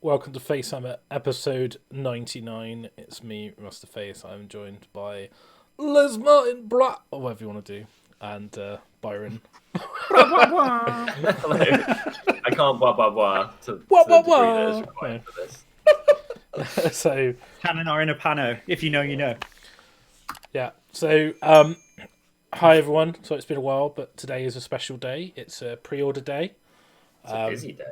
welcome to FACEHAMMER episode 99. It's me, Master Face. I'm joined by Les Martin Black, or whatever you want to do, and Byron. Hello. I can't blah blah blah to the degree that is required for this. So, Canon are in a pano. If you know, you know. yeah. So, hi everyone. So it's been a while, but today is a special day. It's a pre-order day. It's a busy day.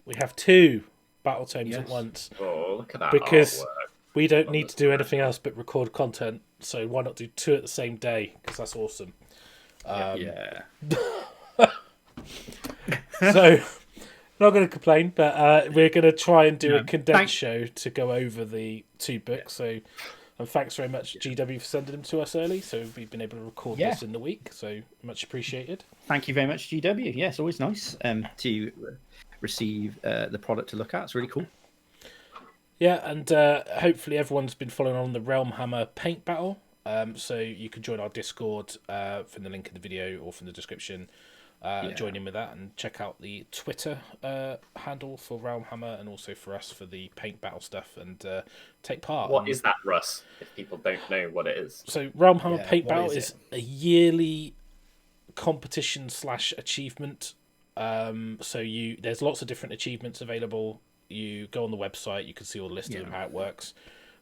We have two Battletomes at once. Oh, look at that because artwork. we don't need to do anything else but record content. So why not do two at the same day? Because that's awesome. Yeah. So, not going to complain, but we're going to try and do a condensed show to go over the two books. So, and thanks very much, GW, for sending them to us early. So we've been able to record this in the week. So much appreciated. Thank you very much, GW. Yeah, it's always nice to receive the product to look at. It's really cool. Yeah, and hopefully everyone's been following on the Realm Hammer paint battle. So you can join our Discord from the link in the video or from the description. Join in with that and check out the Twitter handle for Realm Hammer and also for us for the paint battle stuff and take part. What is that, Russ? If people don't know what it is. So Realm Hammer paint battle is a yearly competition / achievement. So there's lots of different achievements available. You go on the website, you can see all the list of them, how it works.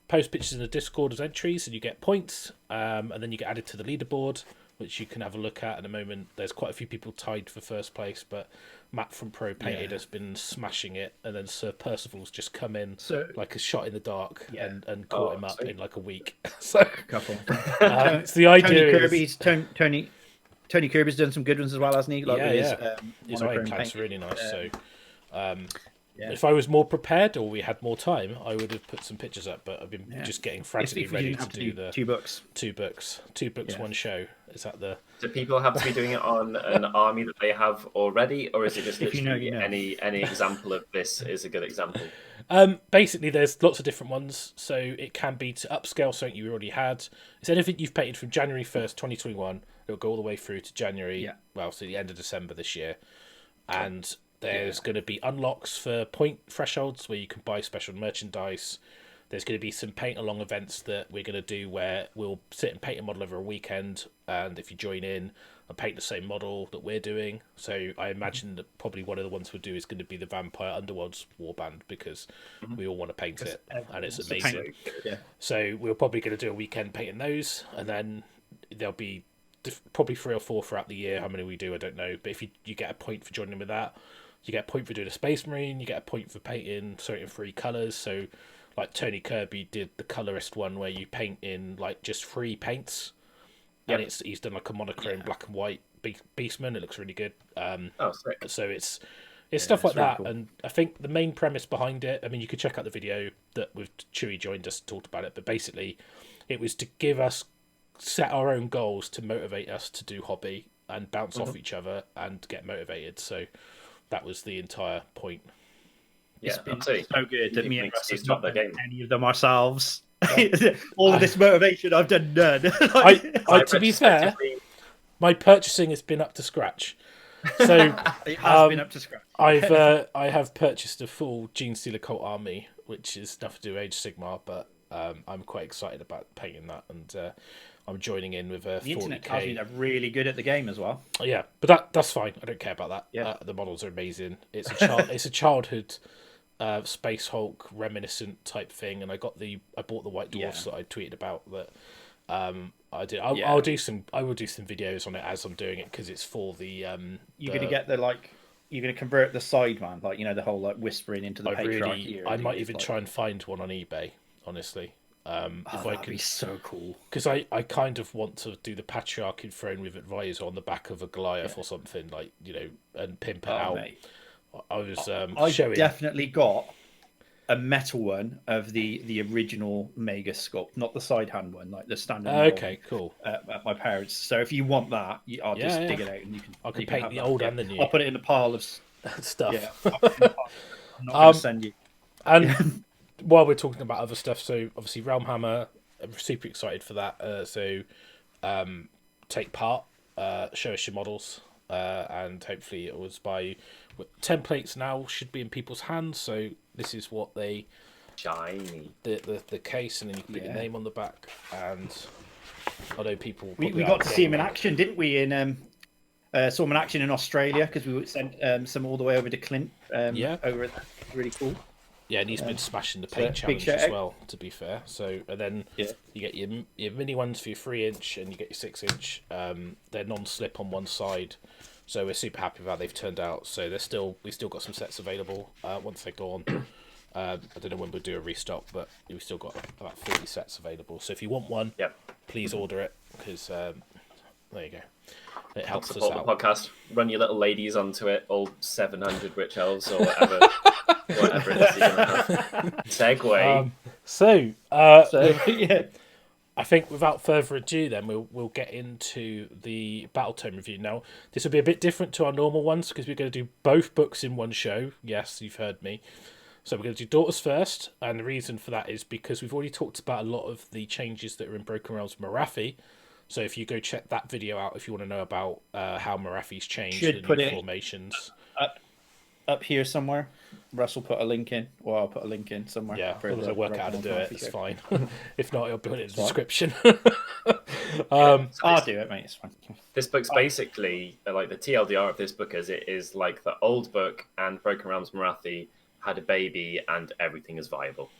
Post pictures in the Discord as entries and you get points, and then you get added to the leaderboard, which you can have a look at in a moment. There's quite a few people tied for first place, but Matt from Pro Painted has been smashing it, and then Sir Percival's just come in like a shot in the dark and caught him up in like a week. So it's the idea. Tony Kirby's done some good ones as well, hasn't he? Like his iron paint's really nice. If I was more prepared or we had more time, I would have put some pictures up. But I've been just getting frantically ready to do the two books, one show. Is that the? Do people have to be doing it on an army that they have already, or is it just literally any example of this is a good example? Basically, there's lots of different ones. So it can be to upscale something you already had. It's anything you've painted from January 1st, 2021. It'll go all the way through to January. Well, so the end of December this year, and there's going to be unlocks for point thresholds where you can buy special merchandise. There's going to be some paint along events that we're going to do where we'll sit and paint a model over a weekend, and if you join in and paint the same model that we're doing. So I imagine that probably one of the ones we'll do is going to be the Vampire Underworld's Warband because we all want to paint it and it's amazing. So we're probably going to do a weekend painting those, and then there'll be probably 3 or 4 throughout the year. How many we do, I don't know. But if you get a point for joining with that, you get a point for doing a Space Marine, you get a point for painting certain 3 colours. So, like Tony Kirby did the colorist one where you paint in like just 3 paints. And he's done like a monochrome black and white Beastman. It looks really good. So it's stuff like that. Cool. And I think the main premise behind it, I mean, you could check out the video that with Chewy joined us and talked about it, but basically it was to give us set our own goals to motivate us to do hobby and bounce off each other and get motivated. So that was the entire point. It's been so good that me and Russ have not done any of them ourselves. All of this motivation, I've done none. To be fair, my purchasing has been up to scratch. So it has been up to scratch. I have purchased a full Gene Stealer Cult army, which is nothing to do with Age of Sigmar, but I'm quite excited about painting that, and I'm joining in with a 40k. The internet tells me they're really good at the game as well. Yeah, but that's fine. I don't care about that. Yeah. The models are amazing. It's a childhood Space Hulk reminiscent type thing, and I bought the White Dwarfs that I tweeted about. That I did. I will do some videos on it as I'm doing it because it's for the. You're going to get you're going to convert the side man, like the whole like whispering into the patriarchy. I might even try and find one on eBay. Honestly. That'd be so cool. Because I kind of want to do the patriarchy throne with advisor on the back of a Goliath or something, like, and pimp it out. Mate. I've definitely got a metal one of the original Mega sculpt, not the side hand one, like the standard. Okay, cool. At my parents. So if you want that, I'll just dig it out and you can. I can paint the old and the new. I'll put it in a pile of stuff. Yeah, I'm not going to send you. And while we're talking about other stuff, so obviously Realm Hammer, I'm super excited for that. So take part, show us your models. and hopefully it was by templates now should be in people's hands. So this is what they shiny the case, and then you can put your name on the back. And I know people we got to see him in action, didn't we? In saw him in action in Australia because we sent some all the way over to Clint. Over there. Really cool. Yeah, and he's been smashing the paint challenge as well, to be fair. So, and then you get your mini ones for your 3-inch, and you get your 6-inch. They're non-slip on one side, so we're super happy with how they've turned out. So we still got some sets available once they're gone. I don't know when we'll do a restock, but we've still got about 40 sets available. So if you want one, please order it, because there you go. It helps us out. The podcast. Run your little ladies onto it, all 700 witch elves or whatever. Whatever it is you're gonna have. Segue. I think without further ado, then we'll get into the Battletome review. Now, this will be a bit different to our normal ones because we're going to do both books in one show. Yes, you've heard me. So we're going to do Daughters first, and the reason for that is because we've already talked about a lot of the changes that are in Broken Realms Morathi. So if you go check that video out, if you want to know about how Morathi's changed the new formations. Up here somewhere. Russ will put a link in, or I'll put a link in somewhere. Yeah, I'll work out how to do it. It's fine. If not, I'll put it in the description. I'll do it, mate. It's fine. This book's basically like the TLDR of this book is like the old book and Broken Realms Morathi had a baby and everything is viable,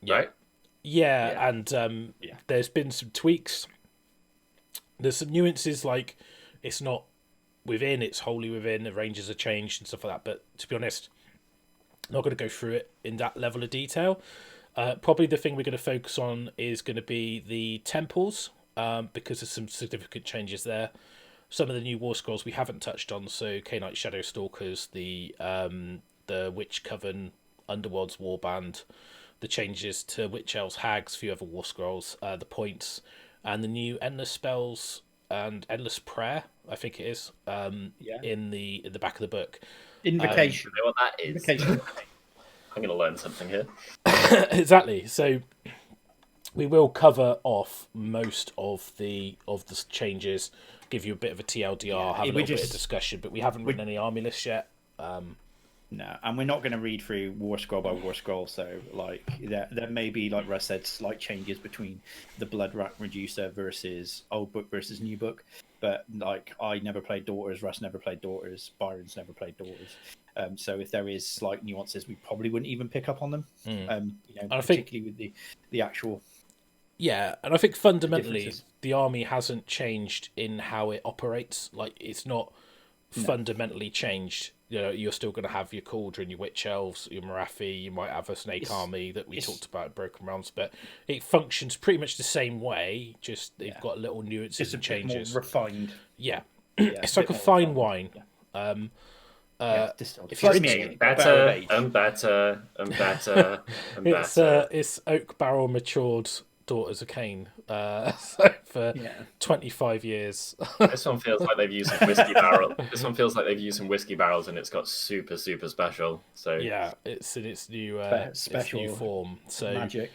right? Yeah, and there's been some tweaks. There's some nuances, like it's not within, it's wholly within, the ranges are changed and stuff like that, but to be honest, I'm not going to go through it in that level of detail. Probably the thing we're going to focus on is going to be the temples, because there's some significant changes there. Some of the new war scrolls we haven't touched on, so Khaine Shadow Stalkers, the Witch Coven, Underworld's Warband, the changes to Witch Elves, Hags, a few other war scrolls, the points, and the new Endless Spells and Endless Prayer, I think it is, in the back of the book. Invocation. You know what that is? Invocation. I'm going to learn something here. Exactly. So we will cover off most of the changes, give you a bit of a TLDR, have a little bit of discussion, but we haven't written any army lists yet. No, and we're not going to read through war scroll by war scroll, so like there may be, like Russ said, slight changes between the Blood Rat Reducer versus old book versus new book. But like I never played Daughters, Russ never played Daughters, Byron's never played Daughters. So if there is slight nuances, we probably wouldn't even pick up on them. Particularly with the actual. Yeah, and I think fundamentally the army hasn't changed in how it operates. Like it's not fundamentally changed. You know, you're still going to have your Cauldron, your Witch Elves, your Morathi. You might have a Snake Army that we talked about in Broken Realms, but it functions pretty much the same way. Just they've got little nuances and changes. More refined. Yeah, it's like a fine wine. If you're getting better and better and better and better. It's oak barrel matured Daughters of Khaine for 25 years. This one feels like they've used some whiskey barrel. This one feels like they've used some whiskey barrels, and it's got super special. So yeah, it's in its new special its new form. So magic.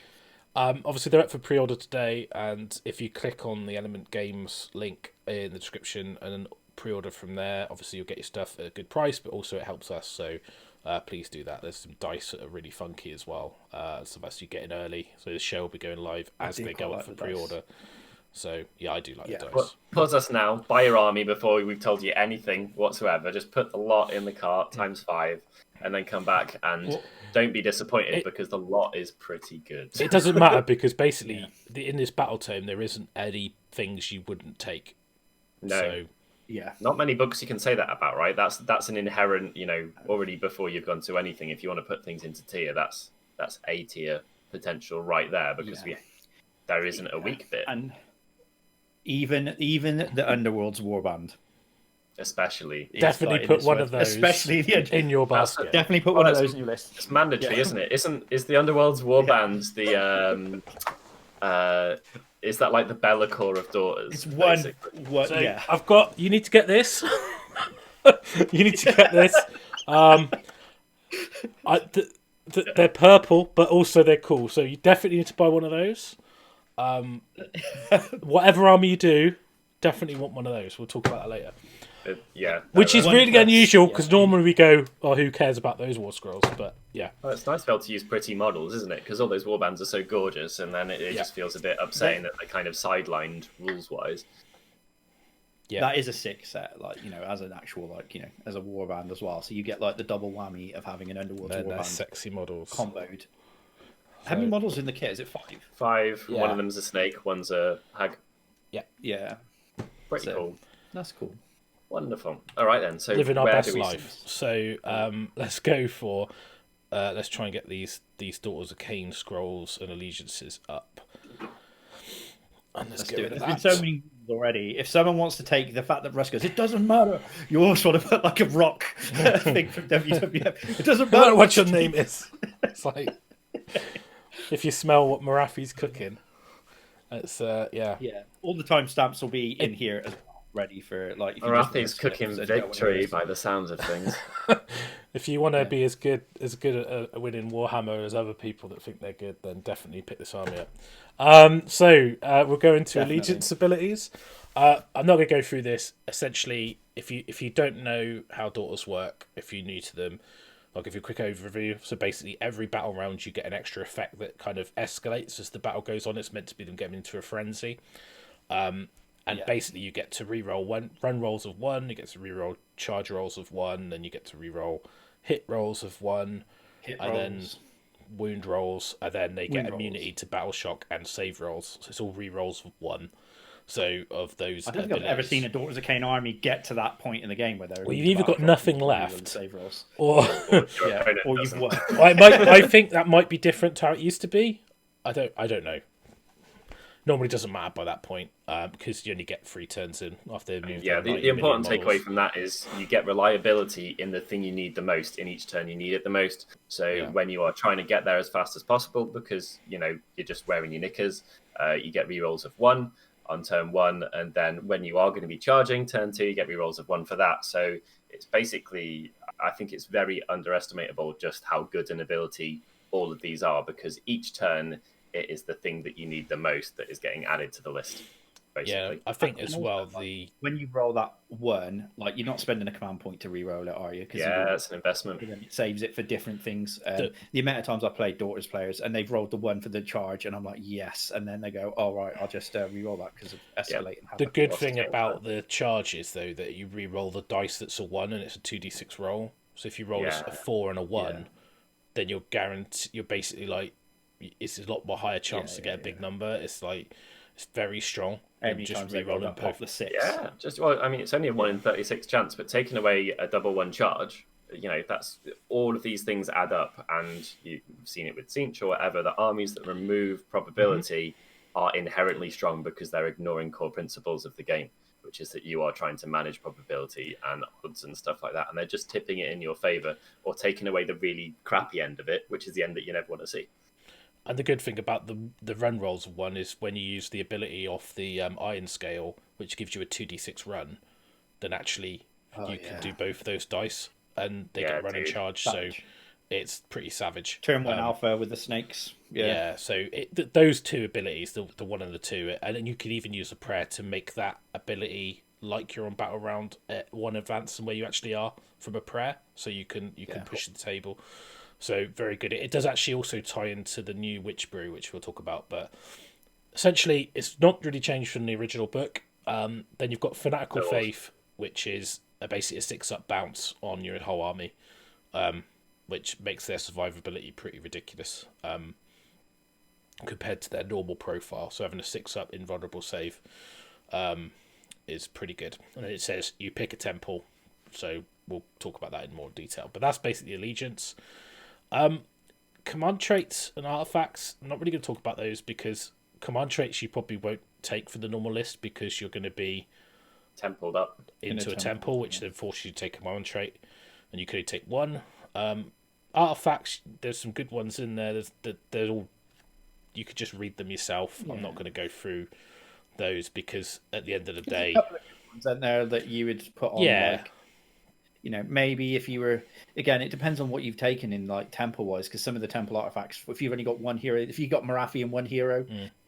Obviously they're up for pre-order today, and if you click on the Element Games link in the description and then pre-order from there, obviously you'll get your stuff at a good price, but also it helps us. So please do that. There's some dice that are really funky as well. Some of us you get in early, so the show will be going live as they go up for pre-order. So yeah, I do like the dice. Pause us now. Buy your army before we've told you anything whatsoever. Just put the lot in the cart times 5, and then come back and don't be disappointed because the lot is pretty good. It doesn't matter because basically in this Battletome there isn't any things you wouldn't take. No. So, not many books you can say that about, right? That's an inherent, already before you've gone to anything. If you want to put things into tier, that's A tier potential right there because there isn't a weak bit. And even the Underworld's Warband, especially, definitely put one of those, especially in your basket. Definitely put one of those in your list. It's mandatory, isn't it? Is the Underworld's Warband is that like the Bellacore of Daughters? It's one. So I've got. You need to get this. You need to get this. They're purple, but also they're cool. So you definitely need to buy one of those. Whatever army you do, definitely want one of those. We'll talk about that later. Which is really unusual because normally we go, "Oh, who cares about those war scrolls?" But yeah, well, it's nice to be able to use pretty models, isn't it? Because all those warbands are so gorgeous, and then it just feels a bit upsetting that they kind of sidelined rules-wise. Yeah, that is a sick set, like, you know, as an actual, like, you know, as a warband as well. So you get like the double whammy of having an underwater warband sexy models comboed. So, how many models in the kit? Is it 5? 5. Yeah. One of them's a snake, one's a hag. Yeah. Pretty cool. That's cool. Wonderful. All right then. So living our best life. So let's go for let's try and get these Daughters of Khaine scrolls and allegiances up. And let's get rid of that. There's been so many already. If someone wants to take the fact that Russ goes, it doesn't matter. You all sort of put like a rock thing from WWF. It doesn't matter what your name is. It's like if you smell what Marafi's cooking. It's yeah. All the timestamps will be in here as well, ready for like. Marafi's cooking victory by the sounds of things. If you want to be as good at winning Warhammer as other people that think they're good, then definitely pick this army up. So we'll go into allegiance abilities. I'm not going to go through this. Essentially, if you don't know how daughters work, if you're new to them, I'll give you a quick overview. So basically, every battle round you get an extra effect that kind of escalates as the battle goes on. It's meant to be them getting into a frenzy. Basically, you get to reroll run rolls of 1, you get to reroll charge rolls of 1, then you get to reroll hit rolls of 1, then wound rolls, and then they get immunity to battle shock and save rolls. So it's all rerolls of 1. So of those, I don't think I've ever seen a Daughters of Khaine army get to that point in the game where they're. Well, you've either got nothing left, save rolls, or you've won. I think that might be different to how it used to be. I don't know. Normally doesn't matter by that point because you only get 3 turns in after they move. Yeah, the important takeaway from that is you get reliability in the thing you need the most. In each turn you need it the most. So when you are trying to get there as fast as possible because, you know, you're just wearing your knickers, you get rerolls of 1 on turn 1. And then when you are going to be charging turn 2, you get rerolls of 1 for that. So it's basically, I think it's very underestimatable just how good an ability all of these are because each turn it is the thing that you need the most that is getting added to the list. Basically. Yeah, I think as well when you roll that 1, like you're not spending a command point to re-roll it, are you? That's an investment. It saves it for different things. The amount of times I played Daughters players and they've rolled the 1 for the charge, and I'm like, yes, and then they go, "All right, I'll just re-roll that because of escalate." And have the good thing about the charge is though that you re-roll the dice that's a 1 and it's a 2d6 roll. So if you roll a 4 and a 1, then you're guaranteed. You're basically like. It's a lot more higher chance to get a big number. It's like it's very strong. Every just re-roll up off the 6. Yeah, it's only a 1 in 36 chance, but taking away a double 1 charge, you know, that's all of these things add up, and you've seen it with Tzeentch or whatever. The armies that remove probability are inherently strong because they're ignoring core principles of the game, which is that you are trying to manage probability and odds and stuff like that, and they're just tipping it in your favor or taking away the really crappy end of it, which is the end that you never want to see. And the good thing about the run rolls of 1 is when you use the ability off the iron scale, which gives you a 2d6 run, then actually you can do both of those dice, and they get run and charge. Savage. So it's pretty savage. Turn 1 alpha with the snakes. Yeah. So those 2 abilities, the 1 and the 2, and then you can even use a prayer to make that ability like you're on battle round at 1 advance and where you actually are from a prayer, so you can push the table. So very good. It does actually also tie into the new Witch Brew, which we'll talk about. But essentially, it's not really changed from the original book. Then you've got Fanatical Faith, which is basically a 6-up bounce on your whole army, which makes their survivability pretty ridiculous compared to their normal profile. So having a 6-up invulnerable save is pretty good. And it says you pick a temple, so we'll talk about that in more detail. But that's basically Allegiance. Command traits and artifacts, I'm not really going to talk about those because command traits you probably won't take for the normal list because you're going to be templed up into a temple, which then forces you to take a command trait, and you could only take 1. Artifacts, there's some good ones in there. There's all you could just read them yourself. I'm not going to go through those because at the end of the day, a couple of ones in there that you would put on like. You know, maybe if you were, again, it depends on what you've taken in like temple-wise, because some of the temple artifacts, if you've only got 1 hero, if you've got Marafi and 1 hero,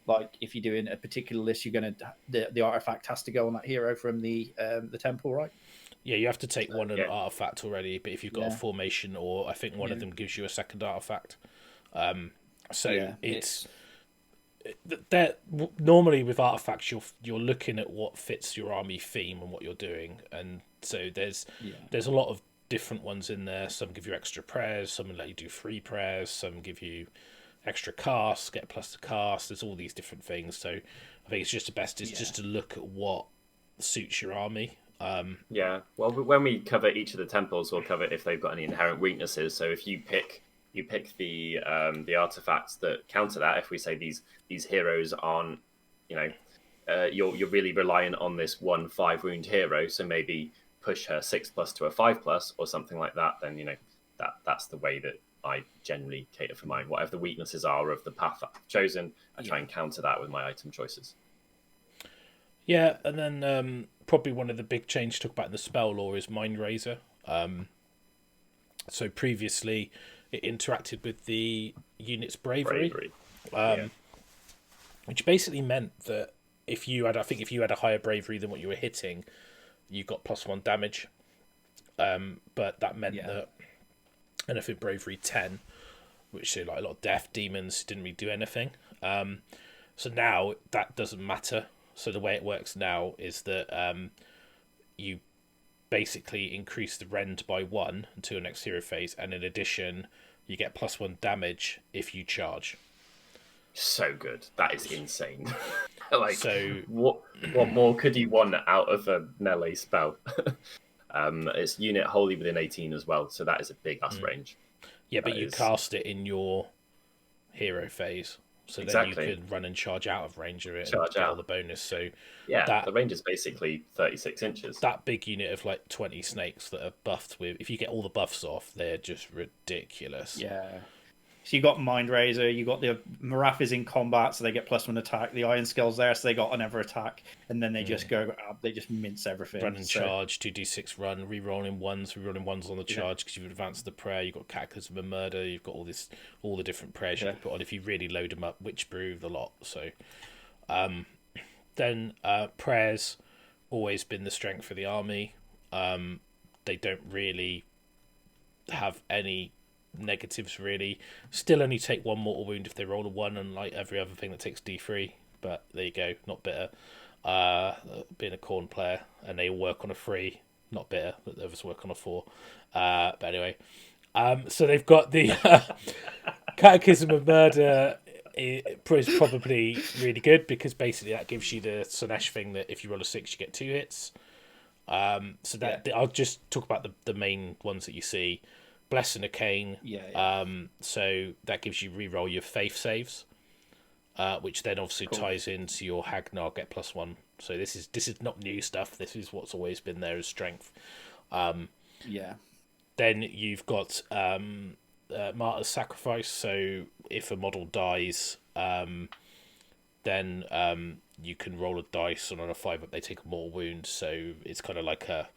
like if you're doing a particular list, you're going to, the artifact has to go on that hero from the temple, right? Yeah, you have to take one an artifact already, but if you've got a formation, or I think one of them gives you a second artifact. It's that normally with artifacts you're looking at what fits your army theme and what you're doing, and so there's a lot of different ones in there. Some give you extra prayers, some let you do 3 prayers, some give you extra casts, get plus the cast. There's all these different things, so I think it's just the best is just to look at what suits your army. Well, when we cover each of the temples, we'll cover if they've got any inherent weaknesses. So if you pick the artifacts that counter that, if we say these heroes aren't, you're really reliant on this 1/5 wound hero, so maybe push her 6+ to a 5+, or something like that, then that's the way that I generally cater for mine. Whatever the weaknesses are of the path I've chosen, I try and counter that with my item choices. Yeah, and then probably one of the big changes to talk about in the spell lore is Mind Razor. So previously it interacted with the unit's bravery. Which basically meant that if you had a higher bravery than what you were hitting, you got +1 damage. But that meant that anything bravery 10, which so like a lot of death demons didn't really do anything. So now that doesn't matter. So the way it works now is that you basically increase the rend by 1 until your next hero phase, and in addition, you get +1 damage if you charge. So good. That is insane. What more could you want out of a melee spell? It's unit wholly within 18 as well, so that is a big ass range. Yeah, but you cast it in your hero phase. So then you could run and charge out of range of it and get all the bonus. So the range is basically 36 inches. That big unit of like 20 snakes that are buffed with, if you get all the buffs off, they're just ridiculous. Yeah. So you got Mind Razor, you got the Maraf is in combat, so they get +1 attack. The Iron Skill's there, so they got another attack, and then they just go up. They just mince everything. Run and charge, 2d6 run, rerolling ones on the charge because you've advanced the prayer. You've got Cataclysm of Murder. You've got all the different prayers you can put on if you really load them up, which brew the lot. So, then prayers always been the strength for the army. They don't really have any negatives really. Still only take 1 mortal wound if they roll a 1, and like every other thing that takes D3, but there you go, not bitter. Being a corn player, and they all work on a 3, not bitter, but the others work on a 4. But anyway, so they've got the Catechism of Murder is probably really good because basically that gives you the Slaanesh thing that if you roll a 6 you get 2 hits. So that I'll just talk about the main ones that you see. Blessing of Khaine. So that gives you reroll your faith saves, which then obviously ties into your Hagnar get +1. So this is not new stuff. This is what's always been there as strength. Then you've got Martyr's Sacrifice. So if a model dies, then you can roll a dice, and on a 5 up they take a mortal wound. So it's kind of like a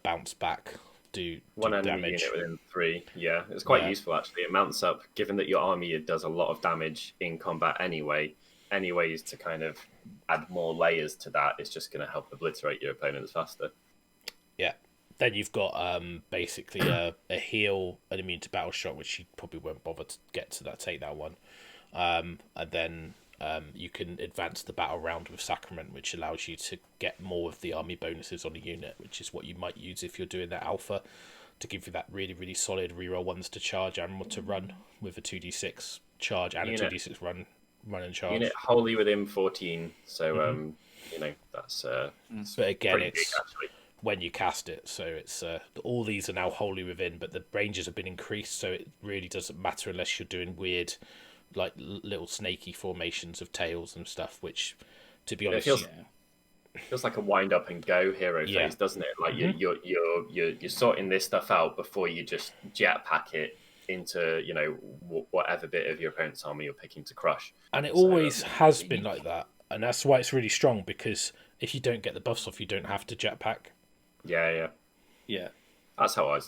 bounce back. Do one enemy damage unit within 3. Yeah, it's quite useful actually. It mounts up, given that your army does a lot of damage in combat anyway. Any ways to kind of add more layers to that is just going to help obliterate your opponents faster. Yeah. Then you've got basically a heal, an immune to battle shock, which you probably won't bother to get to that. Take that one, and then you can advance the battle round with Sacrament, which allows you to get more of the army bonuses on a unit, which is what you might use if you're doing that alpha, to give you that really, really solid reroll 1s to charge and to run with a 2d6 charge and a 2d6 run and charge. Unit wholly within 14, so that's but again, it's big, actually. When you cast it, so it's all these are now wholly within, but the ranges have been increased, so it really doesn't matter unless you're doing weird like little snaky formations of tails and stuff, which, to be honest, feels like a wind up and go hero phase, doesn't it? Like you're sorting this stuff out before you just jetpack it into whatever bit of your opponent's army you're picking to crush. And it always has been like that, and that's why it's really strong, because if you don't get the buffs off, you don't have to jetpack. Yeah. That's how I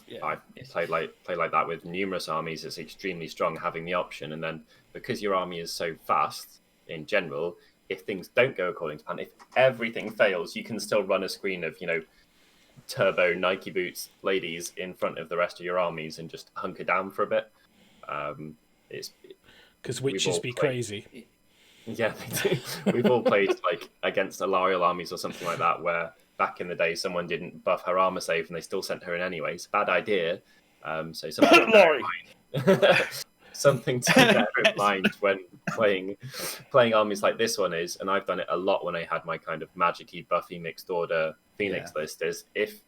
play like that with numerous armies. It's extremely strong having the option, and then because your army is so fast in general, if things don't go according to plan, if everything fails, you can still run a screen of turbo Nike boots ladies in front of the rest of your armies and just hunker down for a bit. It's because witches be crazy. Yeah, they do. We've all played like against Alarial armies or something like that, where back in the day someone didn't buff her armor save and they still sent her in anyways. Bad idea. So something to bear in mind. Something to bear in mind when playing armies like this one is, and I've done it a lot when I had my kind of magic-y, buffy, mixed order Phoenix list, is if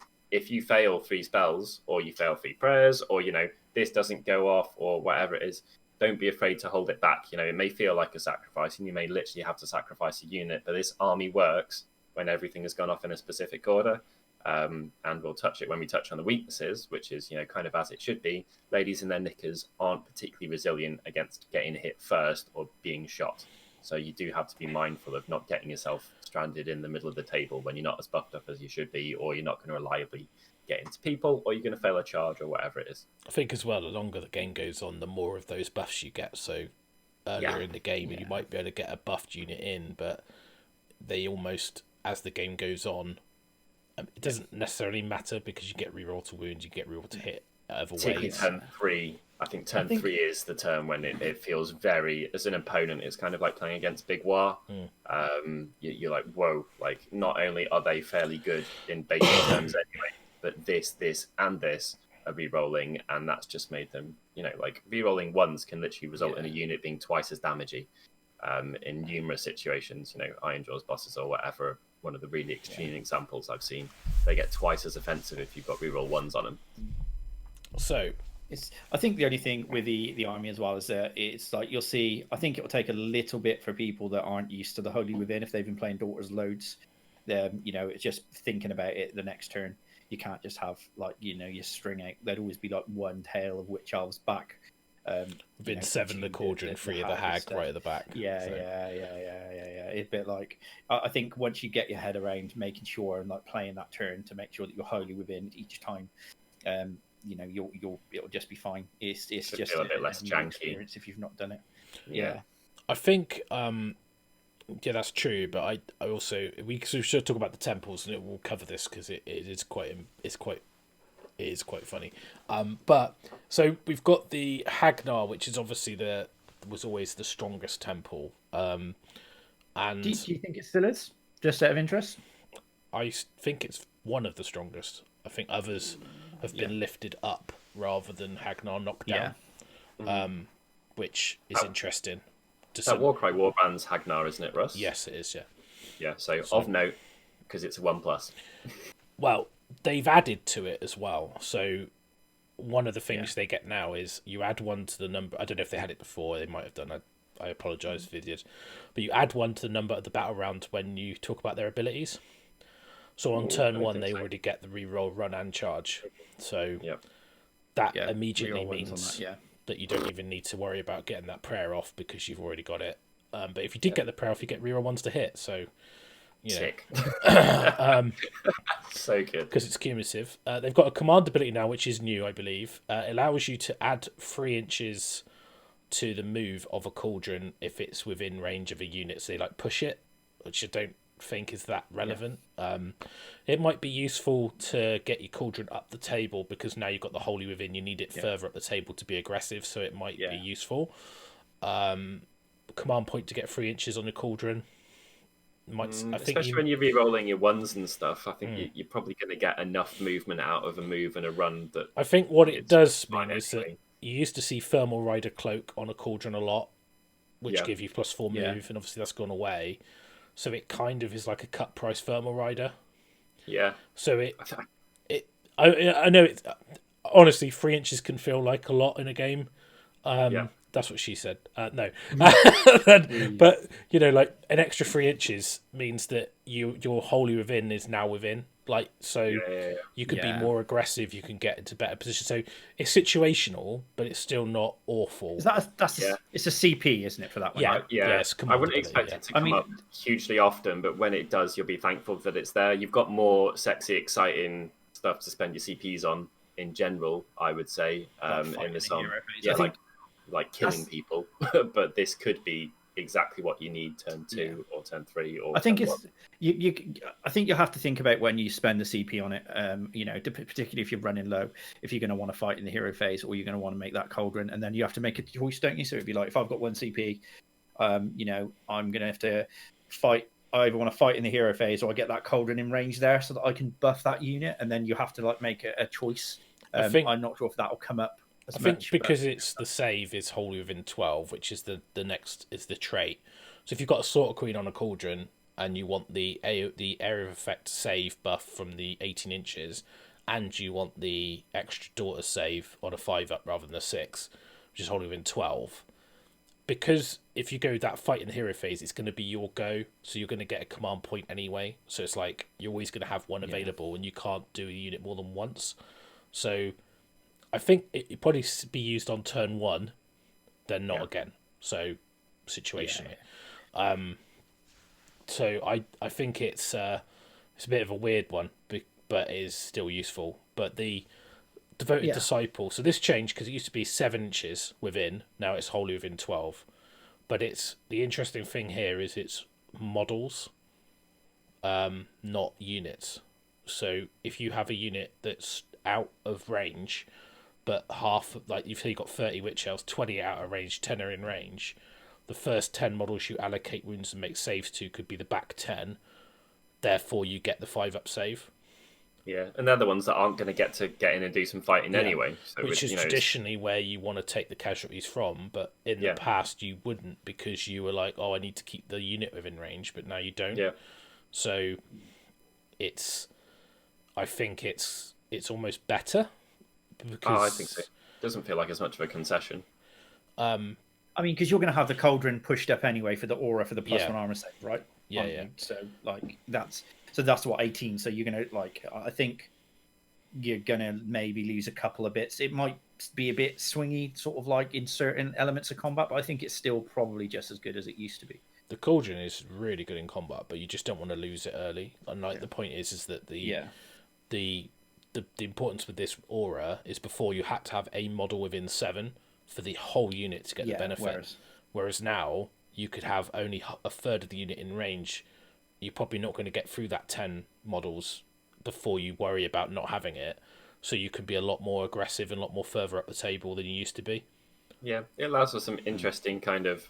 you fail 3 spells or you fail 3 prayers or this doesn't go off or whatever it is, don't be afraid to hold it back. It may feel like a sacrifice and you may literally have to sacrifice a unit, but this army works when everything has gone off in a specific order. And we'll touch it when we touch on the weaknesses, which is, kind of as it should be. Ladies in their knickers aren't particularly resilient against getting hit first or being shot. So you do have to be mindful of not getting yourself stranded in the middle of the table when you're not as buffed up as you should be, or you're not going to reliably get into people, or you're going to fail a charge or whatever it is. I think as well, the longer the game goes on, the more of those buffs you get. So earlier in the game, you might be able to get a buffed unit in, but they almost, as the game goes on, it doesn't necessarily matter because you get reroll to wound, you get reroll to hit other ways. Turn 3. I think turn 3 is the term when it feels very, as an opponent, it's kind of like playing against Big War. You're like, whoa, like not only are they fairly good in basic terms anyway, but this, and this are re-rolling, and that's just made them, like re-rolling ones can literally result in a unit being twice as damagey in numerous situations. Iron Jaws bosses or whatever, one of the really extreme examples I've seen. They get twice as offensive if you've got re-roll ones on them. So I think the only thing with the army as well is that it's like you'll see, I think it will take a little bit for people that aren't used to the Holy Within, if they've been playing Daughters loads, it's just thinking about it the next turn. You can't just have your string out. There'd always be like one tail of Witch Elves back. Within 7 the Cauldron, 3 of the Hag right at the back. Yeah. It's a bit like, I think once you get your head around making sure and like playing that turn to make sure that you're Holy Within each time, it'll just be fine. It's just feel a bit less janky experience if you've not done it. I think that's true, but I also we should talk about the temples, and we'll cover this because it is quite funny. But so we've got the Hagnar, which is obviously was always the strongest temple. And do you think it still is? Just out of interest, I think it's one of the strongest. I think others have been lifted up rather than Hagnar knocked down, which is interesting. That Warcry Warband's Hagnar, isn't it, Russ? Yes, it is. Yeah. So of note, because it's a 1+. Well, they've added to it as well. So one of the things they get now is you add 1 to the number. I don't know if they had it before. They might have done. I apologise if they did. But you add 1 to the number of the battle round when you talk about their abilities. So on turn 1, they already get the reroll, run, and charge. So that immediately means that you don't even need to worry about getting that prayer off because you've already got it. But if you did get the prayer off, you get reroll 1s to hit. So, sick. So good. Because it's cumulative. They've got a command ability now, which is new, I believe. It allows you to add 3 inches to the move of a cauldron if it's within range of a unit. So they push it, which I don't think is that relevant. It might be useful to get your cauldron up the table because now you've got the Holy Within, you need it further up the table to be aggressive, so it might be useful. Command point to get 3 inches on the cauldron. I think especially when you're re-rolling your ones and stuff, I think you're probably going to get enough movement out of a move and a run that I think what it does mean is that you used to see Thermal Rider Cloak on a cauldron a lot, which give you +4 move, and obviously that's gone away. So it kind of is like a cut price Thermal Rider. Yeah. So I know it. Honestly, 3 inches can feel like a lot in a game. That's what she said. No, but an extra 3 inches means that your Holy Within is now within. You could be more aggressive. You can get into better position. So it's situational, but it's still not awful. It's a CP, isn't it, for that one? Yeah. I wouldn't expect it to come up hugely often, but when it does, you'll be thankful that it's there. You've got more sexy, exciting stuff to spend your CPs on in general, I would say, in the song. Like killing people, but this could be exactly what you need turn 2 or turn 3 or I think turn it's you. I think you have to think about when you spend the CP on it. You know, particularly if you're running low, if you're going to want to fight in the hero phase, or you're going to want to make that cauldron, and then you have to make a choice, don't you? So it'd be like, if I've got 1 CP, you know, I'm going to have to fight. I either want to fight in the hero phase, or I get that cauldron in range there, so that I can buff that unit, and then you have to like make a choice. I'm not sure if that will come up. I think because it's the save is wholly within 12, which is the next is the trait. So if you've got a Slaughter Queen on a cauldron and you want the area of effect save buff from the 18 inches, and you want the extra daughter save on a 5-up rather than a 6, which is wholly within 12, because if you go that fight in the hero phase, it's going to be your go, so you're going to get a command point anyway. So it's like you're always going to have one available, and you can't do a unit more than once. So I think it'd probably be used on turn 1, then not again. So situationally, so I think it's a bit of a weird one, but it is still useful. But the Devoted Disciple, so this changed because it used to be 7 inches within, now it's wholly within 12. But it's the interesting thing here is it's models, not units. So if you have a unit that's out of range, but half, like you've got 30 witch elves, 20 out of range, 10 are in range, the first 10 models you allocate wounds and make saves to could be the back 10. Therefore, you get the 5-up save. Yeah, and they're the ones that aren't going to get in and do some fighting anyway. So which is traditionally where you want to take the casualties from, but in the past you wouldn't, because you were like, oh, I need to keep the unit within range, but now you don't. Yeah. So I think it's almost better. Because, I think so. It doesn't feel like as much of a concession. I mean, because you're going to have the cauldron pushed up anyway for the aura for the +1 armor save, right? Yeah. So like that's what 18. So you're going to like, I think you're going to maybe lose a couple of bits. It might be a bit swingy, sort of like in certain elements of combat, but I think it's still probably just as good as it used to be. The cauldron is really good in combat, but you just don't want to lose it early. And like the point is that the importance with this aura is before you had to have a model within 7 for the whole unit to get the benefit. Whereas now you could have only a third of the unit in range. You're probably not going to get through that 10 models before you worry about not having it. So you can be a lot more aggressive and a lot more further up the table than you used to be. Yeah, it allows for some interesting kind of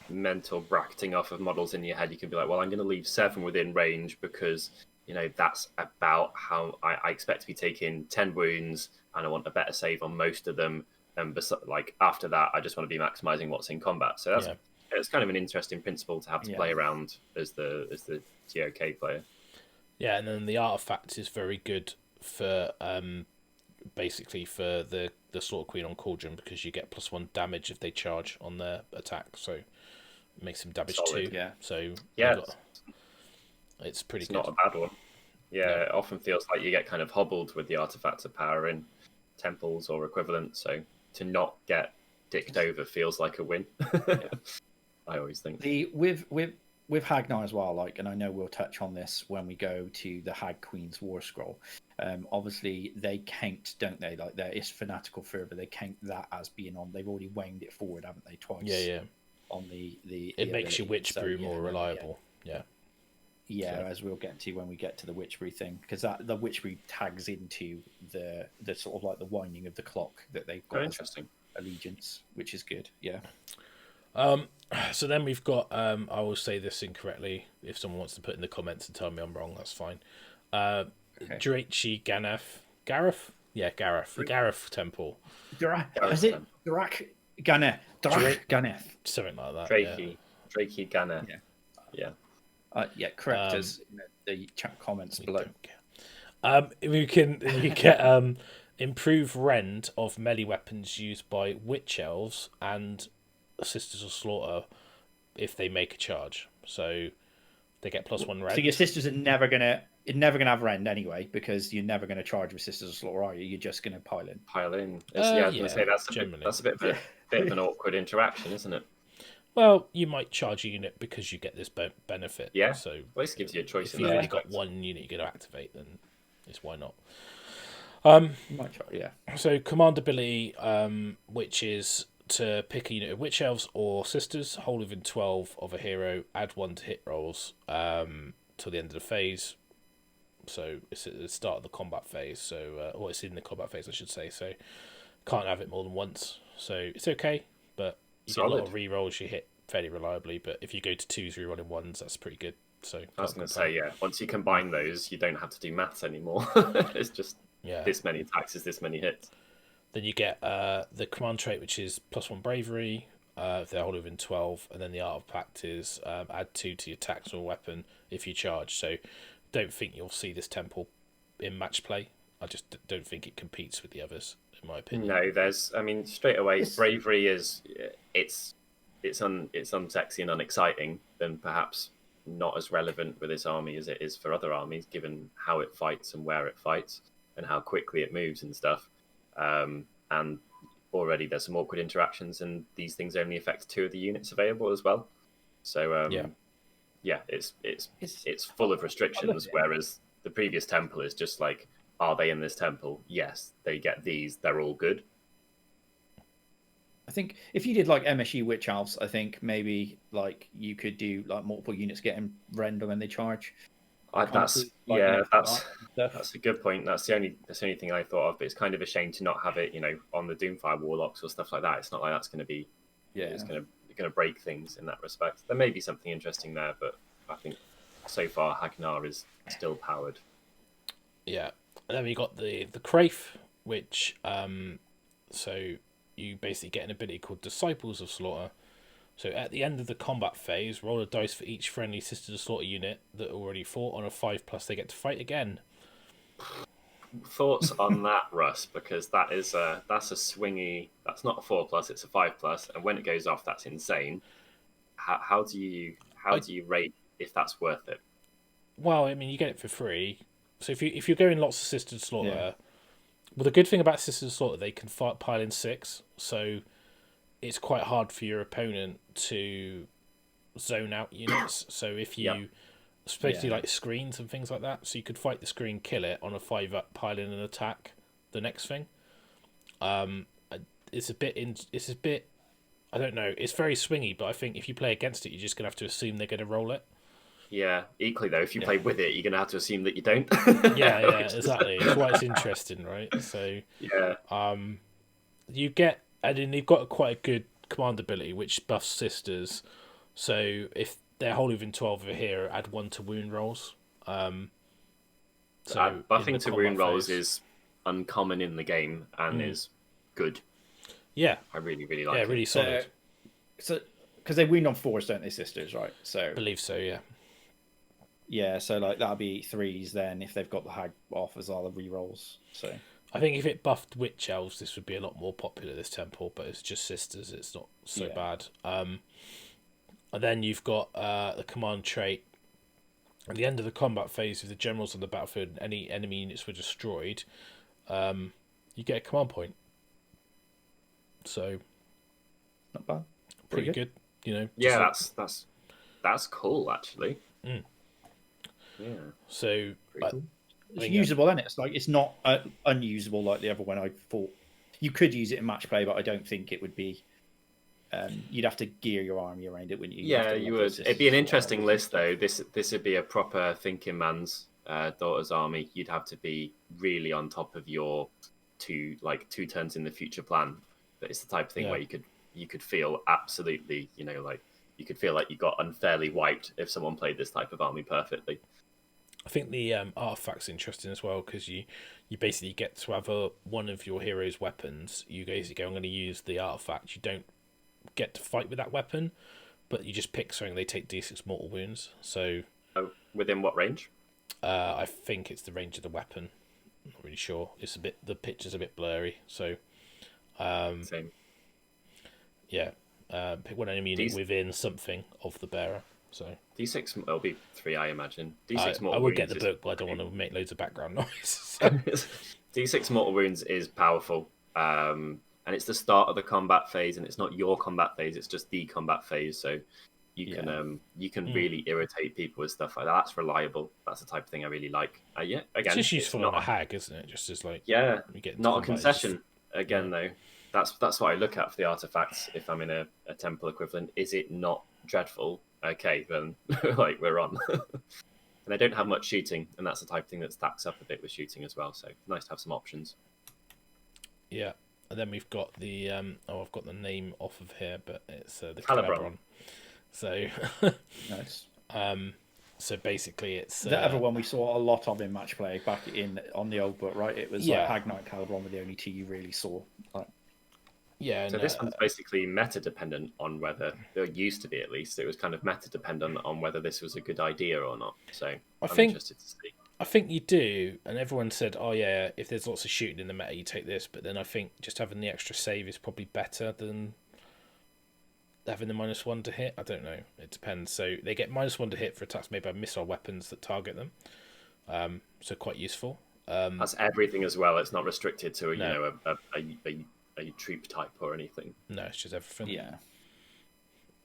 mental bracketing off of models in your head. You can be like, well, I'm going to leave 7 within range because, you know, that's about how I expect to be taking 10 wounds and I want a better save on most of them. And like after that, I just want to be maximizing what's in combat. So it's kind of an interesting principle to have to play around as the DOK player. Yeah, and then the artifact is very good for basically for the Slaughter Queen on Cauldron, because you get +1 damage if they charge on their attack. So it makes them damage 2. Yeah. So it's pretty good. Not a bad one. Yeah, it often feels like you get kind of hobbled with the artifacts of power in temples or equivalent. So to not get dicked over feels like a win. I always think with Hagnar as well. Like, and I know we'll touch on this when we go to the Hag Queen's War Scroll. Obviously they count, don't they? Like, there is fanatical fervor. They count that as being on. They've already wound it forward, haven't they? Twice. Yeah. On the it makes your witch brew more reliable. Yeah, as we'll get to when we get to the Witchbury thing, because the Witchbury tags into the sort of like the winding of the clock that they've got. Interesting. Allegiance, which is good. Yeah. So then we've got I will say this incorrectly. If someone wants to put in the comments and tell me I'm wrong, that's fine. Draichi Gareth? Yeah, Gareth. The Gareth Temple. Is it Drak Ganeth? Something like that. Draichi Ganeth. Yeah. Correct as the chat comments below. You get improve rend of melee weapons used by witch elves and Sisters of Slaughter if they make a charge. So they get +1 rend. So your sisters are never gonna have rend anyway, because you're never gonna charge with Sisters of Slaughter, are you? You're just gonna pile in. I was gonna say that's a bit of an awkward interaction, isn't it? Well, you might charge a unit because you get this benefit. Yeah. So at least gives you a choice. If you've only got one unit you're going to activate, then it's why not. You might charge, So command ability, which is to pick a unit of Witch Elves or Sisters, hold within 12 of a hero, add 1 to hit rolls till the end of the phase. So it's at the start of the combat phase, so or it's in the combat phase, I should say. So can't have it more than once. So it's okay, but you get a lot of re-rolls, you hit fairly reliably. But if you go to 2s re-rolling 1s, that's pretty good. So I was going to say, yeah, once you combine those, you don't have to do maths anymore. It's just this many attacks is this many hits. Then you get the command trait, which is +1 bravery, if they're holding within 12, and then the art of pact is add 2 to your attacks or weapon if you charge. So don't think you'll see this temple in match play. I just don't think it competes with the others, in my opinion. No, straight away, bravery is it's unsexy and unexciting, then perhaps not as relevant with this army as it is for other armies, given how it fights and where it fights and how quickly it moves and stuff. And already there's some awkward interactions, and these things only affect 2 of the units available as well. So it's full of restrictions, whereas the previous temple is just like, are they in this temple? Yes, they get these, they're all good. I think if you did like MSU Witch Elves, I think maybe like you could do like multiple units getting render when they charge. That's a good point. That's the only thing I thought of. But it's kind of a shame to not have it, on the Doomfire Warlocks or stuff like that. It's not like that's going to be, it's going to break things in that respect. There may be something interesting there, but I think so far Hagnar is still powered. Yeah, and then we got the Kraith, which so you basically get an ability called Disciples of Slaughter. So at the end of the combat phase, roll a dice for each friendly Sisters of Slaughter unit that already fought. On a 5+, they get to fight again. Thoughts on that, Russ? Because that's a swingy. That's not a 4+, it's a 5+, and when it goes off, that's insane. How do you rate if that's worth it? Well, I mean, you get it for free. So if you're going lots of Sisters of Slaughter, well, the good thing about Sisters of Slaughter, they can pile in 6, so it's quite hard for your opponent to zone out units. So if you, especially like screens and things like that, so you could fight the screen, kill it on a 5-up, pile in an attack, the next thing. It's a bit. I don't know. It's very swingy, but I think if you play against it, you're just gonna have to assume they're gonna roll it. Yeah. Equally though, if you play with it, you're gonna have to assume that you don't. yeah, exactly. That's why it's interesting, right? So you get. And then you've got quite a good command ability, which buffs Sisters. So if they're holding within 12 of a hero, add 1 to wound rolls. Buffing to wound rolls is uncommon in the game and is good. Yeah. I really, really like it. Yeah, really solid. So, because they wound on 4s, don't they, Sisters, right? So I believe so, yeah. Yeah, so like that'll be 3s then if they've got the hag off as all the re-rolls. So I think if it buffed Witch Elves, this would be a lot more popular, this temple, but it's just Sisters, it's not so bad. And then you've got the command trait. At the end of the combat phase, if the generals on the battlefield and any enemy units were destroyed, you get a command point. So not bad. Pretty good. Yeah, that's cool actually. Yeah. So it's usable, isn't it? It's like it's not unusable like the other one I thought. You could use it in match play, but I don't think it would be. You'd have to gear your army around it, wouldn't you? You would. It'd be an interesting list, though. This would be a proper thinking man's daughter's army. You'd have to be really on top of your 2 turns in the future plan. But it's the type of thing where you could feel absolutely, you could feel like you got unfairly wiped if someone played this type of army perfectly. I think the artifact's interesting as well, because you basically get to have one of your hero's weapons. You basically go, I'm going to use the artifact. You don't get to fight with that weapon, but you just pick something. They take D6 mortal wounds. So within what range? I think it's the range of the weapon. I'm not really sure. The picture's a bit blurry. So same. Yeah. Pick one enemy unit within something of the bearer. So D6 it'll be 3, I imagine. D6 mortal I would wounds get the book, but I don't want to make loads of background noise. So. D6 mortal wounds is powerful, and it's the start of the combat phase, and it's not your combat phase; it's just the combat phase. So you can really irritate people with stuff like that. That's reliable. That's the type of thing I really like. Again, it's just useful on a hag, isn't it? Just as not a concession. Again, though, that's what I look at for the artifacts. If I'm in a temple equivalent, is it not dreadful? Okay, then like we're on. And they don't have much shooting, and that's the type of thing that stacks up a bit with shooting as well. So nice to have some options. Yeah, and then we've got the I've got the name off of here, but it's the Calibron. So Nice. So basically, it's The other one we saw a lot of in match play back on the old book, right? It was like Hag Knight Calibron were the only two you really saw. Like, yeah. So this one's basically meta dependent on whether it used to be, at least it was kind of meta dependent on whether this was a good idea or not. So I'm interested to see. I think you do, and everyone said, "Oh yeah, if there's lots of shooting in the meta, you take this." But then I think just having the extra save is probably better than having the -1 to hit. I don't know. It depends. So they get -1 to hit for attacks made by missile weapons that target them. So quite useful. That's everything as well. It's not restricted to a troop type or anything. No, it's just everything. yeah.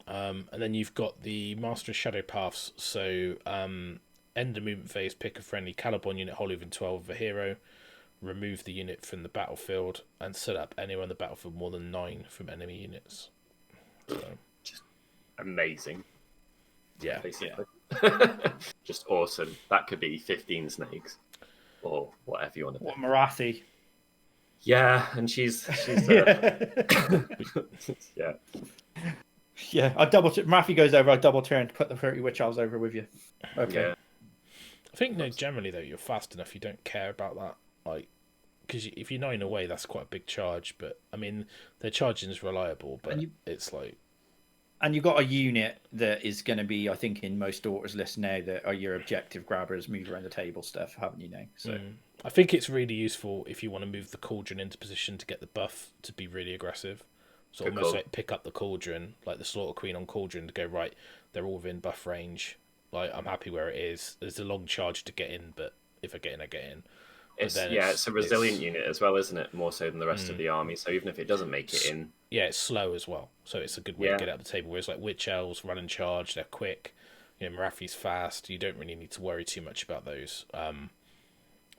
And then you've got the Master of Shadow Paths. So end the movement phase, pick a friendly Calibron unit wholly within 12 of a hero, remove the unit from the battlefield, and set up anywhere on the battlefield more than 9 from enemy units. So, just amazing. Yeah. Basically. Just awesome. That could be 15 snakes or whatever you want to What pick. Marathi? Yeah, and she's yeah. Yeah, Marathi goes over. I double turn to put the 30 Witch Owls over with you. Okay. Yeah. I think generally though, you're fast enough. You don't care about that, like, because if you're 9 away, that's quite a big charge. But I mean, their charging is reliable, but it's like. And you've got a unit that is going to be, I think, in most daughters lists now that are your objective grabbers, move around the table stuff, haven't you now? So I think it's really useful if you want to move the cauldron into position to get the buff to be really aggressive. So almost like pick up the cauldron, like the Slaughter Queen on cauldron, to go right. They're all within buff range. Like I'm happy where it is. There's a long charge to get in, but if I get in, I get in. It's a resilient unit as well, isn't it? More so than the rest of the army. So even if it doesn't make it in, it's slow as well. So it's a good way to get out of the table. Whereas like Witch Elves run and charge, they're quick. You know, Marathi's fast. You don't really need to worry too much about those.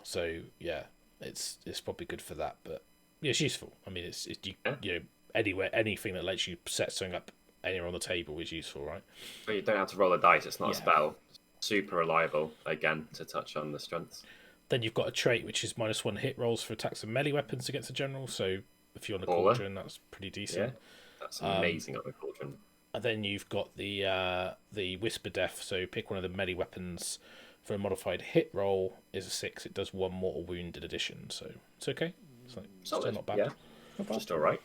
So yeah, it's probably good for that. But yeah, it's useful. I mean, it's you know, anywhere, anything that lets you set something up anywhere on the table is useful, right? But you don't have to roll a dice. It's not a spell. Super reliable. Again, to touch on the strengths. Then you've got a trait which is -1 hit rolls for attacks and melee weapons against a general. So if you're on a cauldron, that's pretty decent. Yeah, that's amazing on a cauldron. And then you've got the Whisper Death. So pick one of the melee weapons for a modified hit roll is a 6. It does 1 mortal wound in addition. So it's okay. It's like, still not bad. Yeah, just all right.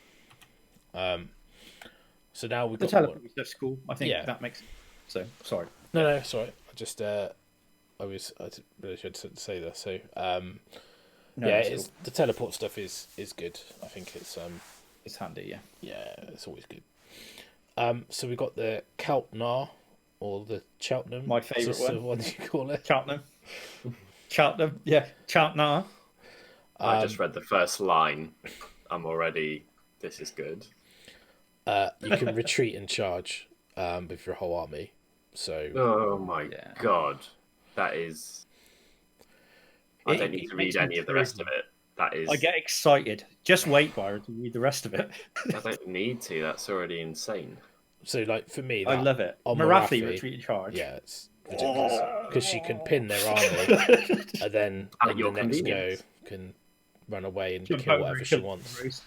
So now we've the got teleport stuff's cool. I think that makes. So sorry. No, sorry. I just I really should say that. So the teleport stuff is good. I think it's handy. Yeah, it's always good. So we've got the Cheltenham or the Cheltenham. My favourite one. What do you call it? Cheltenham. Yeah, Cheltenham. I just read the first line. I'm already. This is good. You can retreat and charge with your whole army. So. Oh my god, that is. I don't need to read any of the rest of it. That is. I get excited. Just wait, Byron, to read the rest of it. I don't need to. That's already insane. So, like for me, I love it. Marathi retreat and charge. Yeah, it's ridiculous because she can pin their army, and then the next go can run away and kill whatever she wants.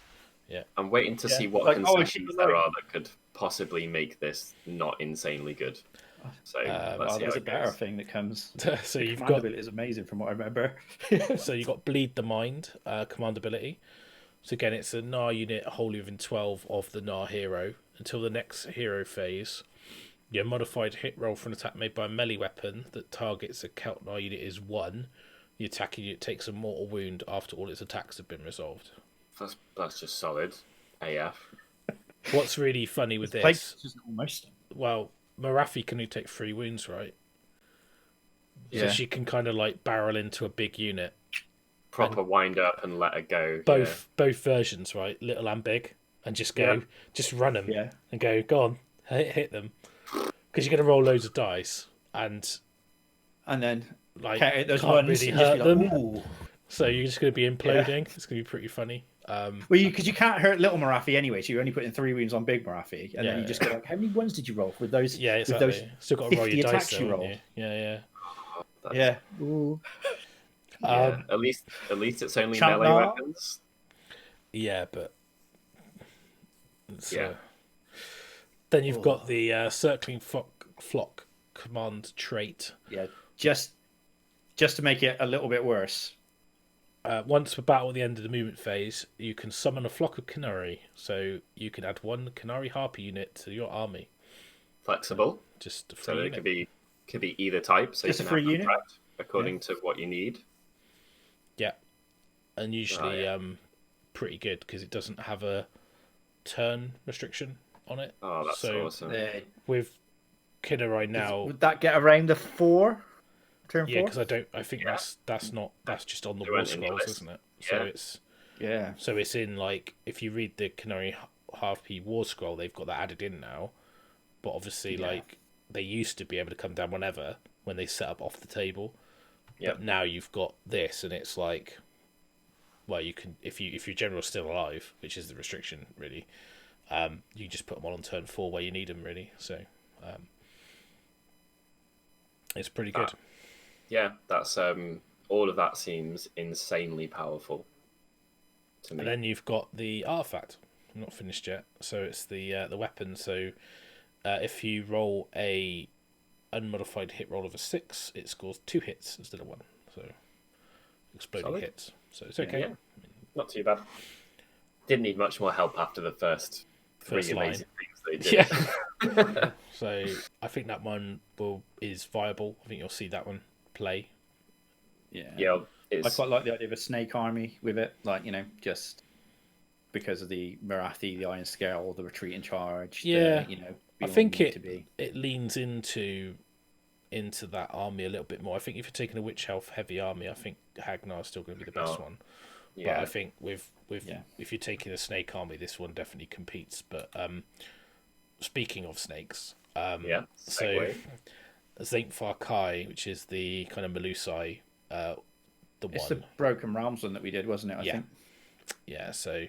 Yeah, I'm waiting to see what concessions there are that could possibly make this not insanely good. So there's a better thing that comes. So you've command got ability is amazing from what I remember. So you've got Bleed the Mind command ability. So again, it's a Gnar unit wholly within 12 of the Gnar hero until the next hero phase. Your modified hit roll for an attack made by a melee weapon that targets a Gnar unit is 1. The attacking unit takes a mortal wound after all its attacks have been resolved. That's just solid AF. What's really funny with this? Almost. Well, Marathi can only take 3 wounds, right? Yeah. So she can kind of like barrel into a big unit. Proper wind up and let it go. Both versions, right? Little and big, and just go, just run them, and go on, hit them, because you're going to roll loads of dice, and then like those can't ones really and hurt just be them. like, ooh. So you're just going to be imploding. It's going to be pretty funny. Well, because you can't hurt little Marathi anyway, so you're only putting 3 wounds on big Marathi, and then you just go like, how many ones did you roll with those? Yeah, exactly. With those still got to roll 50 your dice, attacks though, you haven't rolled. you? Yeah, Yeah. Ooh. Yeah. At least it's only Chant melee now. weapons. Yeah, but Yeah. Then you've got the circling flock command trait. Yeah, just to make it a little bit worse. Once per battle at the end of the movement phase, you can summon a flock of Khanari. So you can add 1 Khanari Harpy unit to your army. Flexible. Just a free So unit. it could be either type. So Just you a can free have unit? contract according to what you need. Yeah. And usually pretty good because it doesn't have a turn restriction on it. Oh, that's awesome. With Khanari now, Would that get around the 4? Turn 4? yeah, because I think that's just on the Warscrolls, isn't it? Yeah. So it's in, like, if you read the Khanari Harpy Warscroll, they've got that added in now. But obviously, like, they used to be able to come down whenever when they set up off the table. Yeah. But now you've got this, and it's like, well, you can if your general's still alive, which is the restriction really, you just put them on turn 4 where you need them really. So it's pretty good. Yeah, that's all of that seems insanely powerful to me. And then you've got the artifact. I'm not finished yet. So it's the weapon. So if you roll a unmodified hit roll of a 6, it scores 2 hits instead of 1. So exploding hits. So it's okay. Yeah. Not too bad. Didn't need much more help after the first 3 amazing things they did. Yeah. So I think that one is viable. I think you'll see that one play. Yeah. I quite like the idea of a snake army with it, like, you know, just because of the Marathi, the Iron Scale, the retreat and charge. Yeah, you know, I think it leans into that army a little bit more. I think if you're taking a Witch Elf heavy army, I think Hagnar is still going to be the best one. Yeah. But I think with if you're taking a snake army, this one definitely competes. But speaking of snakes, so Zainfar Kai, which is the kind of Melusai, it's the Broken Realms one that we did, wasn't it? I think. Yeah. So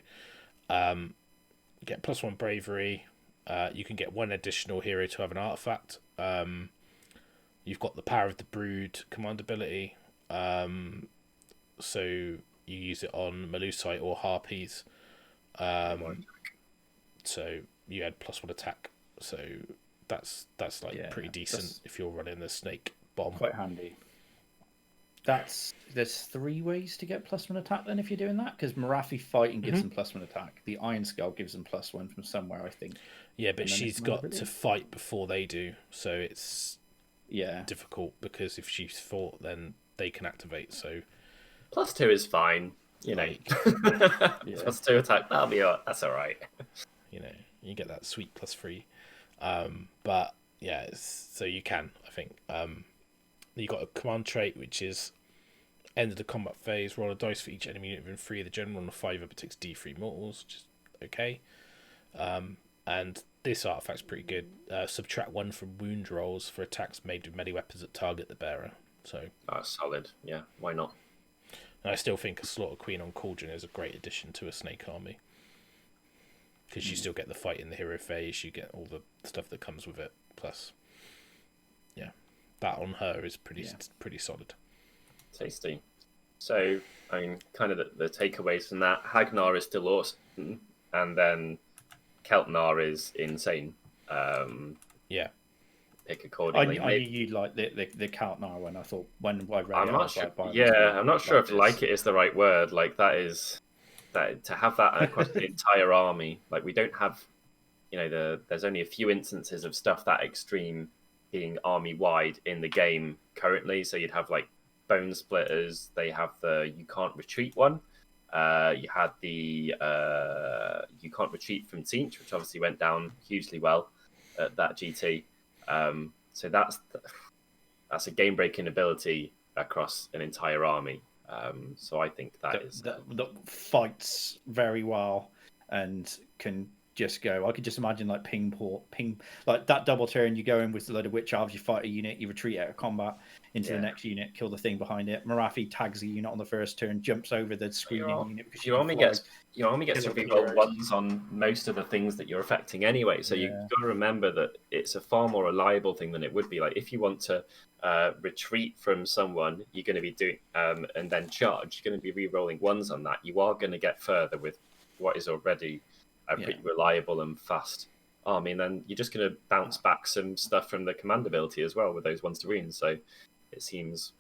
get +1 bravery. You can get 1 additional hero to have an artifact. You've got the Power of the Brood command ability. So you use it on Melusai or Harpies. So you add +1 attack. So that's like pretty decent if you're running the snake bomb. Quite handy. There's 3 ways to get +1 attack then if you're doing that, because Marathi fighting gives them +1 attack. The Iron Skull gives them +1 from somewhere, I think. Yeah, but she's got to fight before they do, so it's difficult because if she's fought, then they can activate. So +2 is fine, you know. +2 attack, that's all right. You know, you get that sweet +3. But yeah, so you can, I think. You got a command trait which is end of the combat phase, roll a dice for each enemy unit within 3 of the general on a 5 but takes D3 mortals, which is okay. And this artifact's pretty good. Subtract 1 from wound rolls for attacks made with melee weapons that target the bearer. So that's solid. Yeah, why not? And I still think a Slaughter Queen on Cauldron is a great addition to a snake army. Because you still get the fight in the hero phase, you get all the stuff that comes with it. Plus, that on her is pretty solid. Tasty. So, I mean, kind of the takeaways from that, Hagnar is still awesome, and then Keltnar is insane. Pick accordingly. I knew you'd like the Keltnar one. I thought when I read I'm not sure. I'm not sure if like it is the right word. Like that to have that across the entire army. Like we don't have, there's only a few instances of stuff that extreme being army wide in the game currently. So you'd have like Bone Splitters. They have the You Can't Retreat one. You had the You Can't Retreat from Tzeentch, which obviously went down hugely well at that GT. So that's a game breaking ability across an entire army. So I think that fights very well and can just go. I could just imagine like ping like that double turn. You go in with a load of witch elves, you fight a unit, you retreat out of combat. into the next unit, kill the thing behind it. Marathi tags the unit on the first turn, jumps over the screening unit because your army gets to reroll ones on most of the things that you're affecting anyway. So you've got to remember that it's a far more reliable thing than it would be. Like if you want to retreat from someone, you're going to be doing and then charge. You're going to be re-rolling ones on that. You are going to get further with what is already a pretty reliable and fast army, and then you're just going to bounce back some stuff from the command ability as well with those ones to win. So it seems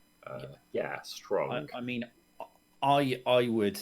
strong. I mean, I would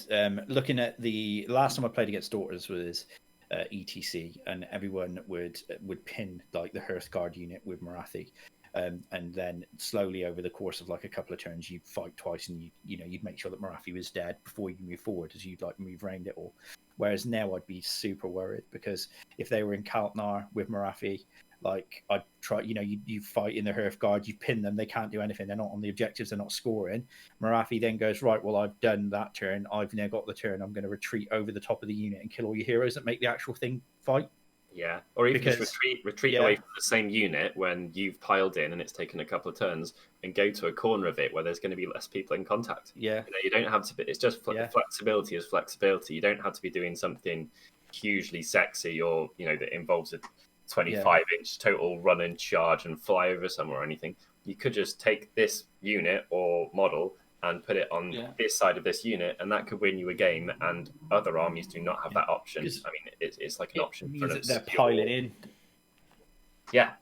looking at the last time I played against Daughters was ETC, and everyone would pin like the Hearthguard unit with Marathi. And then slowly over the course of like a couple of turns, you'd fight twice, and you'd make sure that Marathi was dead before you move forward, as you'd like move around it all. Whereas now I'd be super worried, because if they were in Kaltnar with Marathi, like I'd try, you fight in the Hearthguard, you pin them, they can't do anything, they're not on the objectives, they're not scoring. Marathi then goes, right, well, I've done that turn, I've now got the turn, I'm going to retreat over the top of the unit and kill all your heroes that make the actual thing fight. Yeah, or even just retreat away from the same unit when you've piled in and it's taken a couple of turns, and go to a corner of it where there's going to be less people in contact. Yeah, you don't have to be. It's just flexibility is flexibility. You don't have to be doing something hugely sexy or that involves a 25-inch total run and charge and fly over somewhere or anything. You could just take this unit or model and put it on this side of this unit, and that could win you a game. And other armies do not have that option. I mean, it's like an option for them. They're piling in. Yeah,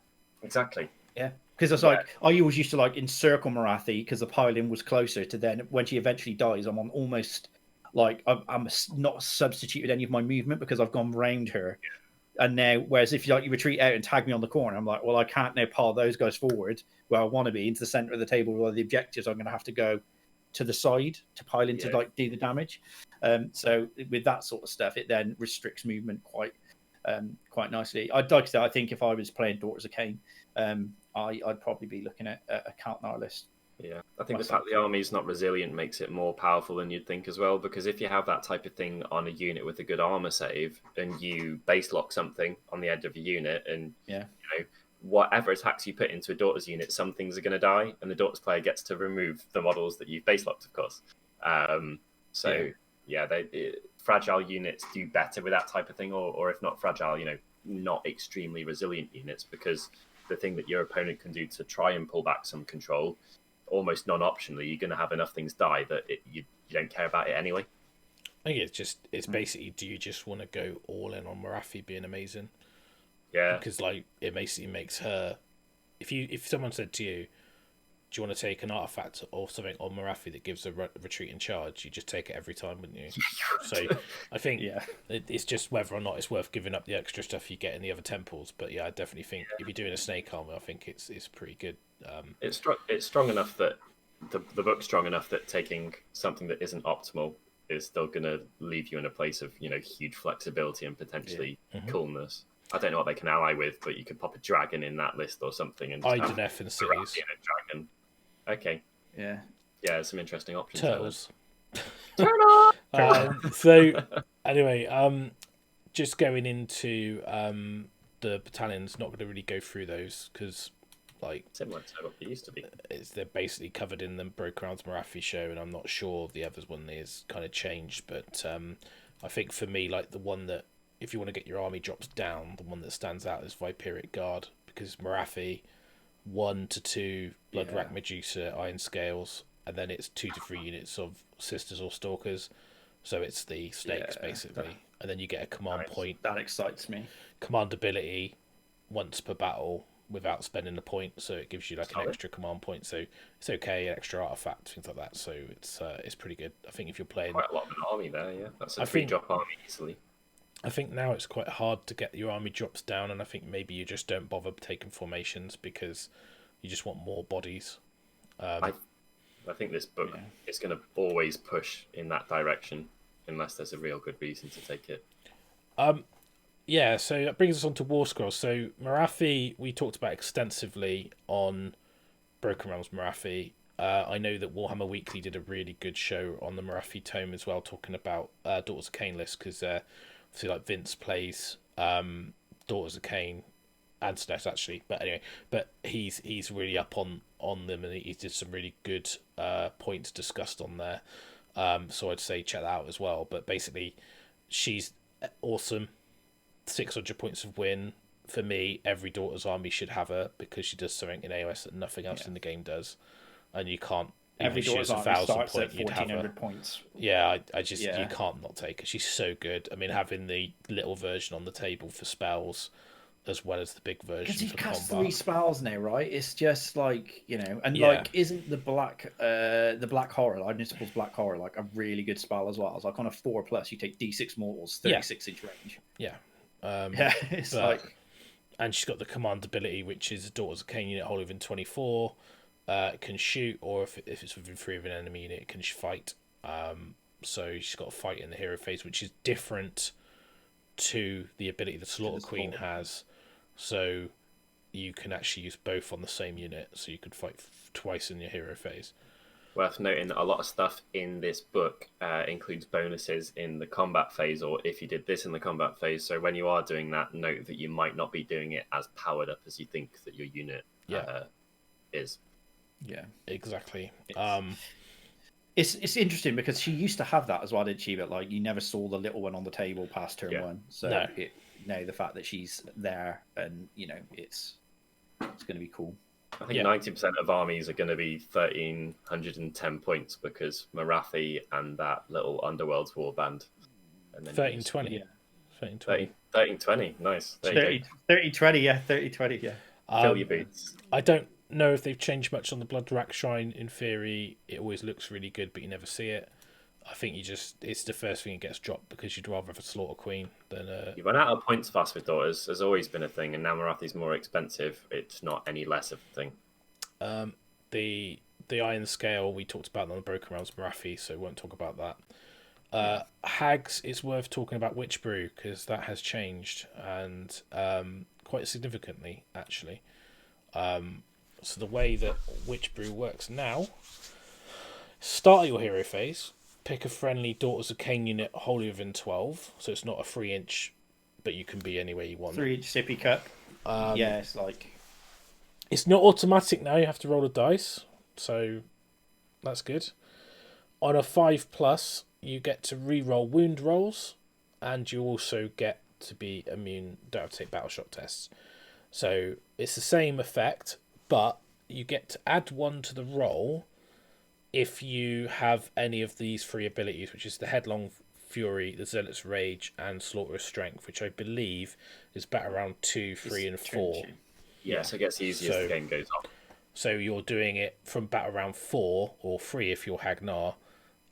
exactly. Yeah, because it's like I always used to like encircle Marathi because the pile-in was closer to then when she eventually dies. I'm on almost like I'm not substituted any of my movement because I've gone round her. And now, whereas if you retreat out and tag me on the corner, I'm like, well, I can't now pile those guys forward where I want to be into the center of the table where the objectives. I'm going to have to go to the side to pile in to do the damage. So with that sort of stuff, it then restricts movement quite nicely. I'd like to say, I think if I was playing Daughters of Khaine, I'd probably be looking at a Kaltnar list. Yeah, I think the fact the army's not resilient makes it more powerful than you'd think as well, because if you have that type of thing on a unit with a good armor save and you base lock something on the edge of your unit, and whatever attacks you put into a Daughters unit, some things are going to die, and the Daughters player gets to remove the models that you've base locked, of course. Fragile units do better with that type of thing, or if not fragile, not extremely resilient units, because the thing that your opponent can do to try and pull back some control, almost non-optionally, you're going to have enough things die that you don't care about it anyway. I think it's basically, do you just want to go all in on Marathi being amazing? Yeah, because it basically makes her. If someone said to you, "Do you want to take an artifact or something on Marathi that gives a retreat and charge?" You just take it every time, wouldn't you? So I think it's just whether or not it's worth giving up the extra stuff you get in the other temples. But I definitely think if you're doing a snake armor, I think it's pretty good. It's strong enough that the book's strong enough that taking something that isn't optimal is still going to leave you in a place of huge flexibility and potentially coolness. I don't know what they can ally with, but you could pop a dragon in that list or something. And Idoneth in cities. A dragon. Okay. Yeah. Yeah, some interesting options. Turtles. Turtle! So, anyway, just going into the battalions, not going to really go through those because, similar to what they used to be. They're basically covered in the Broken Realms Marathi show, and I'm not sure the others one is kind of changed, but I think for me, the one that, if you want to get your army drops down, the one that stands out is Viperic Guard, because Marathi 1 to 2 Blood Rack Medusa Iron Scales, and then it's 2 to 3 units of Sisters or Stalkers, so it's the snakes basically, and then you get a command point. That excites me. Command ability once per battle without spending a point, so it gives you an extra command point, so it's okay, an extra artifact, things like that, so it's pretty good. I think if you're playing quite a lot of an army there, that's a 3-drop army easily. I think now it's quite hard to get your army drops down, and I think maybe you just don't bother taking formations because you just want more bodies. I think this book is going to always push in that direction unless there's a real good reason to take it. So that brings us on to Warscrolls. So Marathi, we talked about extensively on Broken Realms Marathi. I know that Warhammer Weekly did a really good show on the Marathi tome as well, talking about Daughters of Khaine list, because obviously Vince plays Daughters of Khaine and Slaanesh actually, but anyway, he's really up on on them, and he did some really good points discussed on there. So I'd say check that out as well. But basically, she's awesome. 600 points of win. For me, every Daughter's Army should have her because she does something in AOS that nothing else in the game does, and you can't. Every Daughter's Army starts at 1,400 points. Yeah, I just you can't not take her. She's so good. I mean, having the little version on the table for spells, as well as the big version for combat. Because you cast 3 spells now, right? It's just like, you know, and like, isn't the black horror, like Municipal's black horror, like a really good spell as well? It's like on a 4+, you take D6 mortals, 36-inch range. Yeah. It's like. And she's got the command ability, which is Daughters of Khaine unit wholly within 24. It can shoot, or if it's within 3 of an enemy unit, it can fight. So she's got a fight in the hero phase, which is different to the ability the Slaughter Queen has. So you can actually use both on the same unit, so you could fight twice in your hero phase. Worth noting that a lot of stuff in this book includes bonuses in the combat phase, or if you did this in the combat phase. So when you are doing that, note that you might not be doing it as powered up as you think that your unit is. Yeah, exactly. It's interesting because she used to have that as well, didn't she? But like, you never saw the little one on the table past turn 1. So now the fact that she's there, and you know, it's going to be cool. I think 90% of armies are going to be 1,310 points because Marathi and that little Underworld's warband. 1320. Yeah. 1320. Nice. 3020, yeah. 3020, yeah. Fill your boots. I don't know if they've changed much on the Blood Rack Shrine. In theory, it always looks really good, but you never see it. I think it's the first thing that gets dropped because you'd rather have a Slaughter Queen than You run out of points fast with Daughters. There's always been a thing, and now Marathi's more expensive. It's not any less of a thing. The Iron Scale we talked about on the Broken Realms Marathi, so we won't talk about that. Hags, it's worth talking about Witch Brew because that has changed, and quite significantly actually. So the way that Witch Brew works now: start your hero phase. Pick a friendly Daughters of Khaine unit wholly within 12, so it's not a 3-inch, but you can be anywhere you want. 3-inch sippy cup. It's like... It's not automatic now, you have to roll a dice, so that's good. On a 5+, you get to re-roll wound rolls, and you also get to be immune, don't have to take battle shock tests. So it's the same effect, but you get to add 1 to the roll if you have any of these 3 abilities, which is the Headlong Fury, the Zealot's Rage, and Slaughterous Strength, which I believe is back around 2, 3, and 4. Yeah, so it gets easier as the game goes on. So you're doing it from battle round 4 or 3 if you're Hagnar.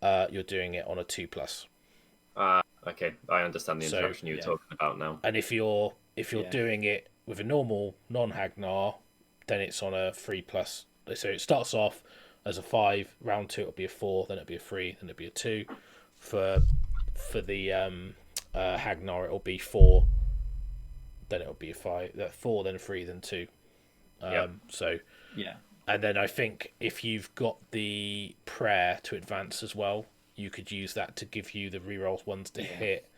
You're doing it on a 2+. Okay, I understand the interruption you were talking about now. And if you're doing it with a normal non-Hagnar, then it's on a 3+. So it starts off as a 5, round 2 it'll be a 4, then it'll be a 3, then it'll be a 2. For the Hagnar it'll be 4, then it'll be a 5, 4, then 3, then 2. So and then I think if you've got the prayer to advance as well, you could use that to give you the rerolls ones to hit.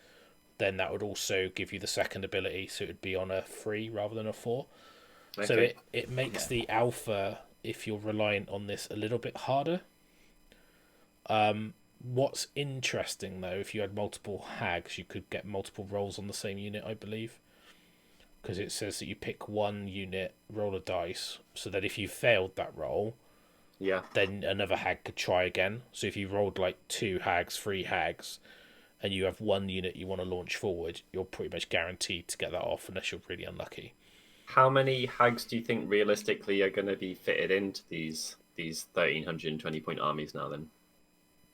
Then that would also give you the second ability, so it would be on a 3 rather than a 4. Okay. So it makes the alpha, if you're reliant on this, a little bit harder. What's interesting though, if you had multiple hags, you could get multiple rolls on the same unit, I believe, because it says that you pick 1 unit, roll a dice, so that if you failed that roll, then another hag could try again. So if you rolled like 2 hags, 3 hags, and you have 1 unit you want to launch forward, you're pretty much guaranteed to get that off unless you're really unlucky. How many hags do you think realistically are going to be fitted into these 1,320 point armies now then?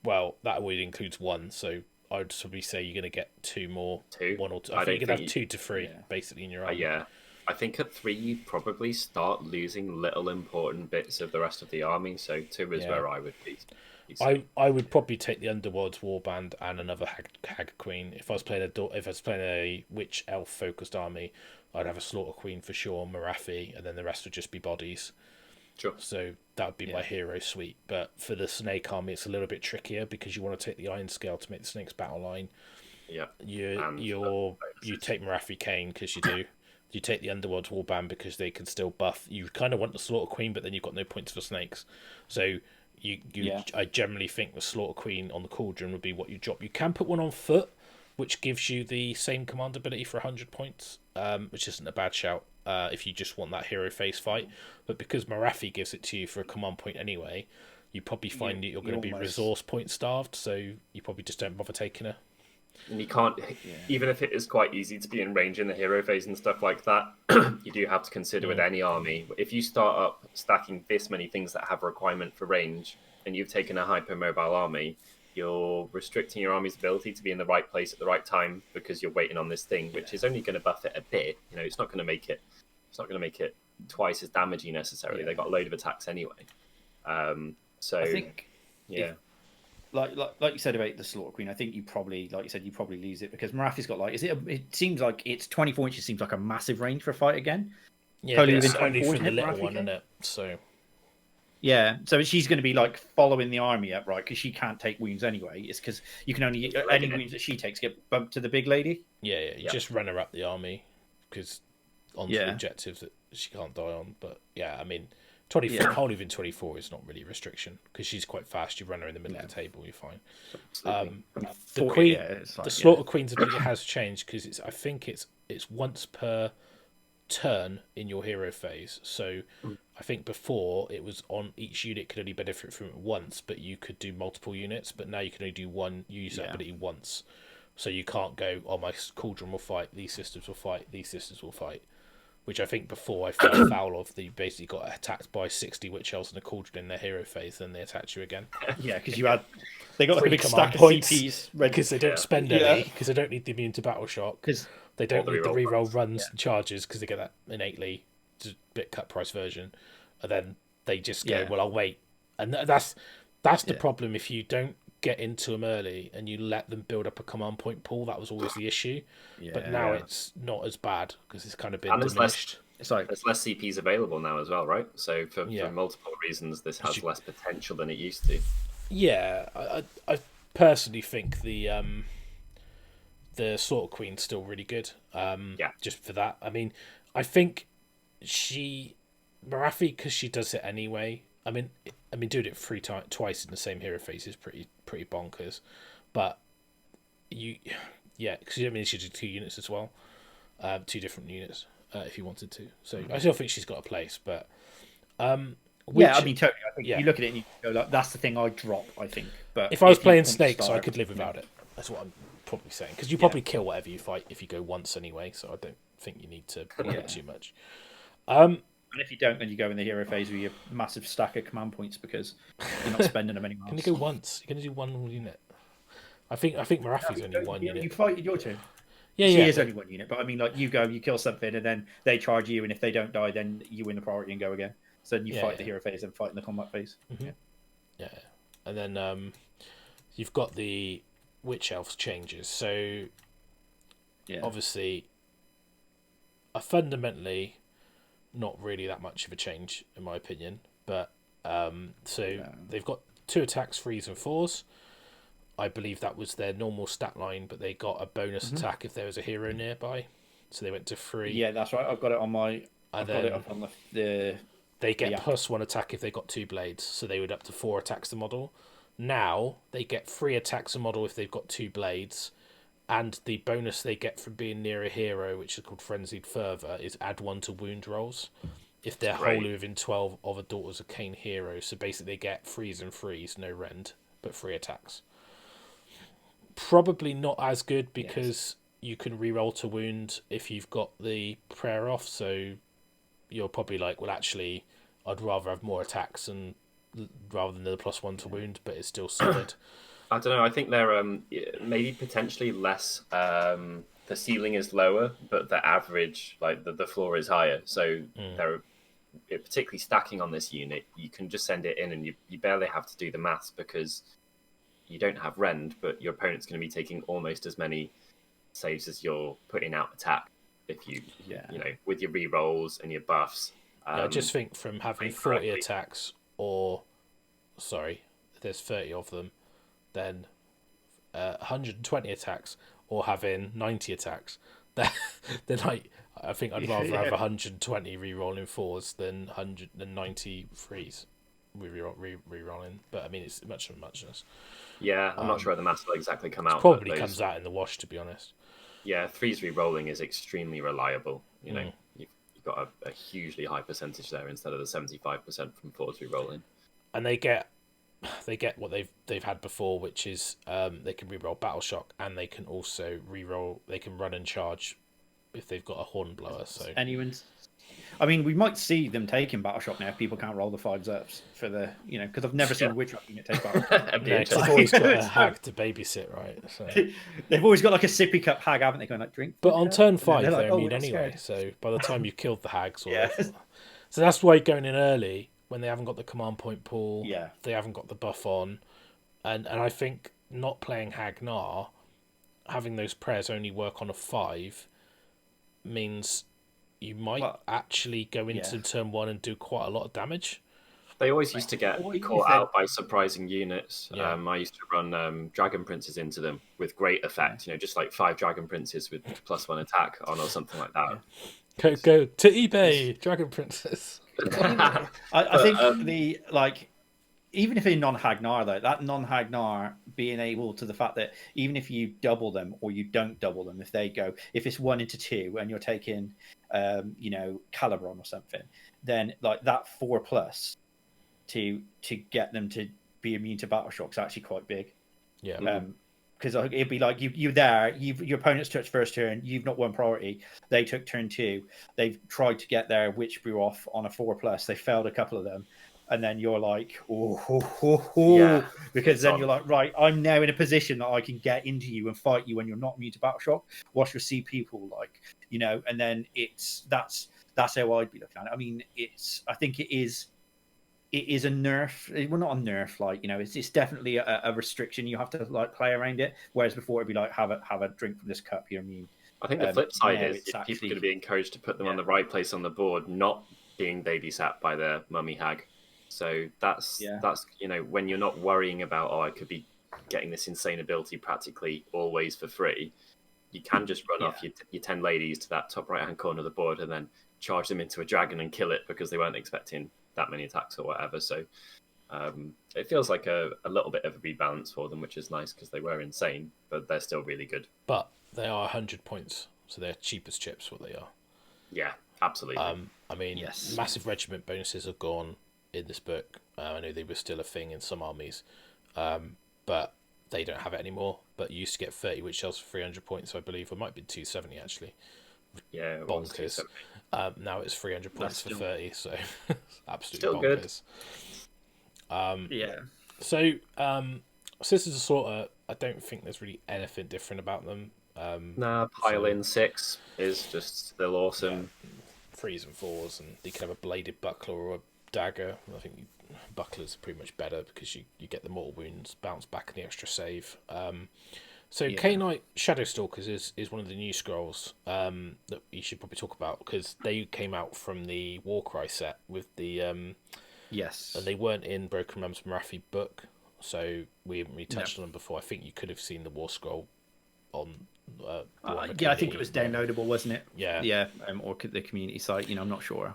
Well, that would include 1, so I'd probably say you're going to get 2 more. 2? 1 or 2. I think you can have 2 to 3 basically in your army. I think at 3 you probably start losing little important bits of the rest of the army, so 2 is where I would be. I would probably take the Underworld's Warband and another Hag Queen. If I was playing a Witch Elf focused army, I'd have a Slaughter Queen for sure, Marathi, and then the rest would just be bodies. Sure. So that would be my hero suite. But for the Snake army, it's a little bit trickier because you want to take the Iron Scale to make the Snake's battle line. Yeah. You take Marathi Khaine because you do. You take the Underworld's Warband because they can still buff. You kind of want the Slaughter Queen, but then you've got no points for snakes. So I generally think the Slaughter Queen on the Cauldron would be what you drop. You can put one on foot, which gives you the same command ability for 100 points, which isn't a bad shout if you just want that hero face fight. But because Marathi gives it to you for a command point anyway, you probably find that you're going to be resource point starved, so you probably just don't bother taking her. And you can't, even if it is quite easy to be in range in the hero phase and stuff like that, you do have to consider with any army, if you start up stacking this many things that have a requirement for range, and you've taken a hypermobile army, you're restricting your army's ability to be in the right place at the right time because you're waiting on this thing, which is only going to buff it a bit. You know, it's not going to make it twice as damaging necessarily. They got a load of attacks anyway. So I think, yeah. Like you said about the Slaughter Queen, I think you probably, like you said, you probably lose it because Marathi's got like, it seems like it's 24 inches seems like a massive range for a fight again. Yeah, totally it's within only 24, from the little Marathi one, can? isn't it? So yeah, so she's going to be like following the army up, right? Because she can't take wounds anyway. It's because you can only any wounds that she takes get bumped to the big lady. Yeah, you just run her up the army because on the objectives that she can't die on. But yeah, I mean, 24 whole even 24 is not really a restriction because she's quite fast. You run her in the middle of the table, you're fine. The queen, the Slaughter Queen's ability has changed because I think it's once per turn in your hero phase. So I think before it was on each unit could only benefit from it once, but you could do multiple units. But now you can only do one use that ability once. So you can't go, oh, my Cauldron will fight, these systems will fight, these systems will fight. Which I think before I fell foul of, they basically got attacked by 60 Witch Elves and a Cauldron in their hero phase, then they attack you again. Yeah, because they got like a big stack of points, CPs because they don't spend any, because they don't need the immune to battle shock, because they don't need the reroll runs and charges, because they get that innately, just a bit cut price version, and then they just go, well, I'll wait, and that's the problem if you don't get into them early and you let them build up a command point pool. That was always the issue, but now it's not as bad because it's kind of been diminished. There's less CPs available now as well, right? So for multiple reasons, this has less potential than it used to. Yeah, I personally think the Slaughter Queen's still really good. Just for that. I mean, I think Marathi, because she does it anyway. I mean, doing it twice in the same hero phase is pretty bonkers. But because you don't mean she should do 2 units as well, 2 different units if you wanted to. So I still think she's got a place, but I mean, totally. I think you look at it and you go like, that's the thing I drop. I think, but if I was playing snakes, I could live without it. That's what I'm probably saying, because you probably kill whatever you fight if you go once anyway. So I don't think you need to worry too much. And if you don't, then you go in the hero phase with your massive stack of command points because you're not spending them anymore. Can you go once? You're going to do 1 unit. I think Marathi's only 1 unit. You fight your turn. Yeah, she is only 1 unit, but I mean, like you kill something, and then they charge you, and if they don't die, then you win the priority and go again. So then you fight the hero phase and fight in the combat phase. Mm-hmm. Yeah, and then you've got the Witch Elves changes. So obviously, fundamentally, not really that much of a change in my opinion, but they've got 2 attacks, 3s and 4s. I believe that was their normal stat line, but they got a bonus attack if there was a hero nearby, so they went to 3. Yeah, that's right. I've got it on my. I've got it up on the. They get +1 attack if they got 2 blades, so they would up to 4 attacks a model. Now they get 3 attacks a model if they've got 2 blades. And the bonus they get from being near a hero, which is called Frenzied Fervour, is add 1 to wound rolls if they're wholly within 12 of a Daughters of Khaine hero. So basically they get 3s and 3s, no rend, but 3 attacks. Probably not as good because you can reroll to wound if you've got the prayer off. So you're probably like, well, actually, I'd rather have more attacks rather than the +1 to wound, but it's still solid. I don't know. I think they're maybe potentially less. The ceiling is lower, but the average, like the floor, is higher. So they're particularly stacking on this unit. You can just send it in, and you barely have to do the maths because you don't have rend, but your opponent's going to be taking almost as many saves as you're putting out attack. If you with your rerolls and your buffs. I just think from having 40 attacks, there's 30 of them. Then 120 attacks or having 90 attacks. They're like I think I'd rather have 120 re-rolling 4s than 190 3s re-rolling. But I mean, it's much of a muchness. Yeah, I'm not sure how the maths will exactly come out. Probably comes out in the wash, to be honest. Yeah, 3s re-rolling is extremely reliable. You know, you've got a hugely high percentage there instead of the 75% from 4s re-rolling. And they get what they've had before, which is they can re-roll Battle Shock, and they can also re-roll. They can run and charge if they've got a Hornblower. So anyone's. I mean, we might see them taking Battle Shock now if people can't roll the 5s for the, you know, because I've never seen a Witch unit take Battle Shock. They've always got a hag to babysit, right? So. They've always got like a sippy cup hag, haven't they? Going like drink. But on turn 5, like, they're immune anyway. Scared. So by the time you've killed the hags, so that's why going in early when they haven't got the command point pool, they haven't got the buff on, and I think not playing Hagnar, having those prayers only work on a 5, means you might actually go into turn 1 and do quite a lot of damage. They always used to get caught out by surprising units. I used to run Dragon Princes into them with great effect. You know, just like 5 Dragon Princes with +1 attack on or something like that. Go to eBay, Dragon Princes. I think even if they're non-Hagnar though, that non-Hagnar being able to the fact that even if you double them or you don't double them, if it's 1 into 2 and you're taking, Calibron or something, then like that 4+ to get them to be immune to Battle Shock is actually quite big. Yeah. Because it'd be like your opponent's touched first turn, you've not won priority, they took turn 2, they've tried to get their Witch Brew off on a 4+, they failed a couple of them, and then you're like, because then you're like, right, I'm now in a position that I can get into you and fight you when you're not immune to Battle Shock. What you'll see people like, you know, and then that's how I'd be looking at it. I mean, I think it is a nerf. Well, not a nerf, like, you know, it's definitely a restriction. You have to like play around it. Whereas before it'd be like, have a drink from this cup, you're immune. I think the flip side is people are going to be encouraged to put them on the right place on the board, not being babysat by their mummy hag. So that's you know, when you're not worrying about, I could be getting this insane ability practically always for free, you can just run off your 10 ladies to that top right hand corner of the board and then charge them into a dragon and kill it because they weren't expecting that many attacks or whatever. So it feels like a little bit of a rebalance for them, which is nice because they were insane, but they're still really good. But they are 100 points, so they're cheap as chips. What they are. Yeah, absolutely. I mean, massive regiment bonuses are gone in this book. I know they were still a thing in some armies, but they don't have it anymore. But you used to get 30 witch shells for 300 points, I believe. It might be 270 actually. Yeah, bonkers. Now it's 300 points for 30, so absolutely still bonkers. Good. So Sisters of Slaughter, I don't think there's really anything different about them. Pile in 6 is just still awesome. 3s and 4s, and you can have a bladed buckler or a dagger. I think buckler's pretty much better because you get the mortal wounds, bounce back, and the extra save. Khaine Shadowstalkers is one of the new scrolls that you should probably talk about because they came out from the Warcry set with the and they weren't in Broken Realms Marathi book, so we haven't really touched on them before. I think you could have seen the War Scroll on I think it was downloadable, wasn't it? Or the community site, you know, I'm not sure,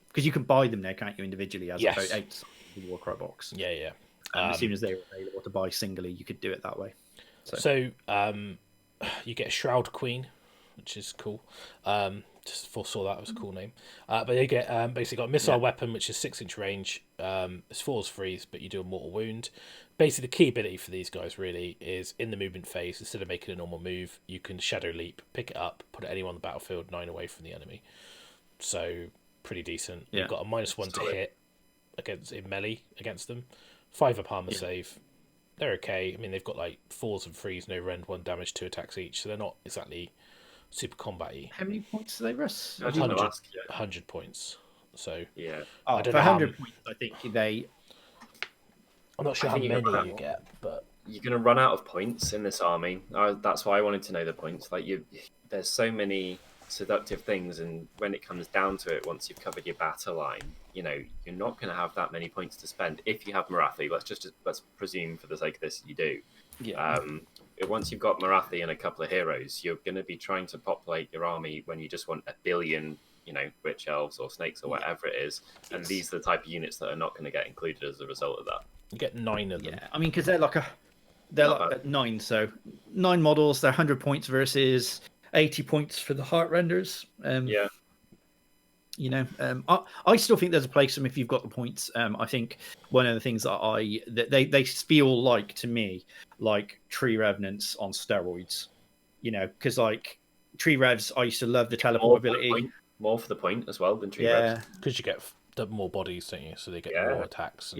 because you can buy them now, can't you, individually as opposed to the Warcry box. As soon as they were available to buy singly, you could do it that way. So you get a Shroud Queen, which is cool. Just foresaw that was a cool name. But you get basically got a missile weapon, which is 6-inch range. It's 4s freeze, but you do a mortal wound. Basically, the key ability for these guys really is in the movement phase. Instead of making a normal move, you can shadow leap, pick it up, put it anywhere on the battlefield, 9 away from the enemy. So pretty decent. You've got a -1 to hit in melee against them. 5 up armor save. They're okay. I mean, they've got like 4s and 3s, no rend, 1 damage, 2 attacks each, so they're not exactly super combat-y. How many points do they rest? 100 points. So I don't know 100 points. I think I'm not sure how many you get, but you're going to run out of points in this army. That's why I wanted to know the points. Like there's so many seductive things, and when it comes down to it, once you've covered your battle line, you know, you're not going to have that many points to spend if you have Marathi. Let's presume for the sake of this you do. once you've got Marathi and a couple of heroes, you're going to be trying to populate your army when you just want a billion, witch elves or snakes or whatever it is. And these are the type of units that are not going to get included as a result of that. You get 9 of them. Yeah, I mean, because they're like 9, so 9 models. They're 100 points versus 80 points for the heart renders. Yeah. I still think there's a place for them if you've got the points. I think one of the things that they feel like to me like tree revenants on steroids. Because like tree revs, I used to love the teleport ability. More for the point as well than tree revs. Because you get more bodies, don't you? So they get more attacks.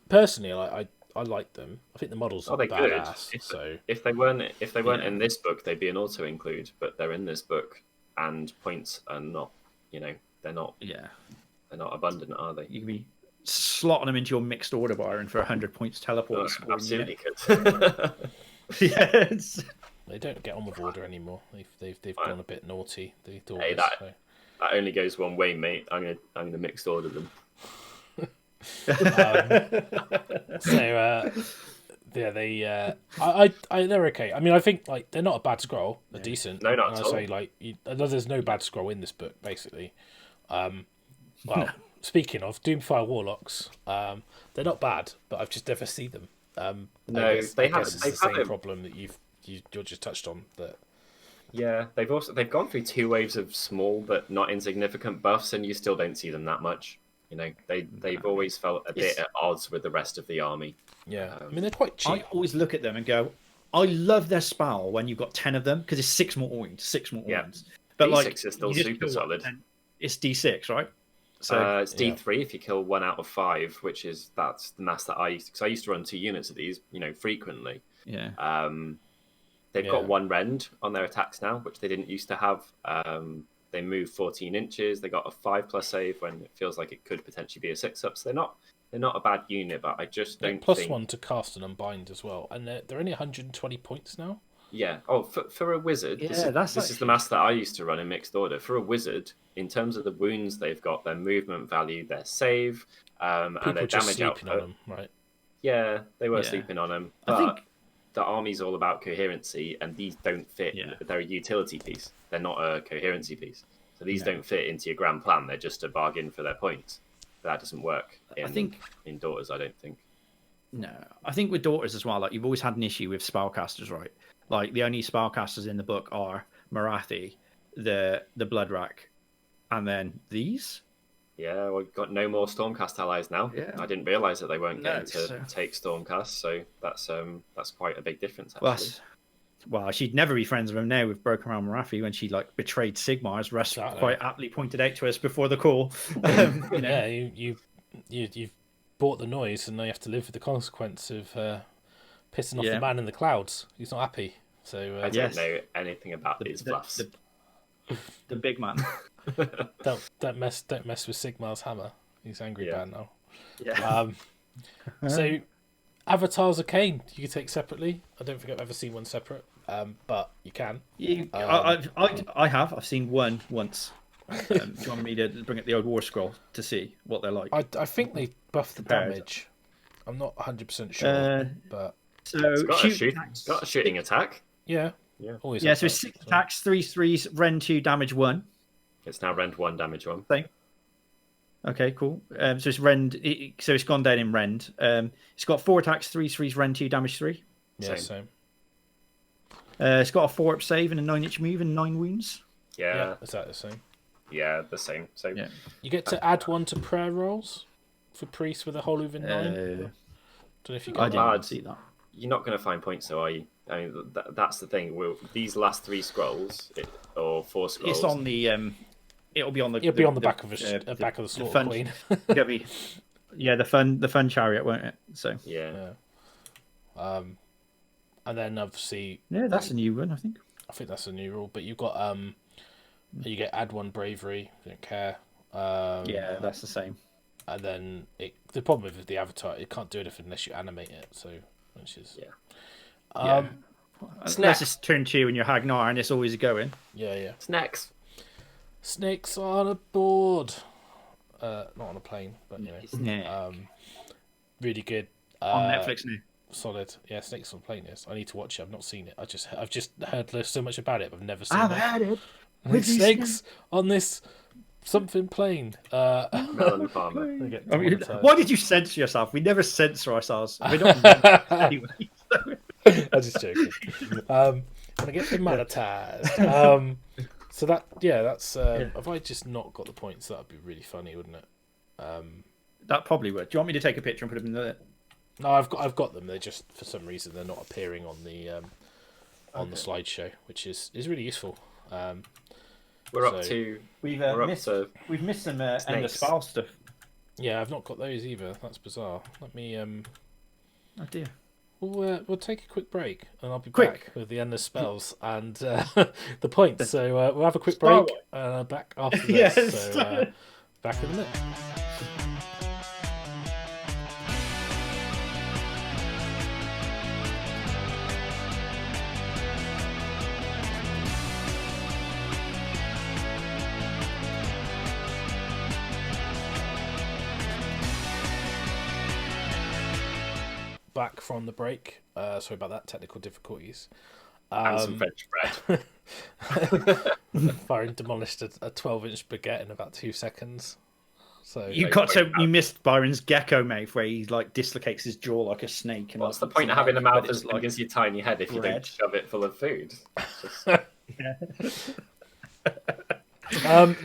Personally, I like them. I think the models are badass. If they weren't in this book, they'd be an auto include, but they're in this book, and points are not. They're not. Yeah, they're not abundant, are they? You can be slotting them into your mixed order, Byron, for 100 points teleport. Absolutely could. Yes. They don't get on with order anymore. They've gone a bit naughty. Hey, that only goes one way, mate. I'm gonna mixed order them. They're okay. I mean, I think like they're not a bad scroll. They're decent. No, not at all. I know there's no bad scroll in this book, basically. Speaking of Doomfire Warlocks, they're not bad, but I've just never seen them. They have the same problem that you just touched on. That they've gone through 2 waves of small but not insignificant buffs, and you still don't see them that much. They've always felt a bit at odds with the rest of the army. Yeah, I mean they're quite cheap. I always look at them and go, I love their spell when you've got 10 of them because it's 6 more wounds. But D6 is still super solid. It's D6, right? So it's D3 if you kill 1 out of 5, that's the mass that I used to, because I used to run 2 units of these, frequently. Yeah. They've got 1 rend on their attacks now, which they didn't used to have. They move 14 inches. They got a 5+ save when it feels like it could potentially be a 6-up. So they're not a bad unit, but I just don't think... +1 to cast and unbind as well, and they're only 120 points now. Yeah. Oh, for a wizard, this is the mass that I used to run in mixed order. For a wizard, in terms of the wounds they've got, their movement value, their save, and their damage output. On them, right? Yeah, they were sleeping on them. But I think the army's all about coherency, and these don't fit. Yeah. They're a utility piece. They're not a coherency piece. So these don't fit into your grand plan. They're just a bargain for their points. That doesn't work in Daughters, I don't think. No, I think with Daughters as well, like you've always had an issue with spellcasters, right? Like the only spellcasters in the book are Marathi, the Blood Rack, and then these. Yeah, we've got no more Stormcast allies now. Yeah. I didn't realise that they weren't going to take Stormcast, so that's quite a big difference, actually. Well, she'd never be friends with him now with Broken Realm Marathi when she betrayed Sigmar, as Russ quite aptly pointed out to us before the call. Yeah, you've bought the noise, and now you have to live with the consequence of pissing off the man in the clouds. He's not happy. So I don't know anything about these fluffs. The big man. don't mess with Sigmar's hammer. He's angry bad now. Yeah. So avatars of Khaine you can take separately. I don't think I've ever seen one separate, but you can. I have. I've seen one once. Do you want me to bring up the old War Scroll to see what they're like? I think they buff the damage. I'm not 100% sure, but so it's got a shooting attack. Yeah. Always. Yeah. So 6 attacks, 3 threes, rend 2, damage 1. It's now rend 1, damage 1. Same. Okay, cool. So it's rend. So it's gone down in rend. It's got 4 attacks, 3 threes, rend 2, damage 3. Yeah, same. It's got a 4-up save and a 9-inch move and 9 wounds. Yeah. Is that the same? Yeah, the same. So you get to add 1 to prayer rolls for priests with a whole over 9. Don't know if you get I didn't see that. You're not going to find points, though, are you? I mean, that's the thing. These last 3 scrolls or 4 scrolls. It's on the. It'll be on the. It'll be on the back of the back of the Slaughter Queen. It'll be, the fun chariot, won't it? So yeah. And then obviously. Yeah, that's a new one, I think. I think that's a new rule, but you've got you get add 1 bravery. You don't care. Yeah, that's the same. And then the problem with the avatar, it can't do anything unless you animate it. So, which is Unless it's turn 2 and you're Hagnar and it's always going. Yeah. Snakes on a board. Not on a plane, but really good. on Netflix now. Solid. Yeah, Snakes on Planes. I need to watch it. I've not seen it. I've just heard so much about it, but I've never seen I've it. had it. Like, snakes on this something plane. Melon farmer. I mean, why did you censor yourself? We never censor ourselves. We're not anyway. I'm just joking. When I get demonetized. So that's. Have I just not got the points? That'd be really funny, wouldn't it? That probably would. Do you want me to take a picture and put them in there? No, I've got them. They're just, for some reason, they're not appearing on the slideshow, which is really useful. We've missed some endless spell stuff. Yeah, I've not got those either. That's bizarre. Let me. Oh dear. We'll take a quick break, and I'll be back with the endless spells and the points. So we'll have a quick break. Back after this. Yes. So back in a minute. Back from the break. Sorry about that, technical difficulties. And some French bread. Firing demolished a 12-inch baguette in about 2 seconds. So you missed Byron's gecko mouth, where he like dislocates his jaw like a snake. And what's the point of having a mouth as big as your tiny head if you don't shove it full of food?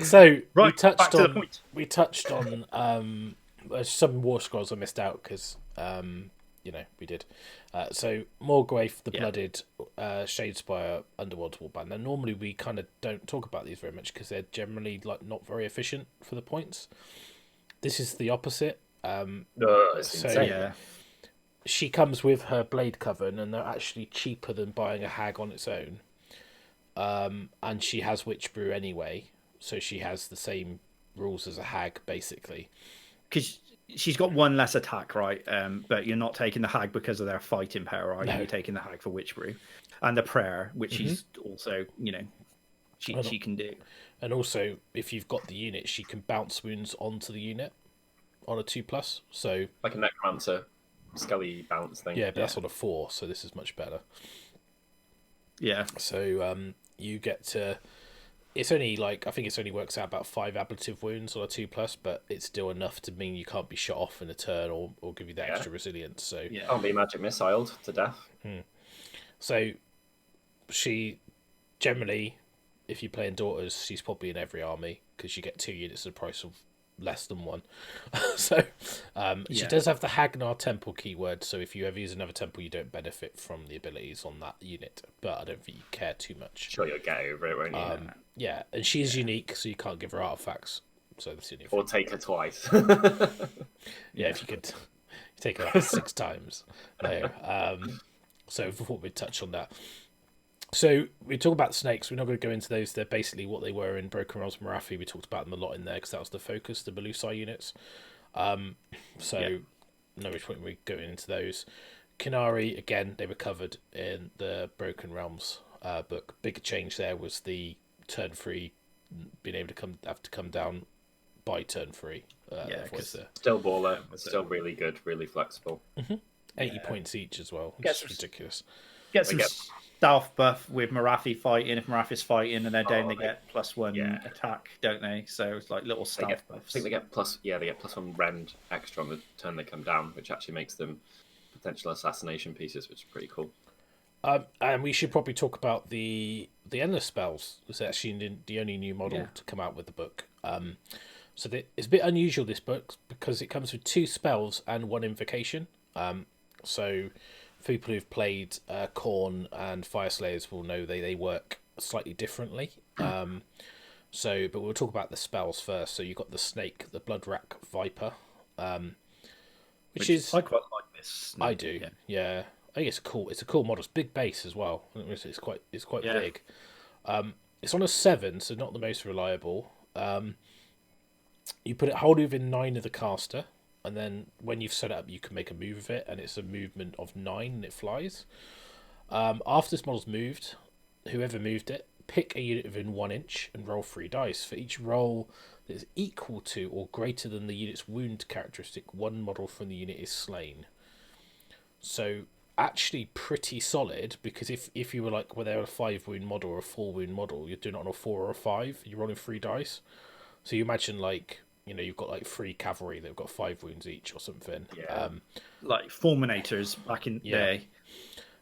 So right, we touched on some War Scrolls I missed out because we did. So Morgwaith, the Blooded, Shadespire, Underworld Warband. Now normally we kind of don't talk about these very much because they're generally like not very efficient for the points. This is the opposite. She comes with her Blade Coven, and they're actually cheaper than buying a hag on its own. And she has Witch Brew anyway, so she has the same rules as a hag basically. Because she's got one less attack, right? But you're not taking the hag because of their fighting power, are you? No. You're taking the hag for Witch Brew and the prayer, which she's also, she can do. And also, if you've got the unit, she can bounce wounds onto the unit on a 2+. So like a necromancer, skelly bounce thing. Yeah, but that's on a 4, so this is much better. Yeah. So you get to. It's only I think it only works out about 5 ablative wounds on a 2+, but it's still enough to mean you can't be shot off in a turn or give you that extra resilience. So can't be magic missiled to death. So she generally, if you play in Daughters, she's probably in every army because you get 2 units at the price of less than 1. So she does have the Hagnar Temple keyword, so if you ever use another temple, you don't benefit from the abilities on that unit, but I don't think you care too much. Sure, you'll get over it, won't you? Yeah, and she's unique, so you can't give her artifacts. So that's unique. Or take her twice. If you could take her out 6 times. No. So I thought we'd touch on that. So we talk about snakes. We're not going to go into those. They're basically what they were in Broken Realms Marathi. We talked about them a lot in there because that was the focus, the Belusai units. No point we going into those. Khanari, again, they were covered in the Broken Realms book. Big change there was the turn 3 being able to come down by turn 3. Still baller. It's still really good, really flexible. 80 points each as well, which is ridiculous. Get some stealth buff with Marathi fighting. If Marathi's fighting and they're down, they get +1 attack, don't they? So it's like little stealth buffs. I think they get +1 rend extra on the turn they come down, which actually makes them potential assassination pieces, which is pretty cool. And we should probably talk about the endless spells. It's actually the only new model to come out with the book. So it's a bit unusual, this book, because it comes with 2 spells and 1 invocation. So for people who've played Khorne and Fyreslayers will know they work slightly differently. But we'll talk about the spells first. So you've got the Snake, the Bloodrack Viper, which is I quite like this. I do, yeah. I think it's a cool model. It's big base as well. It's quite big. It's on a 7, so not the most reliable. You put it wholly within 9 of the caster, and then when you've set it up, you can make a move of it, and it's a movement of 9, and it flies. After this model's moved, whoever moved it, pick a unit within 1 inch and roll 3 dice. For each roll that is equal to or greater than the unit's wound characteristic, 1 model from the unit is slain. So actually pretty solid, because if you were like whether a 5 wound model or a 4 wound model, you're doing it on a 4 or a 5. You're rolling 3 dice. So you imagine like you've got like 3 cavalry that've got 5 wounds each or something. Yeah. Like Fulminators back in the day.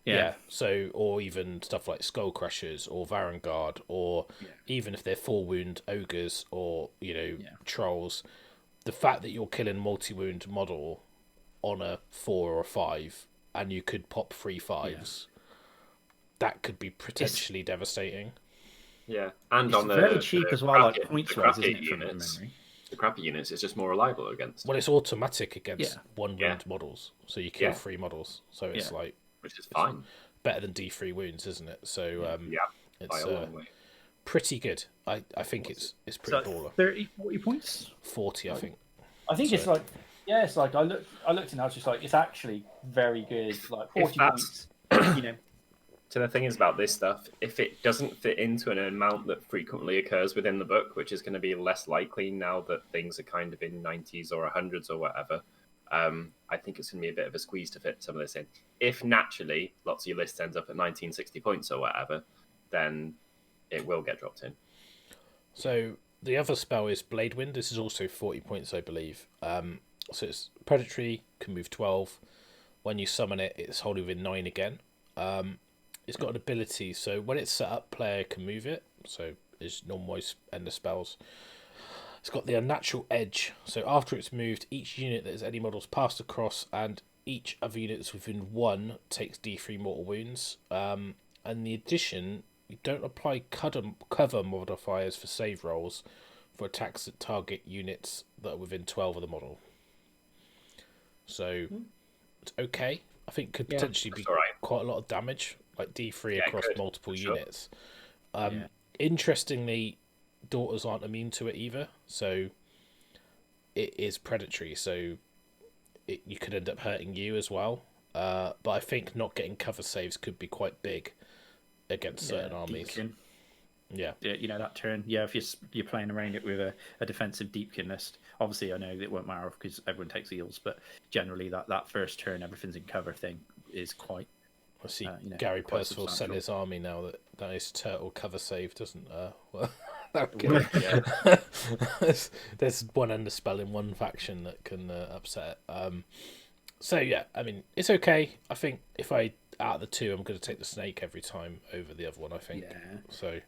Yeah. So, or even stuff like Skull Crushers or Varangard, or even if they're 4 wound ogres or trolls, the fact that you're killing multi-wound model on a 4 or a 5, and you could pop 3 5s, that could be potentially devastating. Yeah, and it's on the very cheap as well, like points wise, isn't it? From Units, memory. the crappy units is just more reliable against. Well, it's automatic against 1 wound models, so you kill 3 models. So it's like, which is fine, better than D3 wounds, isn't it? So it's pretty good. I think it's pretty baller. 30, 40 points. 40, I think. I think it's like it's like I looked and I was just like, it's actually very good. Like 40 points. So the thing is about this stuff, if it doesn't fit into an amount that frequently occurs within the book, which is going to be less likely now that things are kind of in 90s or 100s or whatever, I think it's going to be a bit of a squeeze to fit some of this in. If naturally lots of your list ends up at 1960 points or whatever, then it will get dropped in. So the other spell is Blade Wind. This is also 40 points, I believe. So it's predatory, can move 12. When you summon it, it's holding within 9 again. It's got an ability, so when it's set up, player can move it. So it's normal end of spells. It's got the Unnatural Edge. So after it's moved, each unit that has any models passed across, and each other unit that's within 1 takes D3 mortal wounds. And the addition, you don't apply cover modifiers for save rolls for attacks that target units that are within 12 of the model. So it's okay. I think could potentially be quite a lot of damage, like D3 across multiple units. Interestingly, daughters aren't immune to it either, so it is predatory, so you could end up hurting you as well. But I think not getting cover saves could be quite big against certain armies. Deepkin. Yeah, that turn. Yeah, if you're playing around it with a defensive Deepkin list, obviously I know it won't matter because everyone takes eels, but generally that first turn, everything's in cover thing is quite. I see Gary Percival sell his army now that his turtle cover save doesn't. There's one underspell in one faction that can upset it. So yeah, I mean it's okay. I think if out of the two, I'm going to take the snake every time over the other one. I think. Yeah. So.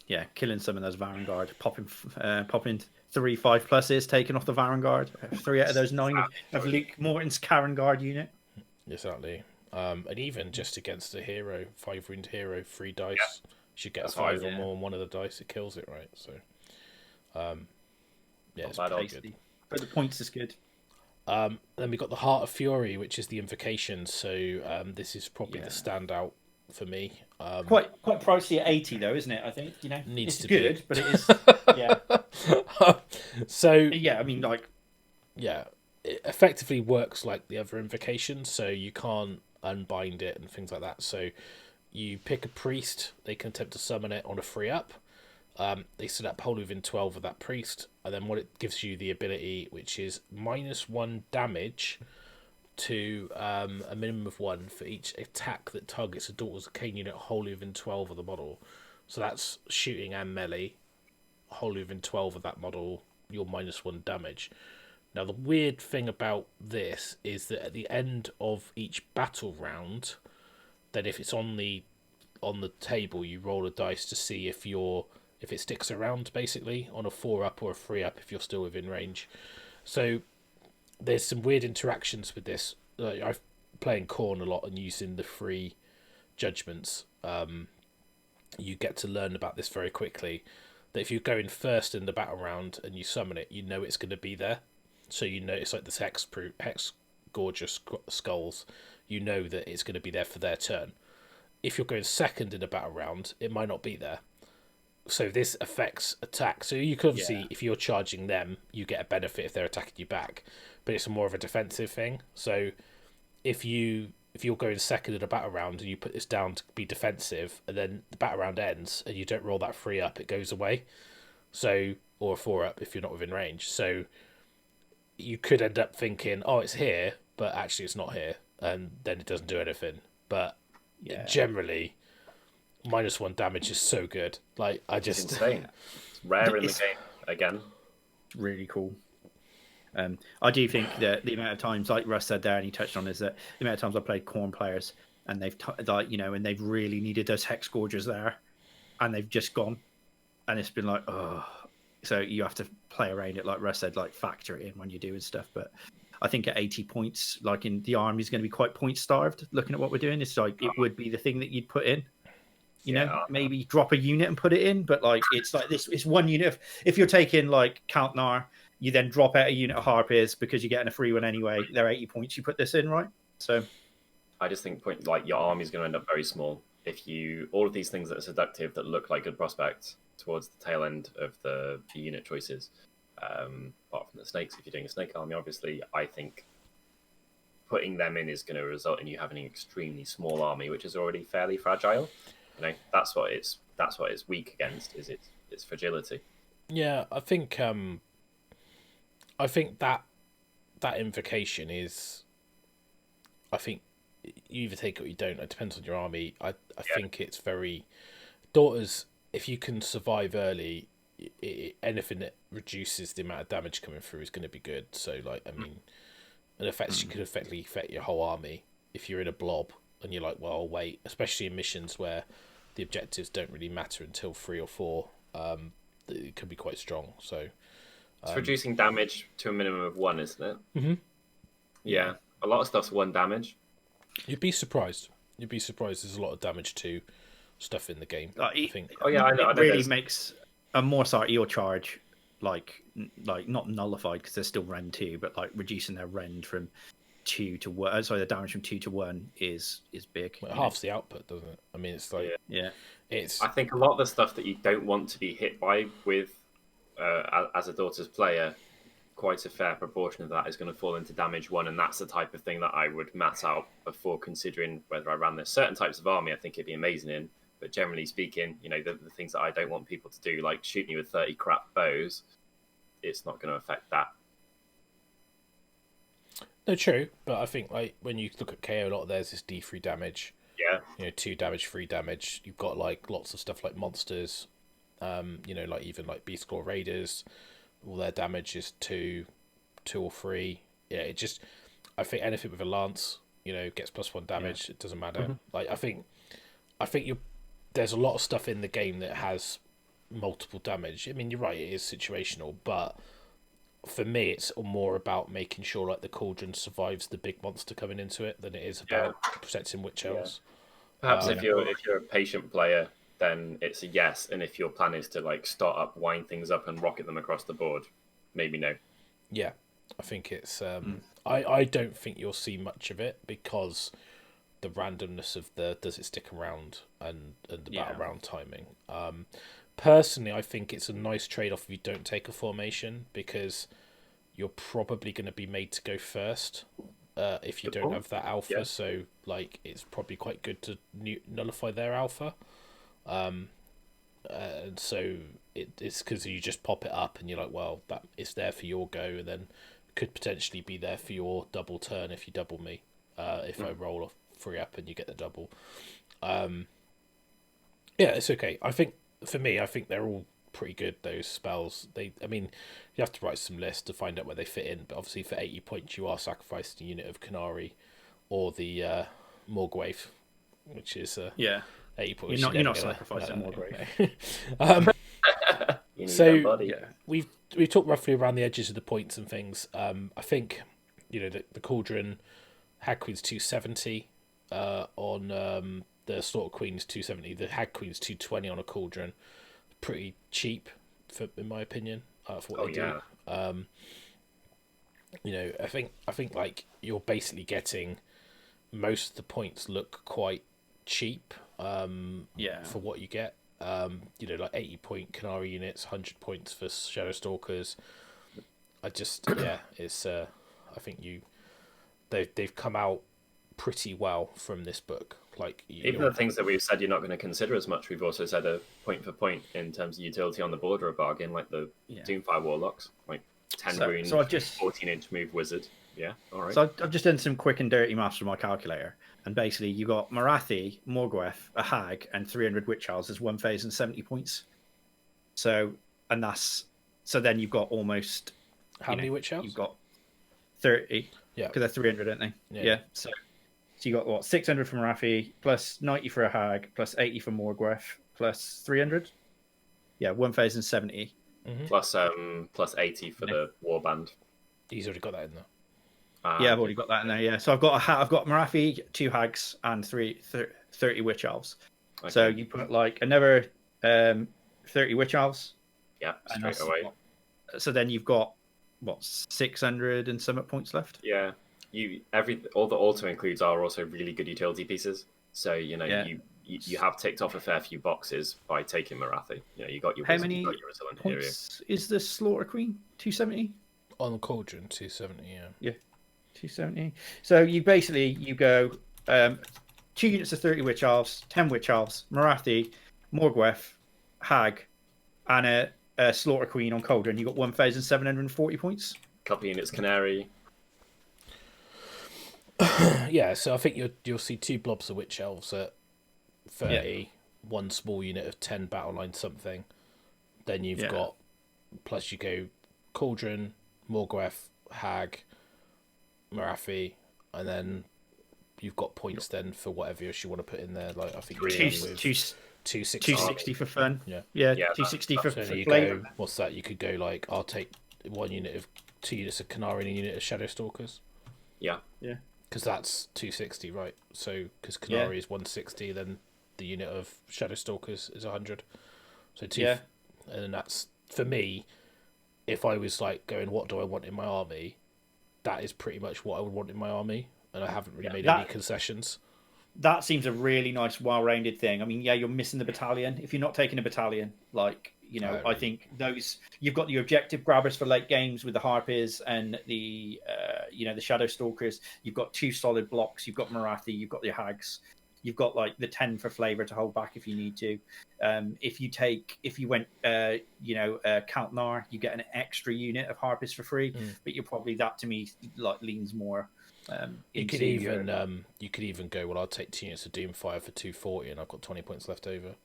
Yeah, killing some of those Varangard, popping 3 5+s, taking off the Varangard. 3 out of those 9 of Luke Morton's Karangard unit. Exactly. And even just against a hero, 5 wound hero, 3 dice, you should get 5 or more on one of the dice. It kills it, right? So, it's pretty good. But the points is good. Then we got the Heart of Fury, which is the invocation. So this is probably the standout for me. Quite pricey at 80 though, isn't it? I think needs it's to good, be. but it is So I mean it effectively works like the other invocations, so you can't unbind it and things like that. So you pick a priest, they can attempt to summon it on a free up. They set up wholly within 12 of that priest, and then what it gives you the ability, which is -1 damage to a minimum of 1 for each attack that targets a Daughters of Khaine unit wholly within 12 of the model. So that's shooting and melee, wholly within 12 of that model, you're -1 damage. Now the weird thing about this is that at the end of each battle round, then if it's on the table, you roll a dice to see if it sticks around, basically on a 4 up or a 3 up if you're still within range. So there's some weird interactions with this. I've playing Khorne a lot and using the free judgments. You get to learn about this very quickly. That if you're going first in the battle round and you summon it, you know it's going to be there. So it's like this hex gorgeous skulls. You know that it's going to be there for their turn. If you're going second in a battle round, it might not be there. So this affects attack. So you can obviously, if you're charging them, you get a benefit if they're attacking you back. But it's more of a defensive thing. So if you're going second in a battle round and you put this down to be defensive, and then the battle round ends and you don't roll that 3 up, it goes away. So, or a 4 up if you're not within range. So you could end up thinking, oh, it's here, but actually it's not here. and then it doesn't do anything. But Yeah. generally, -1 damage is so good. Like I It's just insane. It's rare in the game again. Really cool. I do think that the amount of times, like Russ said there, and he touched on, is that the amount of times I played Khorne players and they've and they've really needed those hex gorgers there, and they've just gone, and it's been like, oh. So you have to play around it, like Russ said, like factor it in when you're doing stuff. But I think at 80 points, like in the army, is going to be quite point starved. Looking at what we're doing, it's like it would be the thing that you'd put in. You know, maybe drop a unit and put it in, but like it's like this. It's one unit. If you're taking like Countnar, you then drop out a unit of Harpies because you're getting a free one anyway. They're 80 points. You put this in, right? So I just think like your army is going to end up very small if you all of these things that are seductive that look like good prospects towards the tail end of the unit choices. Apart from the snakes, if you're doing a snake army, obviously, I think putting them in is going to result in you having an extremely small army, which is already fairly fragile. You know, that's what it's weak against, is its fragility. Yeah, I think that invocation is, I think you either take it or you don't. It depends on your army. I think it's very daughters. If you can survive early, anything that reduces the amount of damage coming through is going to be good. So, like, I mean, and you could effectively affect your whole army if you're in a blob and you're like, well, I'll wait. Especially in missions where the objectives don't really matter until 3 or 4. It can be quite strong. So it's reducing damage to a minimum of 1, isn't it? Mm-hmm. Yeah, a lot of stuff's 1 damage. You'd be surprised. There's a lot of damage to stuff in the game. I think. Oh yeah, I know. It really makes a more eel charge like not nullified because they're still rend 2, but like reducing their rend from 2 to 1. Sorry, the damage from 2 to 1 is big. Well, it halves the output, doesn't it? I mean, it's like it's. I think a lot of the stuff that you don't want to be hit by with as a Daughters player, quite a fair proportion of that is going to fall into damage 1, and that's the type of thing that I would mat out before considering whether I ran this. Certain types of army I think it'd be amazing in, but generally speaking, you know, the things that I don't want people to do, like shooting you with 30 crap bows, it's not going to affect that. No, true, but I think like when you look at KO, a lot of theirs is D3 damage. Yeah. You know, 2 damage, 3 damage. You've got like lots of stuff like monsters. You know, like even like Beast Claw Raiders, all their damage is 2 or 3. Yeah, it just, I think anything with a lance, you know, gets +1 damage. It doesn't matter. Mm-hmm. Like I think there's a lot of stuff in the game that has multiple damage. I mean, you're right, it is situational, but for me, it's more about making sure like the cauldron survives the big monster coming into it than it is about protecting witch elves. Perhaps if you're a patient player, then it's a yes, and if your plan is to like start up, wind things up, and rocket them across the board, maybe no. Yeah, I think it's. I don't think you'll see much of it because the randomness of the does it stick around and the battle round timing. Personally, I think it's a nice trade-off if you don't take a formation because you're probably going to be made to go first if you don't have that alpha. Yeah. So, like, it's probably quite good to nullify their alpha. And so it's because you just pop it up and you're like, well, that it's there for your go, and then could potentially be there for your double turn if you double me. If I roll a 3 up and you get the double. Yeah, it's okay. I think. For me, I think they're all pretty good, those spells. I mean, you have to write some lists to find out where they fit in, but obviously for 80 points you are sacrificing a unit of Khanari or the Morgwave, which is 80 points. You're not sacrificing Morgwave. So we've talked roughly around the edges of the points and things. I think, you know, the Cauldron Hag Queen's 270 on... the Slaughter Queen's 270, the Hag Queen's 220 on a Cauldron. Pretty cheap, in my opinion, for what they do. You know, I think like you're basically getting most of the points look quite cheap. For what you get. You know, like 80 point Khanari units, 100 points for Shadow Stalkers. It's I think they've come out pretty well from this book. Like even the things that we've said you're not going to consider as much, we've also said a point for point in terms of utility on the border of bargain, like the Doomfire Warlocks, like 10 rune, 14-inch move wizard. Yeah, all right. So I've just done some quick and dirty maths from my calculator, and basically you got Marathi, Morgweth, a Hag, and 300 Witch Elves as 1,070 points. So then you've got almost how many Witch Elves? You've got 30. Yeah, because they're 300, aren't they? Yeah. So you got what, 600 for Marathi, plus 90 for a Hag, plus 80 for Morgweth, plus 300. Yeah, 1,070. Plus 80 for the warband. He's already got that in there. Yeah, I've already got that in there. Yeah, so I've got Marathi, 2 Hags, and 30 Witch Elves. Okay. So you put like another 30 Witch Elves. Yeah, straight away. So then you've got what, 600 and some points left. Yeah, all the auto includes are also really good utility pieces. So you have ticked off a fair few boxes by taking Marathi. You got your how many you got your resilient points is the Slaughter Queen? 270 on the Cauldron. 270. Yeah, 270. So you go 2 units of 30 Witch Elves, 10 Witch Elves, Marathi, Morgweth, Hag, and a Slaughter Queen on Cauldron. You got 1,740 points. Couple units Canary. Yeah, so I think you'll see 2 blobs of Witch Elves at 30, 1 small unit of 10 battle line something. Then you've got, plus you go Cauldron, Morgweth, Hag, Marathi, and then you've got points then for whatever else you want to put in there. Like I think 260 for fun. Yeah, 260 for flavor. What's that? You could go like, I'll take 2 units of Canary and a unit of Shadow Stalkers. Yeah. Because that's 260, right? So because Canary is 160, then the unit of Shadow Stalkers is 100. So and that's, for me, if I was like going, what do I want in my army? That is pretty much what I would want in my army, and I haven't really made any concessions. That seems a really nice, well-rounded thing. I mean, you're missing the battalion. If you're not taking a battalion, I think those, you've got the objective grabbers for late games with the Harpies and the the Shadow Stalkers. You've got 2 solid blocks. You've got Marathi. You've got your Hags. You've got like the 10 for flavor to hold back if you need to. If you went Count Nar, you get an extra unit of Harpies for free. But you're probably, that to me like leans more. You could even go, well, I'll take 2 units of Doomfire for 240 and I've got 20 points left over.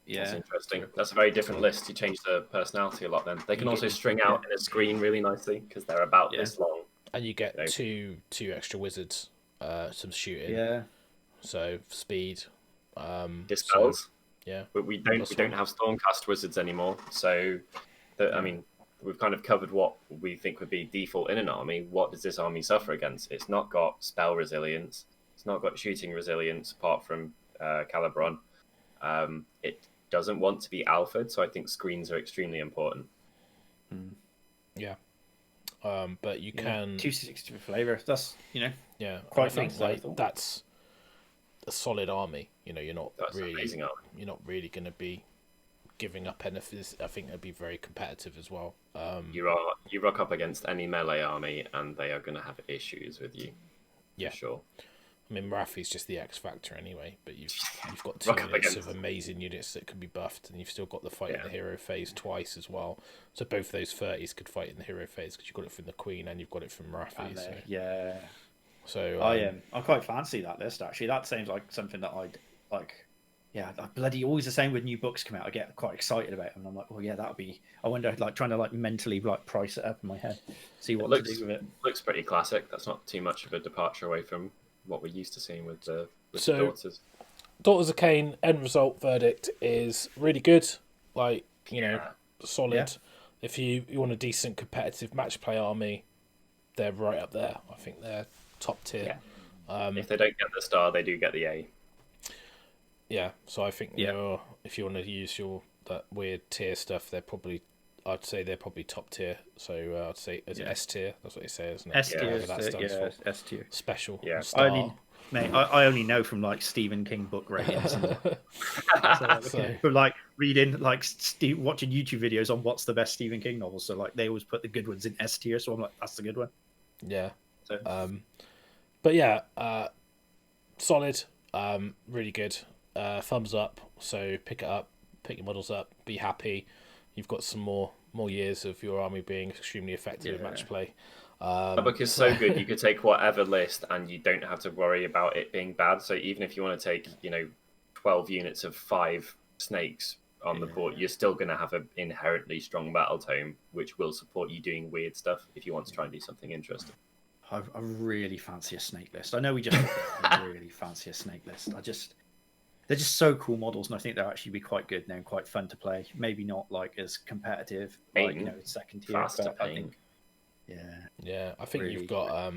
Yeah, that's interesting. That's a very different list. You change the personality a lot then. They can also string out in a screen really nicely because they're about this long. And you get two extra wizards, some shooting. Yeah. So speed. Dispels. But we don't have Stormcast wizards anymore. So we've kind of covered what we think would be default in an army. What does this army suffer against? It's not got spell resilience. It's not got shooting resilience apart from Calibron. It doesn't want to be alphaed, so I think screens are extremely important. But you can 260 for flavor. That's quite nice. That's a solid army. You're not amazing army. You're not really going to be giving up anything. I think it'd be very competitive as well. You rock up against any melee army, and they are going to have issues with you. Yeah, for sure. I mean, Marathi's just the X factor anyway, but you've got 2 units of amazing units that can be buffed, and you've still got the fight in the hero phase twice as well. So both those 30s could fight in the hero phase because you've got it from the Queen and you've got it from Marathi. So I quite fancy that list actually. That seems like something that I'd like. Yeah, bloody always the same with new books come out. I get quite excited about them. And I'm like, oh yeah, that'll be. I wonder, trying to mentally price it up in my head, see what to do with it. Looks pretty classic. That's not too much of a departure away from what we're used to seeing with the Daughters. Daughters of Khaine, end result verdict is really good. Solid. Yeah. If you want a decent competitive match play army, they're right up there. I think they're top tier. Yeah. If they don't get the star, they do get the A. Yeah, so I think if you want to use that weird tier stuff, I'd say they're probably top tier. So I'd say it S tier? That's what they say, isn't it? S tier, S tier. Special. Yeah. Star. I only know from Stephen King book ratings. From reading, watching YouTube videos on what's the best Stephen King novel. So they always put the good ones in S tier. So I'm like, that's the good one. Yeah. So. But yeah, solid. Really good. Thumbs up. So pick it up, pick your models up, be happy. You've got some more years of your army being extremely effective in match play. The book is so good, you could take whatever list and you don't have to worry about it being bad. So even if you want to take, 12 units of 5 snakes on the board, you're still going to have an inherently strong battle tome, which will support you doing weird stuff if you want to try and do something interesting. I really fancy a snake list. I know we just really fancy a snake list. They're just so cool models, and I think they'll actually be quite good now and quite fun to play. Maybe not like as competitive, like second tier, but I think, I think really you've got.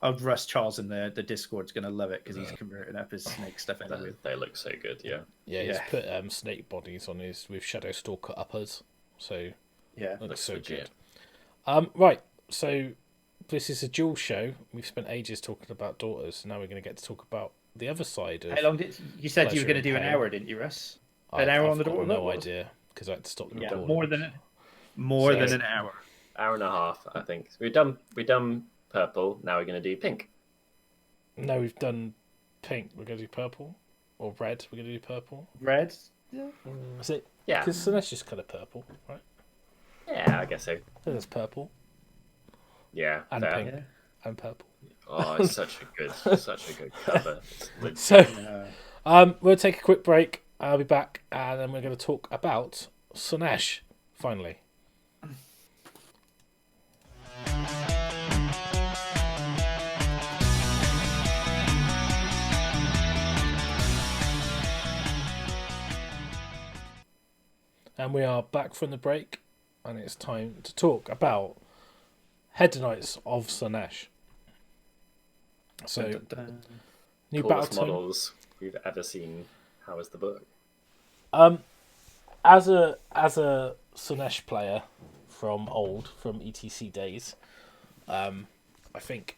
I'd Russ Charles in the Discord's going to love it because he's converting up his snake stuff anyway. They look so good, yeah. He's put snake bodies on his with Shadow Stalker uppers, so that looks so good. Right, so this is a dual show. We've spent ages talking about daughters. Now we're going to get to talk about the other side of. How long did you said you were going to do an hour, didn't you, Russ? An hour on the daughter. No idea because I had to stop the recording. More than an hour. Hour and a half, I think. We've done purple. Now we're going to do pink. No, we've done pink. We're going to do purple or red. We're going to do purple. Red. Is it? Yeah. Because Slaanesh just kind of purple, right? Yeah, I guess so. There's purple. Yeah. And pink. And purple. Oh, it's such a good cover. So, we'll take a quick break. I'll be back, and then we're going to talk about Slaanesh, finally. And we are back from the break, and it's time to talk about Hedonites of Slaanesh. So, new coolest Battletome models we've ever seen. How is the book? As a Slaanesh player from ETC days, I think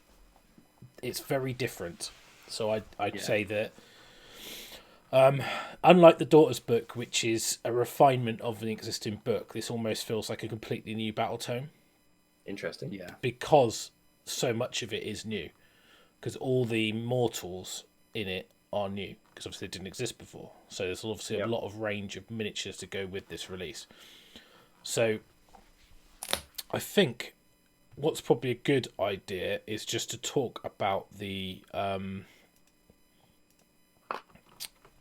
it's very different. So I'd say that unlike the Daughters book, which is a refinement of an existing book, this almost feels like a completely new Battletome. Interesting. Yeah. Because so much of it is new. Because all the mortals in it are new. Because obviously they didn't exist before. So there's obviously a lot of range of miniatures to go with this release. So I think what's probably a good idea is just to talk about the...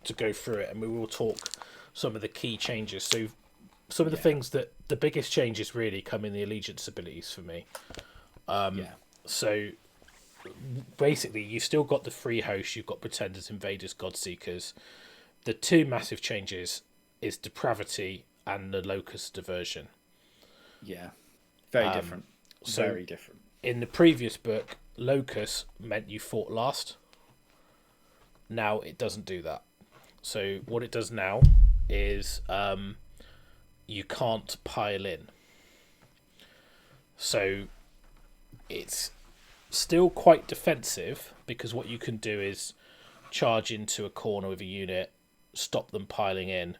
to go through it, and we will talk some of the key changes. So some of the things that the biggest changes really come in the allegiance abilities for me. So basically you still got the free hosts, you've got pretenders, invaders, godseekers. The two massive changes is depravity and the locust diversion. Very different. Very different. In the previous book, locust meant you fought last. Now it doesn't do that. So what it does now is you can't pile in. So it's still quite defensive, because what you can do is charge into a corner with a unit, stop them piling in,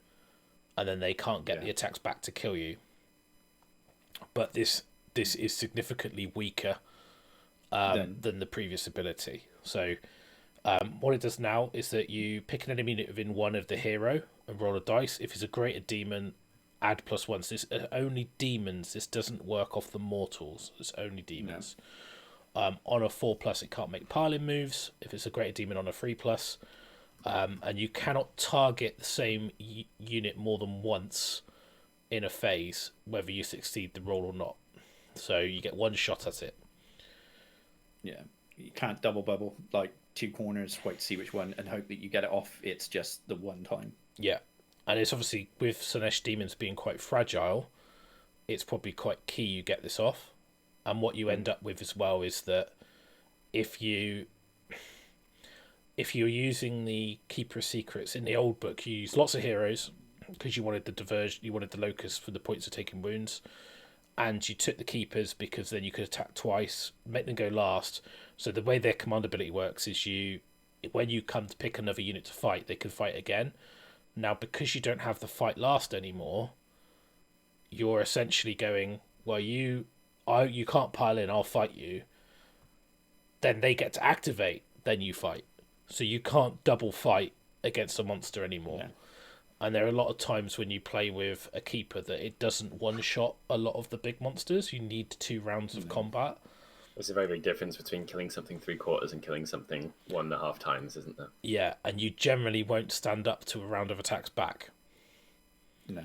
and then they can't get the attacks back to kill you. But this is significantly weaker than the previous ability. So what it does now is that you pick an enemy unit within one of the hero and roll a dice. If it's a greater demon, add +1. So this only demons. This doesn't work off the mortals. It's only demons. On a 4+, it can't make piling moves. If it's a greater demon on a 3+, and you cannot target the same unit more than once in a phase, whether you succeed the roll or not. So you get one shot at it. Yeah, you can't double bubble like 2 corners, wait to see which one, and hope that you get it off. It's just the one time. Yeah, and it's obviously, with Slaanesh demons being quite fragile, it's probably quite key you get this off. And what you end up with as well is that if you're using the Keeper of Secrets in the old book, you use lots of heroes because you wanted the diversion, you wanted the locust for the points of taking wounds, and you took the keepers because then you could attack twice, make them go last. So the way their command ability works is when you come to pick another unit to fight, they can fight again. Now, because you don't have the fight last anymore, you're essentially going, well, you can't pile in, I'll fight you. Then they get to activate, then you fight. So you can't double fight against a monster anymore. Yeah. And there are a lot of times when you play with a keeper that it doesn't one-shot a lot of the big monsters. You need 2 rounds of combat. There's a very big difference between killing something 3/4 and killing something 1.5 times, isn't there? Yeah, and you generally won't stand up to a round of attacks back. No.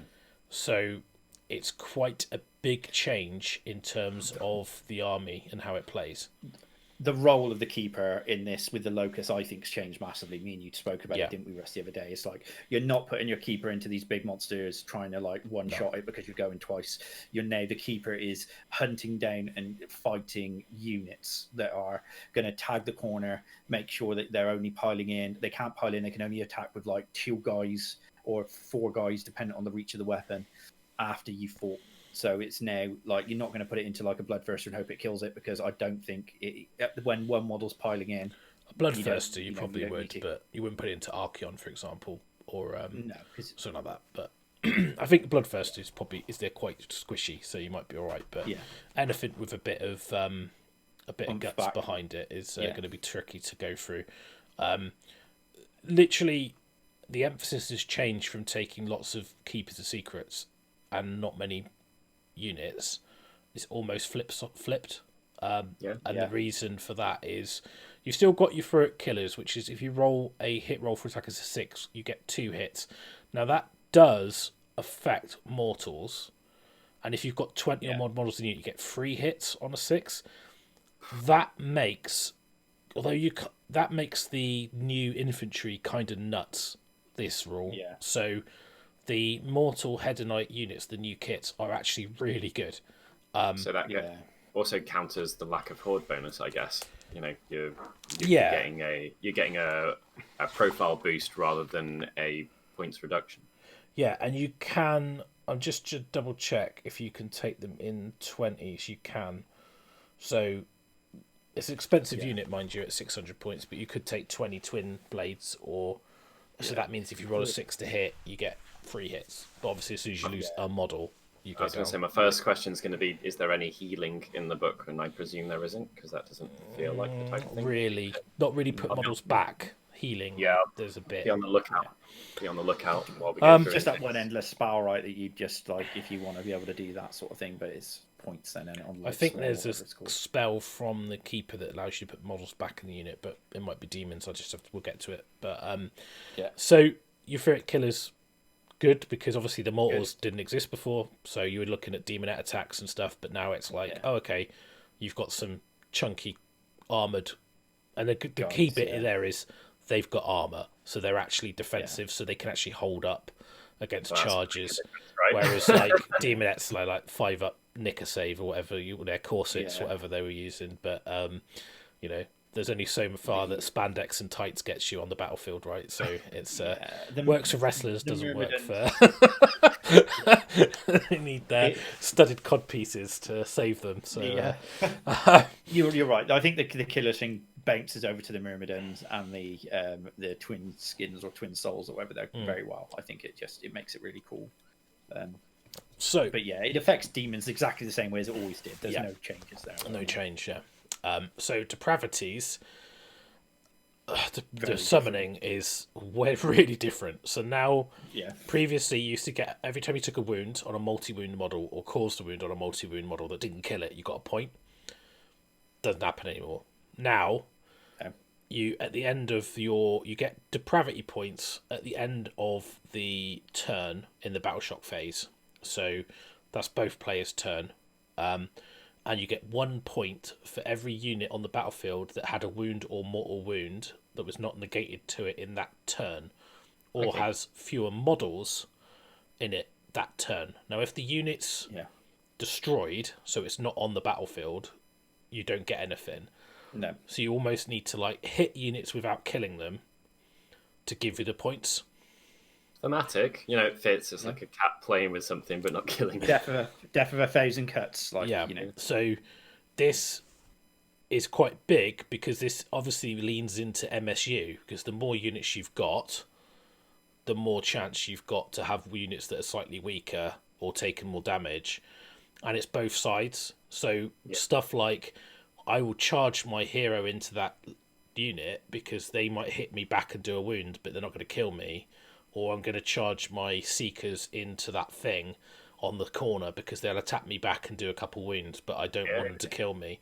So it's quite a big change in terms of the army and how it plays. The role of the keeper in this with the locust, I think, has changed massively. Me and you spoke about it, didn't we, Russ, the other day? It's like you're not putting your keeper into these big monsters trying to like one-shot it because you're going twice. You're now the keeper is hunting down and fighting units that are going to tag the corner, make sure that they're only piling in. They can't pile in. They can only attack with like 2 guys or 4 guys, depending on the reach of the weapon, after you fought. So it's now like you're not going to put it into like a Bloodthirster and hope it kills it, because I don't think when one model's piling in, a Bloodthirster you probably would, but you wouldn't put it into Archeon, for example, or no, something like that. But I think Bloodthirster is they're quite squishy, so you might be all right. But anything with a bit of guts behind it is going to be tricky to go through. Literally, the emphasis has changed from taking lots of keepers of secrets and not many units. It's almost flipped. The reason for that is you've still got your Ferret Killers, which is if you roll a hit roll for attack as a 6, you get 2 hits. Now that does affect mortals, and if you've got 20 or more models in the unit, you get 3 hits on a 6. That makes the new infantry kind of nuts, this rule. So the mortal Hedonite units, the new kits, are actually really good. So that also counters the lack of horde bonus, I guess. You know, you're getting a profile boost rather than a points reduction. Yeah, and you can. I'm just to double check if you can take them in 20s. You can. So it's an expensive unit, mind you, at 600 points, but you could take 20 twin blades, or so that means if you roll a 6 to hit, you get 3 hits. But obviously, as soon as you lose a model, you go down. I was going to say, my first question is going to be, is there any healing in the book? And I presume there isn't, because that doesn't feel like the type of thing. Really, not really put models back. Healing, there's a bit. Be on the lookout. Be on the lookout while we go through just that one endless spell, right? That you just like if you want to be able to do that sort of thing, but it's points then. On I think there's a spell from the keeper that allows you to put models back in the unit, but it might be demons. We'll get to it. But so your Ferret Killers, good, because obviously the mortals didn't exist before, so you were looking at demonette attacks and stuff. But now it's like, okay, you've got some chunky armored, and the key bit there is they've got armor, so they're actually defensive, so they can actually hold up against charges. Right? Whereas like demonettes like 5 up nick a save or whatever, their corsets, whatever they were using. But there's only so far that spandex and tights gets you on the battlefield, right? So it's works for wrestlers, doesn't work for. They need their studded cod pieces to save them. So you're right. I think the killer thing bounces over to the Myrmidons and the twin skins or twin souls or whatever they're very well. I think it makes it really cool. But it affects demons exactly the same way as it always did. There's no changes there. No change, so depravities, the summoning is really different. So now, previously you used to get, every time you took a wound on a multi-wound model or caused a wound on a multi-wound model that didn't kill it, you got a point. Doesn't happen anymore. Now, you get depravity points at the end of the turn in the battle shock phase. So that's both players' turn. And you get 1 point for every unit on the battlefield that had a wound or mortal wound that was not negated to it in that turn, or has fewer models in it that turn. Now, if the unit's destroyed, so it's not on the battlefield, you don't get anything. No. So you almost need to hit units without killing them to give you the points. Thematic, it fits. It's like a cat playing with something but not killing it. Death of 1,000 cuts. So this is quite big because this obviously leans into MSU, because the more units you've got, the more chance you've got to have units that are slightly weaker or taking more damage, and it's both sides. So stuff like, I will charge my hero into that unit because they might hit me back and do a wound, but they're not going to kill me. Or I'm going to charge my seekers into that thing, on the corner because they'll attack me back and do a couple wounds, but I don't want them to kill me.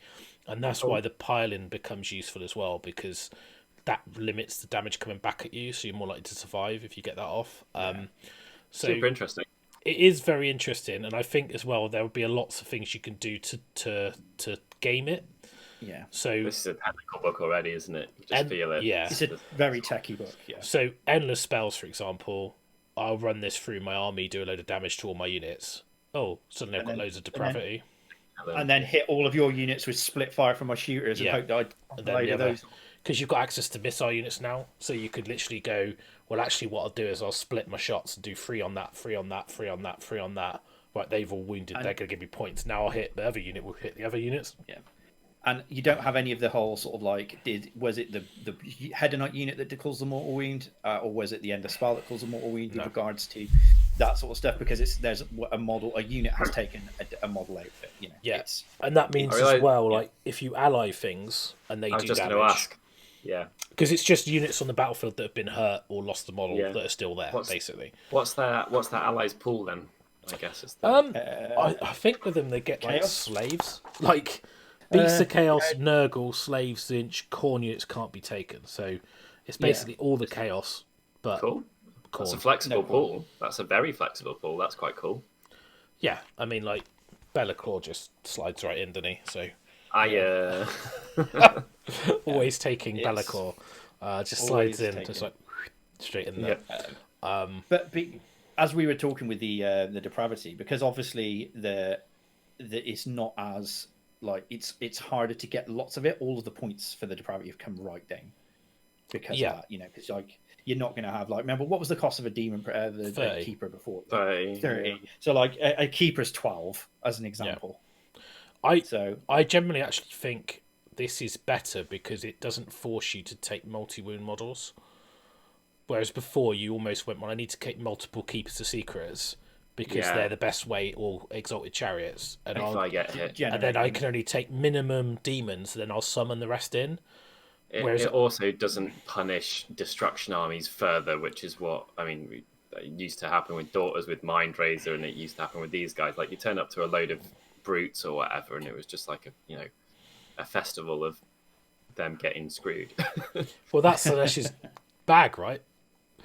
And that's why the pile-in becomes useful as well, because that limits the damage coming back at you, so you're more likely to survive if you get that off. So super interesting. It is very interesting, and I think as well there will be lots of things you can do to game it. Yeah. So this is a technical book already, isn't it? You just feel it. Yeah. It's a very techy book. Yeah. So endless spells, for example, I'll run this through my army, do a load of damage to all my units. Oh, suddenly I've got loads of depravity. And then hit all of your units with split fire from my shooters and hope that I load those. Because you've got access to missile units now, so you could literally go, well, actually what I'll do is I'll split my shots and do 3 on that, 3 on that, 3 on that, 3 on that. Right, they've all wounded, they're going to give me points. Now I'll hit the other unit, will hit the other units. Yeah. And you don't have any of the whole sort of like, was it the Hedonite unit that caused the mortal wound, or was it the end of spell that caused the mortal wound with regards to that sort of stuff? Because there's a unit has taken a model out of it, you know. Yeah, and that means as well, like if you ally things and they do damage. I was just going to ask. Yeah, because it's just units on the battlefield that have been hurt or lost the model that are still there, basically. What's that allies pool then? I guess it's I think with them they get like slaves, like Beasts of Chaos, Nurgle, Slaves, Zinch, Khorne units can't be taken. So it's basically all the chaos. But cool. That's a flexible pool. That's a very flexible pool. That's quite cool. Yeah, I mean, like Be'lakor just slides right in, doesn't he? So always taking Be'lakor, just slides in, just like straight in there. But as we were talking with the depravity, because obviously it's not as like it's harder to get lots of it. All of the points for the depravity have come right down because of that, you know, because like you're not going to have like, remember what was the cost of a demon the keeper before? 30. Yeah. So like a keeper's 12 as an example. I generally actually think this is better because it doesn't force you to take multi-wound models. Whereas before you almost went, well, I need to take multiple Keepers of Secrets because they're the best way, or Exalted Chariots. And if I get hit. And then I can only take minimum demons, then I'll summon the rest in. It also doesn't punish destruction armies further, which is what, I mean, it used to happen with Daughters with Mind Razor, and it used to happen with these guys. Like, you turn up to a load of brutes or whatever, and it was just like a festival of them getting screwed. Well, that's Slaanesh's bag, right?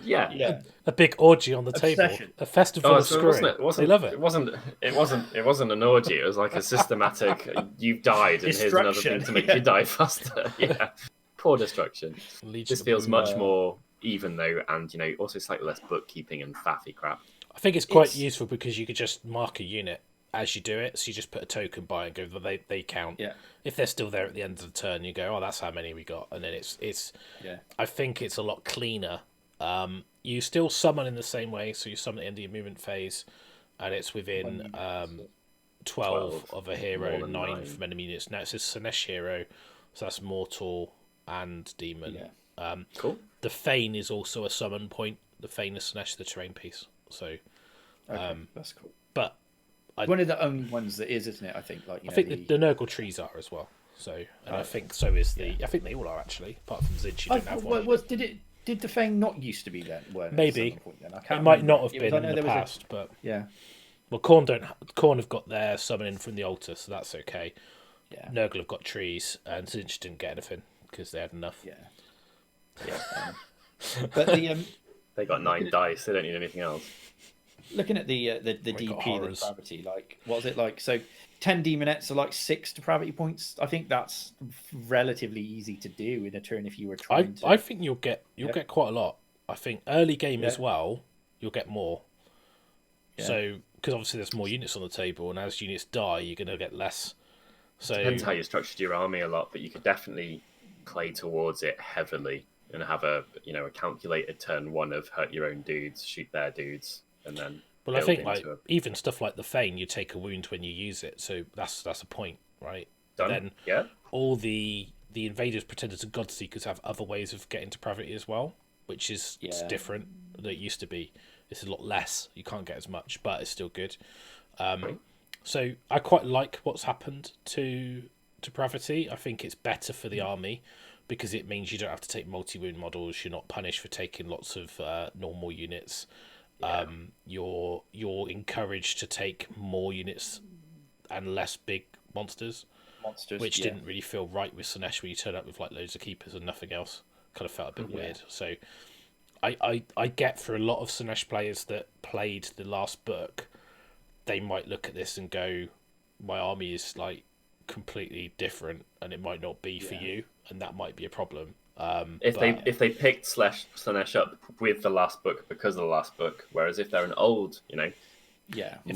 Yeah. A big orgy on the table. A festival of screwing. They love it. It wasn't an orgy. It was like a systematic, you've died, and here's another thing to make you die faster. Yeah. Poor destruction. This feels much more even, though, and, also slightly less bookkeeping and faffy crap. I think it's quite useful because you could just mark a unit as you do it. So you just put a token by and go, they count. Yeah. If they're still there at the end of the turn, you go, oh, that's how many we got. And then it's I think it's a lot cleaner. You still summon in the same way, so you summon at the end of your movement phase, and it's within 12 of a hero, 9 from enemy units. Now it says Slaanesh hero, so that's mortal and demon. Yeah. Cool. The Fane is also a summon point. The Fane is Slaanesh, the terrain piece. So, that's cool. But one of the only ones that is, isn't it? I think I think the Nurgle trees are as well. So, and I think so is the. I think they all are actually, apart from Zinch. You don't have one. Did the Fane not used to be then? Maybe. Then? It might not have been in the past, but yeah. Well, Khorne have got their summoning from the altar, so that's okay. Yeah. Nurgle have got trees, and Zinch didn't get anything because they had enough. Yeah. But they got 9 dice. They don't need anything else. Looking at the DP, the depravity, like what was it like? So 10 demonettes are like 6 depravity points. I think that's relatively easy to do in a turn if you were trying to. I think you'll get quite a lot. I think early game as well, you'll get more. Yeah. So because obviously there's more units on the table, and as units die, you're going to get less. So depends how you structured your army a lot, but you could definitely play towards it heavily and have a calculated turn 1 of hurt your own dudes, shoot their dudes, and then. Well, I think even stuff like the Fane, you take a wound when you use it, so that's a point, right? Done. Then all the invaders, pretenders, and godseekers have other ways of getting depravity as well, which is different than it used to be. It's a lot less. You can't get as much, but it's still good. So I quite like what's happened to depravity. I think it's better for the army because it means you don't have to take multi-wound models. You're not punished for taking lots of normal units. you're encouraged to take more units and less big monsters, which didn't really feel right with Slaanesh, where you turn up with like loads of keepers and nothing else. Kind of felt a bit weird. So I get for a lot of Slaanesh players that played the last book, they might look at this and go, my army is like completely different, and it might not be for you, and that might be a problem. If they picked Slaanesh up with the last book because of the last book, whereas if they're an old, if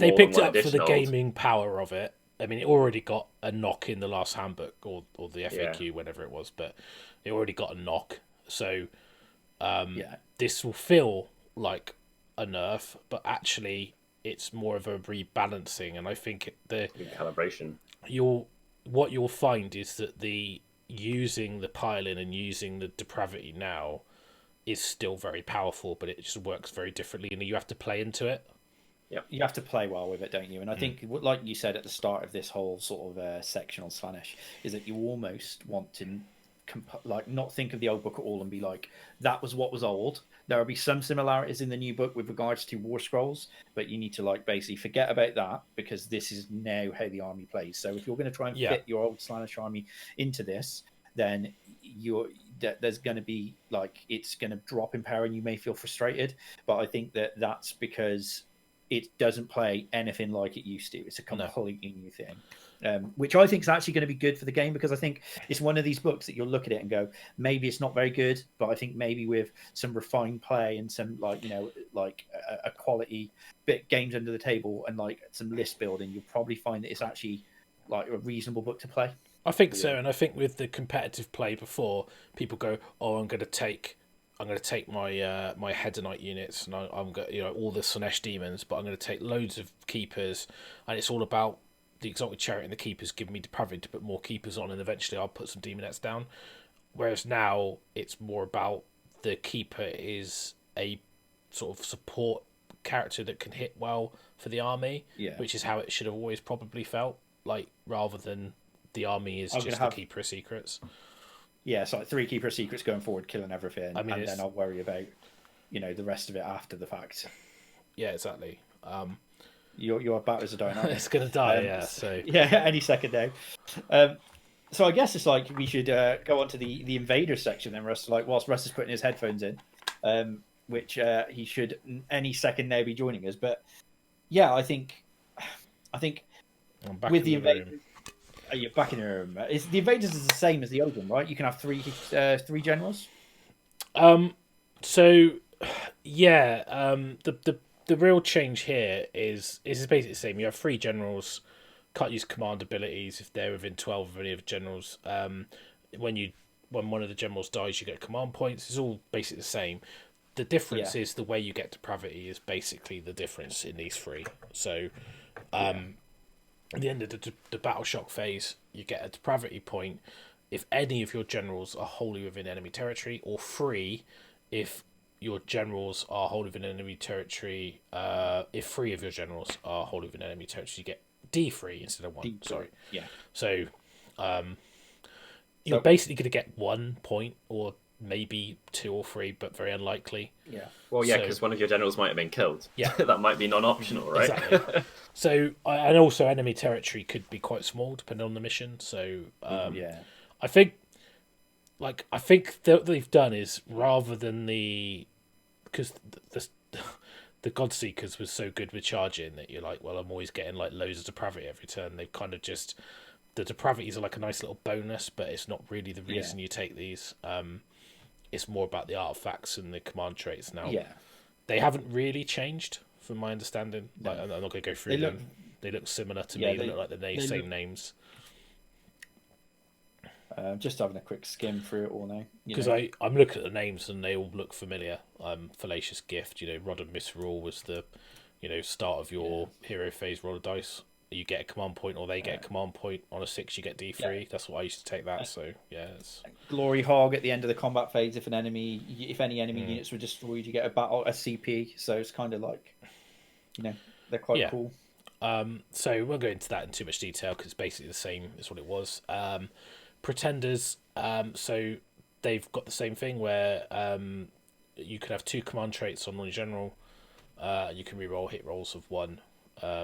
they picked it up for the gaming power of it, I mean, it already got a knock in the last handbook or the FAQ, whenever it was, but it already got a knock. So this will feel like a nerf, but actually it's more of a rebalancing, and I think the calibration. What you'll find is that the using the pile-in and using the depravity now is still very powerful, but it just works very differently, and you have to play into it. Yeah, you have to play well with it, don't you? And I think, like you said at the start of this whole sort of section on Slaanesh, is that you almost want to not think of the old book at all and be like, that was what was old. There will be some similarities in the new book with regards to Warscrolls, but you need to like basically forget about that, because this is now how the army plays. So if you're going to try and fit your old Slaanesh army into this, then there's going to be like, it's going to drop in power and you may feel frustrated. But I think that's because it doesn't play anything like it used to. It's a completely new thing. Which I think is actually going to be good for the game, because I think it's one of these books that you'll look at it and go, maybe it's not very good, but I think maybe with some refined play and some a quality bit games under the table and like some list building, you'll probably find that it's actually like a reasonable book to play. I think so, and I think with the competitive play before, people go, "Oh, I'm going to take my my Hedonite units, and I'm going all the Slaanesh demons, but I'm going to take loads of keepers, and it's all about the exotic chariot and the keepers give me depravity to put more keepers on, and eventually I'll put some demonettes down." Whereas now it's more about the keeper is a sort of support character that can hit well for the army, which is how it should have always probably felt, like, rather than the army is just the keeper of secrets. Yeah, it's like 3 keeper of secrets going forward, killing everything, and then I'll worry about the rest of it after the fact. Yeah, exactly. Your batteries are dying out. It's going to die, so... Yeah, any second now. So I guess it's like we should go on to the invaders section then, Russ. Like, whilst Russ is putting his headphones in, which he should any second now be joining us. But yeah, I think with the invaders... You're back in the room. The invaders is the same as the old one, right? You can have three generals. So yeah, the real change here is basically the same. You have 3 generals. Can't use command abilities if they're within 12 of any of the generals. When one of the generals dies, you get command points. It's all basically the same. The difference is the way you get depravity is basically the difference in these 3. So, at the end of the battle shock phase, you get a depravity point if any of your generals are wholly within enemy territory, or 3 if your generals are wholly within enemy territory. If 3 of your generals are wholly within enemy territory, you get D3 instead of 1. D3. Sorry. Yeah. So, you're basically going to get 1 point, or maybe 2 or 3, but very unlikely. Yeah. Well, yeah, because one of your generals might have been killed. Yeah. That might be non-optional, right? Exactly. So, and also enemy territory could be quite small depending on the mission. So, I think that they've done is, rather than because the Godseekers was so good with charging that you're like, well, I'm always getting like loads of depravity every turn. They've kind of just, the depravities are like a nice little bonus, but it's not really the reason you take these. It's more about the artifacts and the command traits now. Yeah. They haven't really changed, from my understanding. Like, I'm not going to go through them. They look similar to me. They look like the same names. Just having a quick skim through it all now. Because I'm looking at the names and they all look familiar. Fallacious Gift, Rod and Misrule was the, start of your hero phase roll of dice. You get a command point, or they get a command point. On a 6, you get D3. Yeah. That's what I used to take that. So yeah, Glory Hog at the end of the combat phase. If any enemy units were destroyed, you get a CP. So it's kind of like, they're quite cool. So we won't go into that in too much detail because it's basically the same as what it was. Pretenders. So they've got the same thing where you can have 2 command traits on one general. You can reroll hit rolls of 1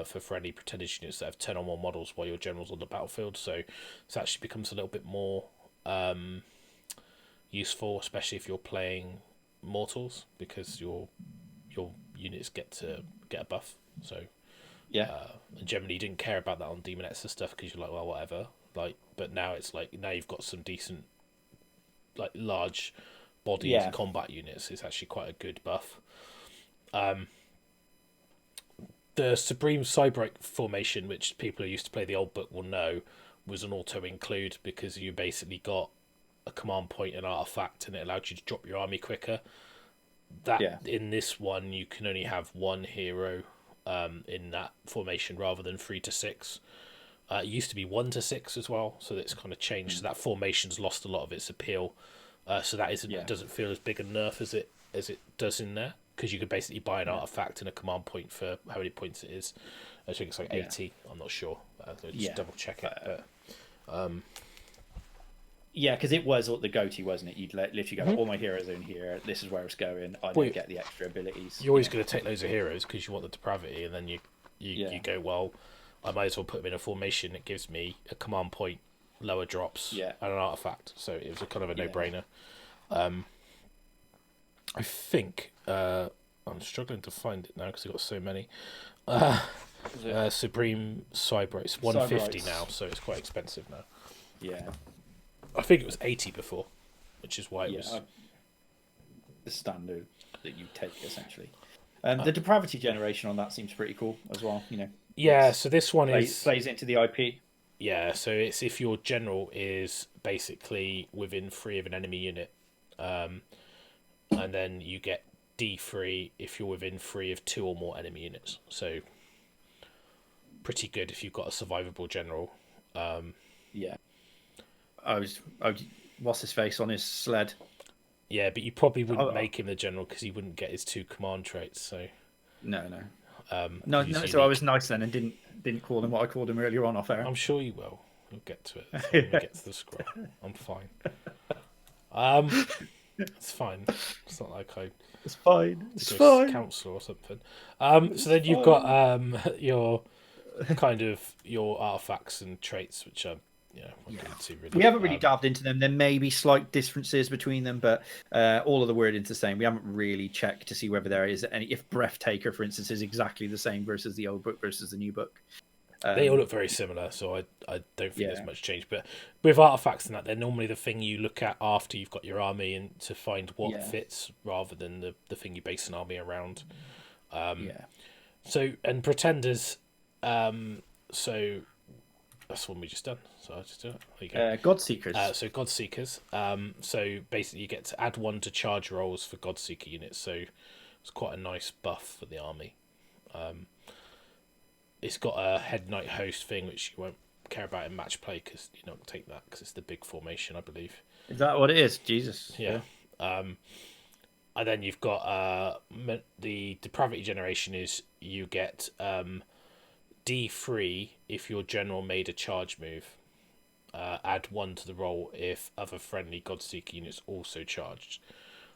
for friendly pretended units that have 10 or more models while your general's on the battlefield. So it actually becomes a little bit more useful, especially if you're playing mortals, because your units get a buff. So and generally you didn't care about that on demonettes and stuff because you're like, well, whatever. Like, but now it's like, now you've got some decent, like, large bodied combat units. It's actually quite a good buff. The Supreme Cyberite formation, which people who used to play the old book will know, was an auto include, because you basically got a command point and artifact, and it allowed you to drop your army quicker. In this one, you can only have 1 hero in that formation rather than 3 to 6. It used to be 1 to 6 as well, so that's kind of changed. So that formation's lost a lot of its appeal. So that doesn't feel as big a nerf as it does in there, because you could basically buy an artifact and a command point for how many points it is. I think it's like 80. I'm not sure. I'll just double check it. But, yeah, because it was the go-to, wasn't it? You'd literally go, all my heroes are in here. This is where it's going. I don't get the extra abilities. You're always going to take loads of heroes because you want the depravity, and then you go, well, I might as well put them in a formation. It gives me a command point, lower drops, and an artifact. So it was a kind of a no-brainer. I think I'm struggling to find it now because I've got so many. Supreme Cyber, it's 150 now, so it's quite expensive now. Yeah. I think it was 80 before, which is why it was the standard that you take, essentially. The depravity generation on that seems pretty cool as well. You know. Yeah. So this one plays into the IP. Yeah. So it's if your general is basically within 3 of an enemy unit, and then you get D3 if you're within 3 of 2 or more enemy units. So pretty good if you've got a survivable general. Yeah. What's his face on his sled? Yeah, but you probably wouldn't make him the general because he wouldn't get his 2 command traits. So no. So I was nice then and didn't call him what I called him earlier on off air. I'm sure you will. We'll get to it when we get to the scroll. I'm fine. It's fine. It's not like It's fine. It's fine. Council or something. So then you've got your kind of your artifacts and traits, which are we haven't really dived into them. There may be slight differences between them, but all of the wording's the same. We haven't really checked to see whether there is any. If Breathtaker, for instance, is exactly the same versus the old book versus the new book. They all look very similar, so I don't think there's much change. But with artifacts and that, they're normally the thing you look at after you've got your army and to find what fits, rather than the thing you base an army around. So and pretenders, so that's one we just done. So I'll just do it. There you go. Godseekers. So Godseekers. So basically, you get to add 1 to charge rolls for Godseeker units. So it's quite a nice buff for the army. It's got a Head Knight Host thing, which you won't care about in match play because you don't take that because it's the big formation, I believe. Is that what it is? Jesus. Yeah. And then you've got the depravity generation is you get D3 if your general made a charge move. Add 1 to the roll if other friendly Godseeker units also charged.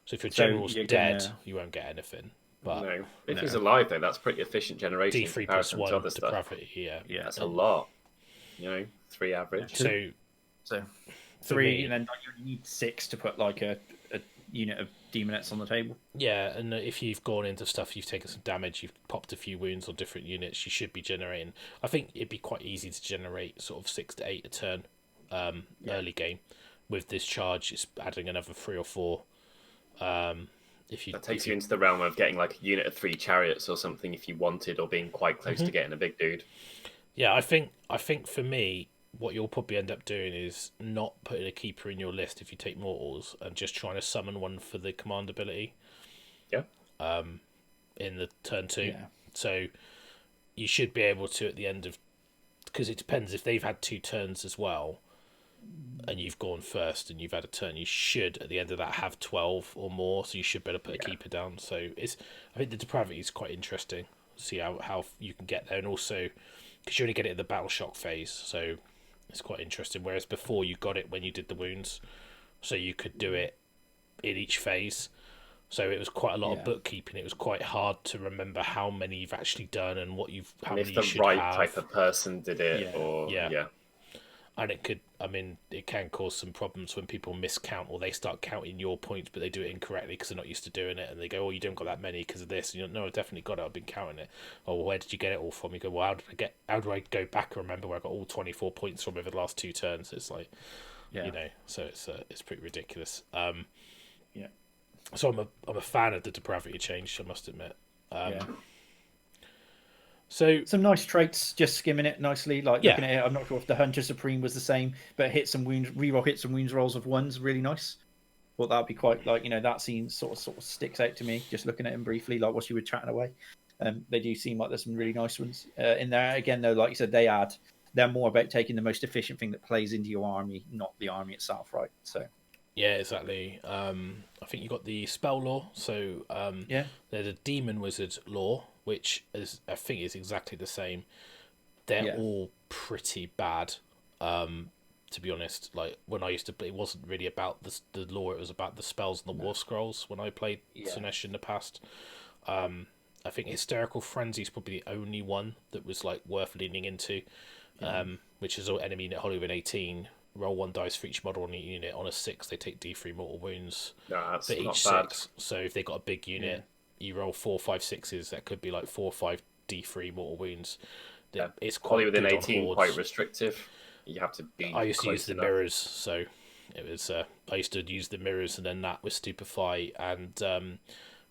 So if your general's dead, you won't get anything. But no. If he's alive, though, that's pretty efficient generation. D3 plus 1 depravity, that's a lot. 3 average. So 3, and then you need 6 to put like a unit of demonettes on the table. Yeah, and if you've gone into stuff, you've taken some damage, you've popped a few wounds on different units, you should be generating. I think it'd be quite easy to generate sort of 6 to 8 a turn early game. With this charge, it's adding another 3 or 4. That takes you into the realm of getting like a unit of 3 chariots or something if you wanted, or being quite close to getting a big dude. Yeah, I think for me, what you'll probably end up doing is not putting a keeper in your list if you take mortals and just trying to summon one for the command ability. Yeah. In the turn 2. Yeah. So you should be able to at the end of, because it depends if they've had 2 turns as well, and you've gone first and you've had a turn, you should at the end of that have 12 or more, so you should better put a keeper down. So I think the depravity is quite interesting. See how you can get there, and also because you only get it in the battle shock phase, so it's quite interesting. Whereas before you got it when you did the wounds, so you could do it in each phase. So it was quite a lot of bookkeeping. It was quite hard to remember how many you've actually done and what how many you should have. If the right type of person did it, And it can cause some problems when people miscount or they start counting your points, but they do it incorrectly because they're not used to doing it, and they go, "Oh, you don't got that many because of this." And you're, "No, I've definitely got it. I've been counting it." "Oh, well, where did you get it all from?" You go, "Well, how do I go back and remember where I got all 24 points from over the last 2 turns?" It's like, so it's pretty ridiculous. So I'm a fan of the depravity change, I must admit. So some nice traits, just skimming it nicely. Looking at it, I'm not sure if the Hunter Supreme was the same, but reroll hits and wounds rolls of 1s, really nice. Thought that'd be quite that scene sort of sticks out to me. Just looking at him briefly, like while you were chatting away, they do seem like there's some really nice ones in there. Again, though, like you said, they're more about taking the most efficient thing that plays into your army, not the army itself, right? So. Yeah, exactly. I think you got the spell law. So there's a demon wizard law, which I think is exactly the same. They're all pretty bad. To be honest, like when I used to play, it wasn't really about the law. It was about the spells and the war scrolls. When I played Slaanesh in the past, I think Hysterical Frenzy is probably the only one that was like worth leaning into, which is an enemy unit holy with 18. Roll 1 dice for each model on a unit. On a 6, they take D3 mortal wounds for each 6. So if they've got a big unit, you roll 4, 5, 6s. That could be like 4 or 5 D3 mortal wounds. It's quite Holy within 18, quite restrictive. You have to be. I used to use the mirrors, so it was. I used to use the mirrors, and then that was Stupefy, and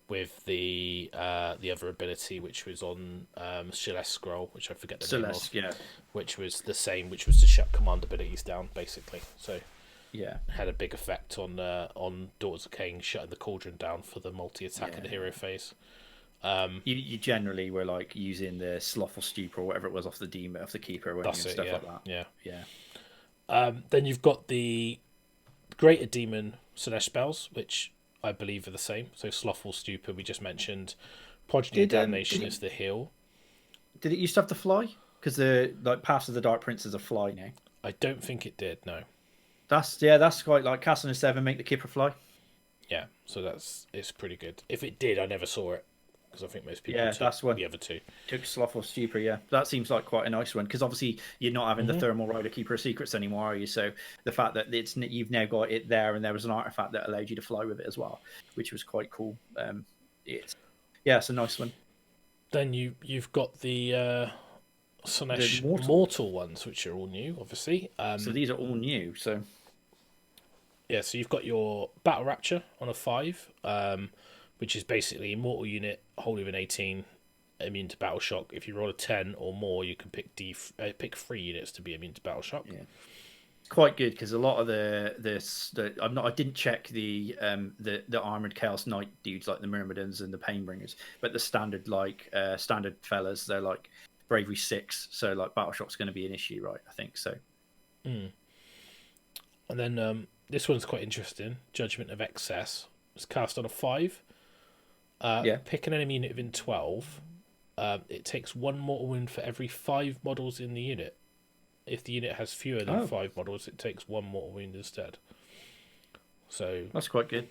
with the other ability, which was on Celeste Scroll, which I forget the name of, which was the same, which was to shut command abilities down, basically. So it had a big effect on Daughters of Khaine, shutting the Cauldron down for the multi-attack in the hero phase. You generally were like using the Slothful Stupor or whatever it was off the demon, off the keeper, and stuff like that. Then you've got the Greater Demon Slaanesh spells, which I believe are the same. So Slothful Stupor, we just mentioned. Progeny Damnation is the heal. Did it used to have to fly? Because the Paths of the Dark Prince is a fly now. I don't think it did. No. That's quite like Castle and 7 make the keeper fly. Yeah, so it's pretty good. If it did, I never saw it because I think most people that's one. The other two took Slothful Stupor. Yeah, that seems like quite a nice one because obviously you're not having the Thermal Rider Keeper of Secrets anymore, are you? So the fact that you've now got it there, and there was an artifact that allowed you to fly with it as well, which was quite cool. It's a nice one. Then you've got the Slaanesh Mortal ones, which are all new, obviously. So these are all new. So so you've got your Battle Rapture on a 5. Which is basically Immortal unit, wholly within 18, immune to battle shock. If you roll a 10 or more, you can pick 3 units to be immune to battle shock. Yeah, it's quite good because a lot of I didn't check the armored Chaos Knight dudes like the Myrmidons and the Painbringers, but the standard standard fellas, they're like Bravery 6, so like battle shock's going to be an issue, right? I think so. And then this one's quite interesting. Judgment of Excess. It's cast on a 5. Pick an enemy unit within 12. It takes 1 mortal wound for every 5 models in the unit. If the unit has fewer than 5 models, it takes 1 mortal wound instead. So that's quite good.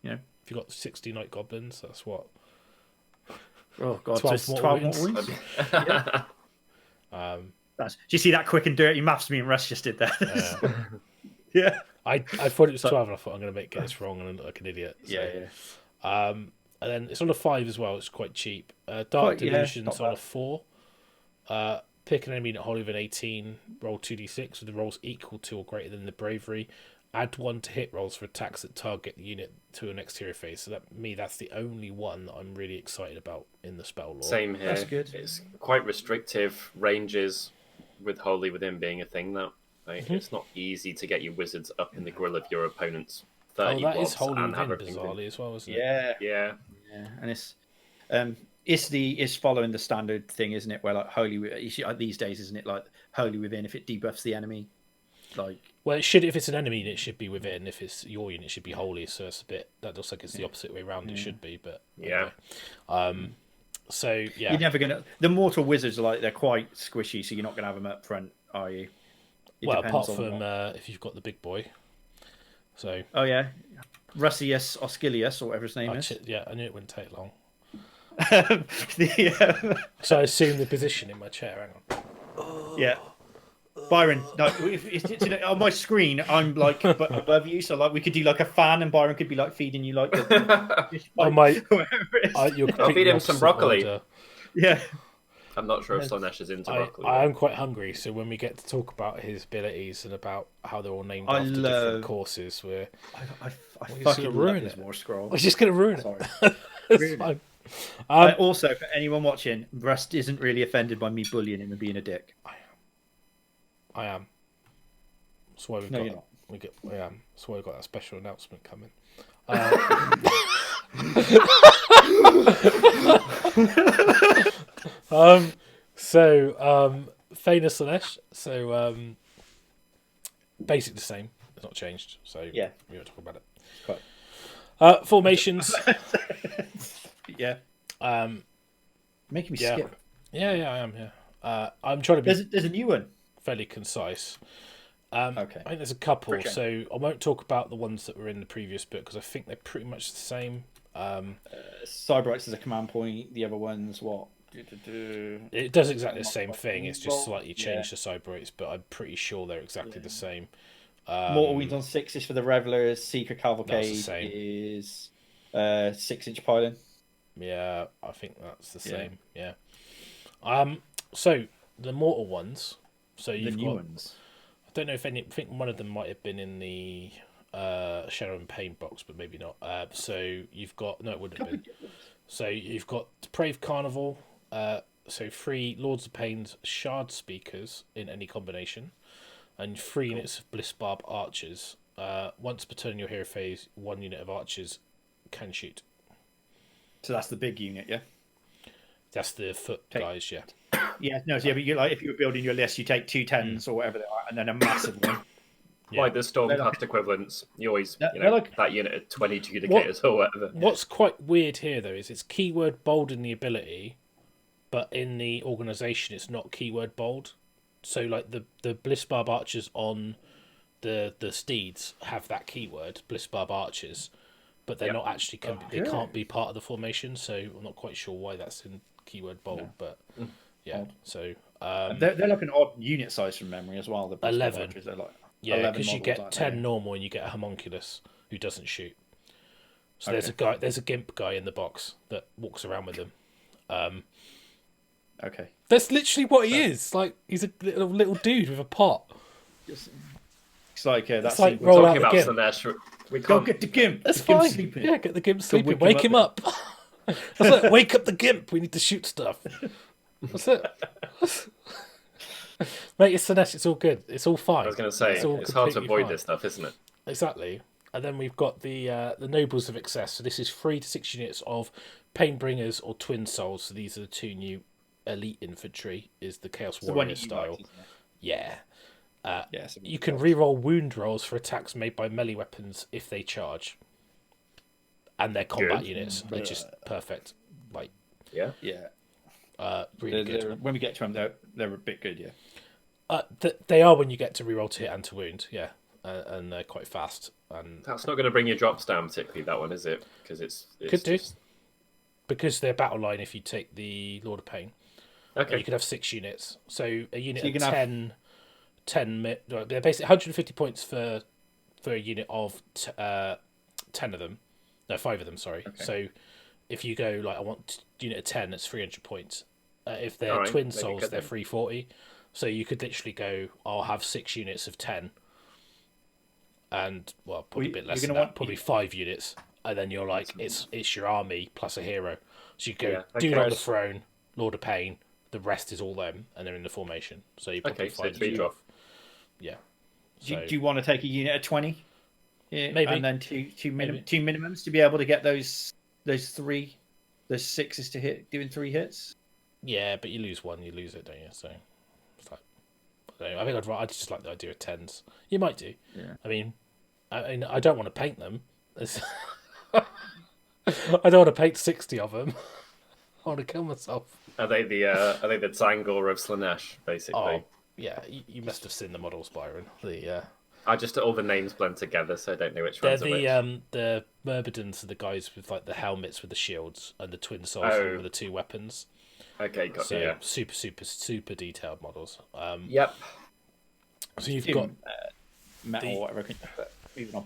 Yeah. If you've got 60 Night Goblins, that's what? Oh god, 12 mortal wounds. Do you see that quick and dirty maths me and Russ just did that? Yeah. I thought it was 12, and I thought I'm going to get this wrong and look like an idiot. So. And then it's on a 5 as well. It's quite cheap. Dark Delusions on a 4. Pick an enemy unit wholly within 18. Roll 2d6 with the rolls equal to or greater than the bravery. Add 1 to hit rolls for attacks that target the unit to a next hero phase. So that's the only one that I'm really excited about in the spell law. Same here. That's good. It's quite restrictive ranges with wholly within being a thing now. It's not easy to get your wizards up in the grill of your opponent's 30 that blobs is wholly and have within everything. bizarrely as well, isn't it? Yeah, and it's following the standard thing, isn't it? Where like these days, isn't it? Like wholly within, if it debuffs the enemy, like. Well, it should. If it's an enemy unit, it should be within. If it's your unit, it should be holy. So it's a bit. That looks like it's the opposite way around. It should be, but anyway. So yeah, you're never gonna. The mortal wizards are like they're quite squishy, so you're not gonna have them up front, are you? Apart from if you've got the big boy. So. Oh yeah. Russius Oscilius, or whatever his name is. Yeah, I knew it wouldn't take long. the, So I assume the position in my chair. Hang on. Yeah. Byron, no, on my screen, I'm like above you, so like we could do like a fan, and Byron could be like feeding you like the Oh my! I'll feed him some broccoli. Order. Yeah. I'm not sure if Slaanesh is into broccoli. I am quite hungry, so when we get to talk about his abilities and about how they're all named after different courses, I fucking love his war scroll. We're just going to ruin Sorry. it. It's fine. Also, for anyone watching, Rust isn't really offended by me bullying him and being a dick. I am. That's why we've no, got. You're not. I am. That's why we've got that special announcement coming. Fane Slaanesh. So basic the same. It's not changed. So yeah, we won't talk about it. Quite. Formations. Yeah. Making me skip. Yeah, I am. Yeah. I'm trying to be. There's a new one. Fairly concise. Okay. I think there's a couple, so I won't talk about the ones that were in the previous book because I think they're pretty much the same. Cyberites is a command point. The other ones, what? It does exactly the same thing. It's just slightly changed the Cyberites, but I'm pretty sure they're exactly the same. Mortal Wounds on 6 is for the Revelers. Seeker Cavalcade is 6-inch piling. Yeah, I think that's the same. Yeah. So the mortal ones. So you've got ones. I don't know if any. I think one of them might have been in the Shadow and Pain box, but maybe not. So you've got it wouldn't have been. So you've got Depraved Carnival. So 3 Lords of Pain's Shard Speakers in any combination, and 3 units of Bliss Barb Archers. Once per turn in your hero phase, 1 unit of archers can shoot. So that's the big unit, yeah. That's the foot guys, yeah. Yeah, no, so yeah, but you like if you were building your list, you take 2 10s or whatever they are, and then a massive one. Yeah. Like the Stormcast equivalents, you always that unit of 20 adjudicators or whatever. What's quite weird here though is it's keyword bold in the ability, but in the organisation it's not keyword bold. So like the Bliss Barb Archers on the steeds have that keyword, Bliss Barb Archers, but they're not actually they can't be part of the formation. So I'm not quite sure why that's in keyword bold, but yeah. Odd. So they're like an odd unit size from memory as well. The 11. Archers, they're like because you get 10 normal and you get a homunculus who doesn't shoot. So there's a gimp guy in the box that walks around with them. Okay. That's literally what he is. Like he's a little dude with a pot. It's like that's like roll out about the gimp. Slaanesh. We Go get the gimp. That's the fine. Sleeping. Yeah, get the gimp sleeping. Wake him up. That's like, wake up the gimp. We need to shoot stuff. That's it. Mate, it's Slaanesh. It's all good. It's all fine. I was going to say it's hard to avoid this stuff, isn't it? Exactly. And then we've got the Nobles of Excess. So this is 3 to 6 units of Painbringers or Twin Souls. So these are the 2 new elite infantry. Is the Chaos Warrior style? Yeah. You can reroll wound rolls for attacks made by melee weapons if they charge, and they're combat units. They're just perfect. Like yeah. Really good. When we get to them, they're a bit good. They are when you get to reroll to hit and to wound. Yeah, and they're quite fast. And that's not going to bring your drops down particularly. That one, is it? Because it's could do. Because they're battle line. If you take the Lord of Pain, you could have 6 units. So a unit of 10. 10 they're basically 150 points for a unit of 10 of them. No, 5 of them, sorry. Okay. So if you go like I want unit of 10, that's 300 points. If they're twin souls, they're 340. So you could literally go, I'll have 6 units of 10. And probably a bit less than that, probably 5 units. And then you're like, it's your army plus a hero. So you go Dude on the Throne, Lord of Pain, the rest is all them, and they're in the formation. So you probably so 3 drop. Yeah. So, do you want to take a unit of 20? Yeah, maybe. And then two minimums to be able to get those 6s to hit, doing 3 hits? Yeah, but you lose 1, you lose it, don't you? So it's like, I think I'd just like the idea of 10s. You might do. Yeah. I mean, I don't want to paint them. I don't want to paint 60 of them. I want to kill myself. Are they the Tangor of Slaanesh, basically? Oh, yeah, you must have seen the models, Byron. The I just all the names blend together, so I don't know which They're ones are which. the Myrmidons are the guys with like the helmets with the shields, and the Twin Souls Oh, with the two weapons. okay, got you. So Yeah. super detailed models. Yep. So you've got metal or whatever. But moving on.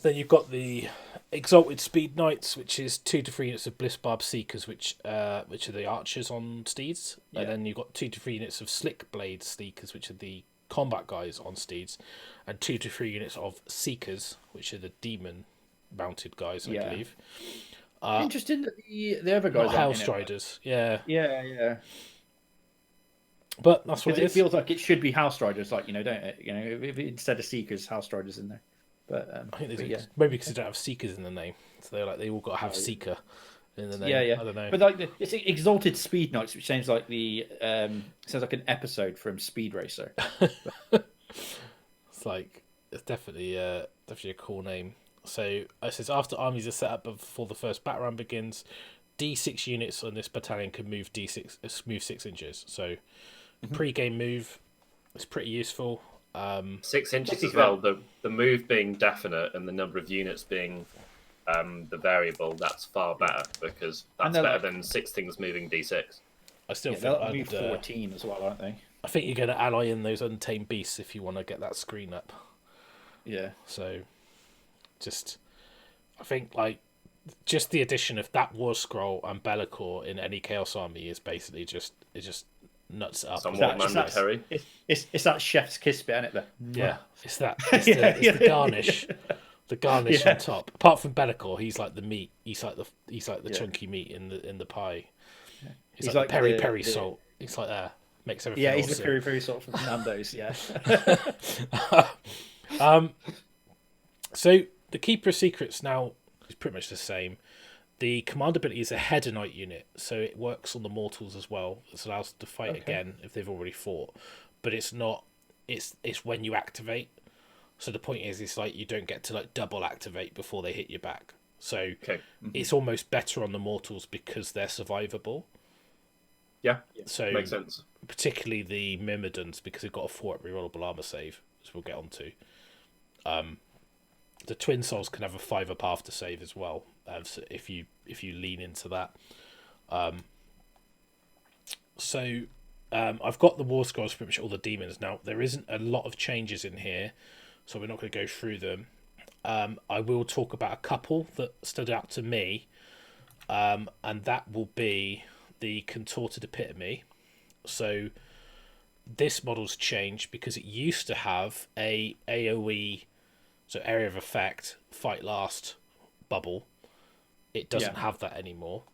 then you've got the Exalted Speed Knights, which is 2 to 3 units of Bliss Barb Seekers, which are the archers on steeds, Yeah. and then you've got 2 to 3 units of Slick Blade Seekers, which are the combat guys on steeds, and 2 to 3 units of Seekers, which are the demon mounted guys, I believe. Interesting that the other guys Not aren't in it, Hellstriders, yeah. Yeah. But that's what Because it it is. feels like it should be House Riders, like, don't it? If instead of Seekers, House Riders in there. But I think yeah. maybe because they don't have Seekers in the name, so they all got to have Seeker in the name. Yeah. I don't know. But like it's Exalted Speed Knights, which sounds like sounds like an episode from Speed Racer. It's definitely a cool name. So it says after armies are set up before the first battle round begins, D6 units on this battalion can move 6 inches. So pre-game move is pretty useful. 6 inches as well. The move being definite and the number of units being the variable. That's far better because that's better than 6 things moving D6. I still think they'll move 14 as well, aren't they? I think you're going to ally in those untamed beasts if you want to get that screen up. Yeah. So, I think just the addition of that War Scroll and Be'lakor in any Chaos Army is basically just nuts up. Somewhat mandatory. It's that chef's kiss bit, isn't it? Yeah, it's the garnish. The garnish on top. Apart from Be'lakor, he's like the meat. He's like the chunky meat in the pie. He's like the peri salt. He's like that. Makes everything. Yeah, he's awesome. the peri salt from Nando's. Yeah. So the Keeper of Secrets now is pretty much the same. The command ability is a Hedonite unit, so it works on the mortals as well. It allows them to fight again if they've already fought, but it's not. It's when you activate. So the point is, it's like you don't get to double activate before they hit you back. So it's almost better on the mortals because they're survivable. Yeah, so makes sense. Particularly the Myrmidons because they've got a 4 rerollable armor save, as we'll get on to. The Twin Souls can have a 5 path to save as well, so if you lean into that. I've got the War Scrolls for pretty much all the demons now. There isn't a lot of changes in here, so we're not going to go through them. I will talk about a couple that stood out to me, and that will be the Contorted Epitome. So this model's changed because it used to have a AoE, so area of effect, fight last bubble. It doesn't have that anymore.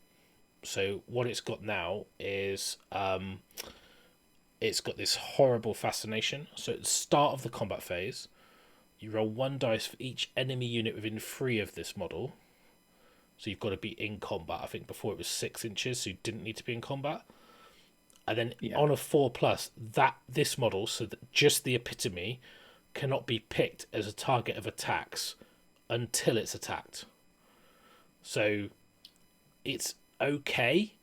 So what it's got now is it's got this horrible fascination. So at the start of the combat phase, you roll 1 dice for each enemy unit within 3 of this model. So you've got to be in combat. I think before it was 6 inches, so you didn't need to be in combat. And then on a 4+, this model, so that just the Epitome cannot be picked as a target of attacks until it's attacked. So it's okay,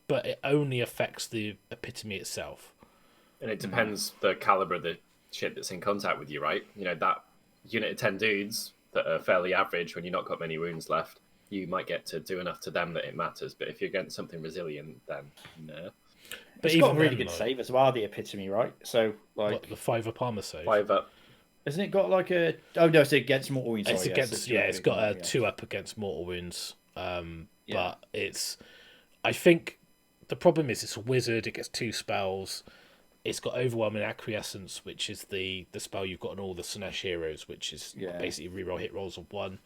but it only affects the Epitome itself. And it depends the caliber of the shit that's in contact with you, right? That unit of 10 dudes that are fairly average when you've not got many wounds left, you might get to do enough to them that it matters. But if you're against something resilient, then no. But it's got a really good save as well, the Epitome, right? So the 5 armor save. 5 up. Hasn't it got like a? Oh no, it's against mortal wounds. It's against it's got a 2 up against mortal wounds. But it's. I think the problem is it's a wizard. It gets 2 spells. It's got Overwhelming Acquiescence, which is the spell you've got on all the Slaanesh heroes, which is basically reroll hit rolls of 1.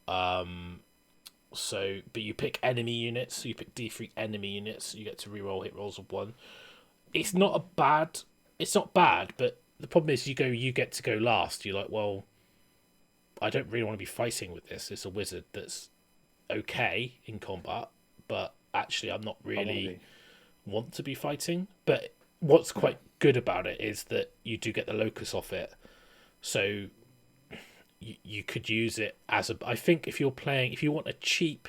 But you pick enemy units, so you pick D3 enemy units, you get to reroll hit rolls of 1. It's not bad, but the problem is you get to go last. You're like, well, I don't really want to be fighting with this. It's a wizard that's okay in combat, but actually I'm not really want to be fighting. But what's quite good about it is that you do get the locus off it, so you could use it as a. I think if you want a cheap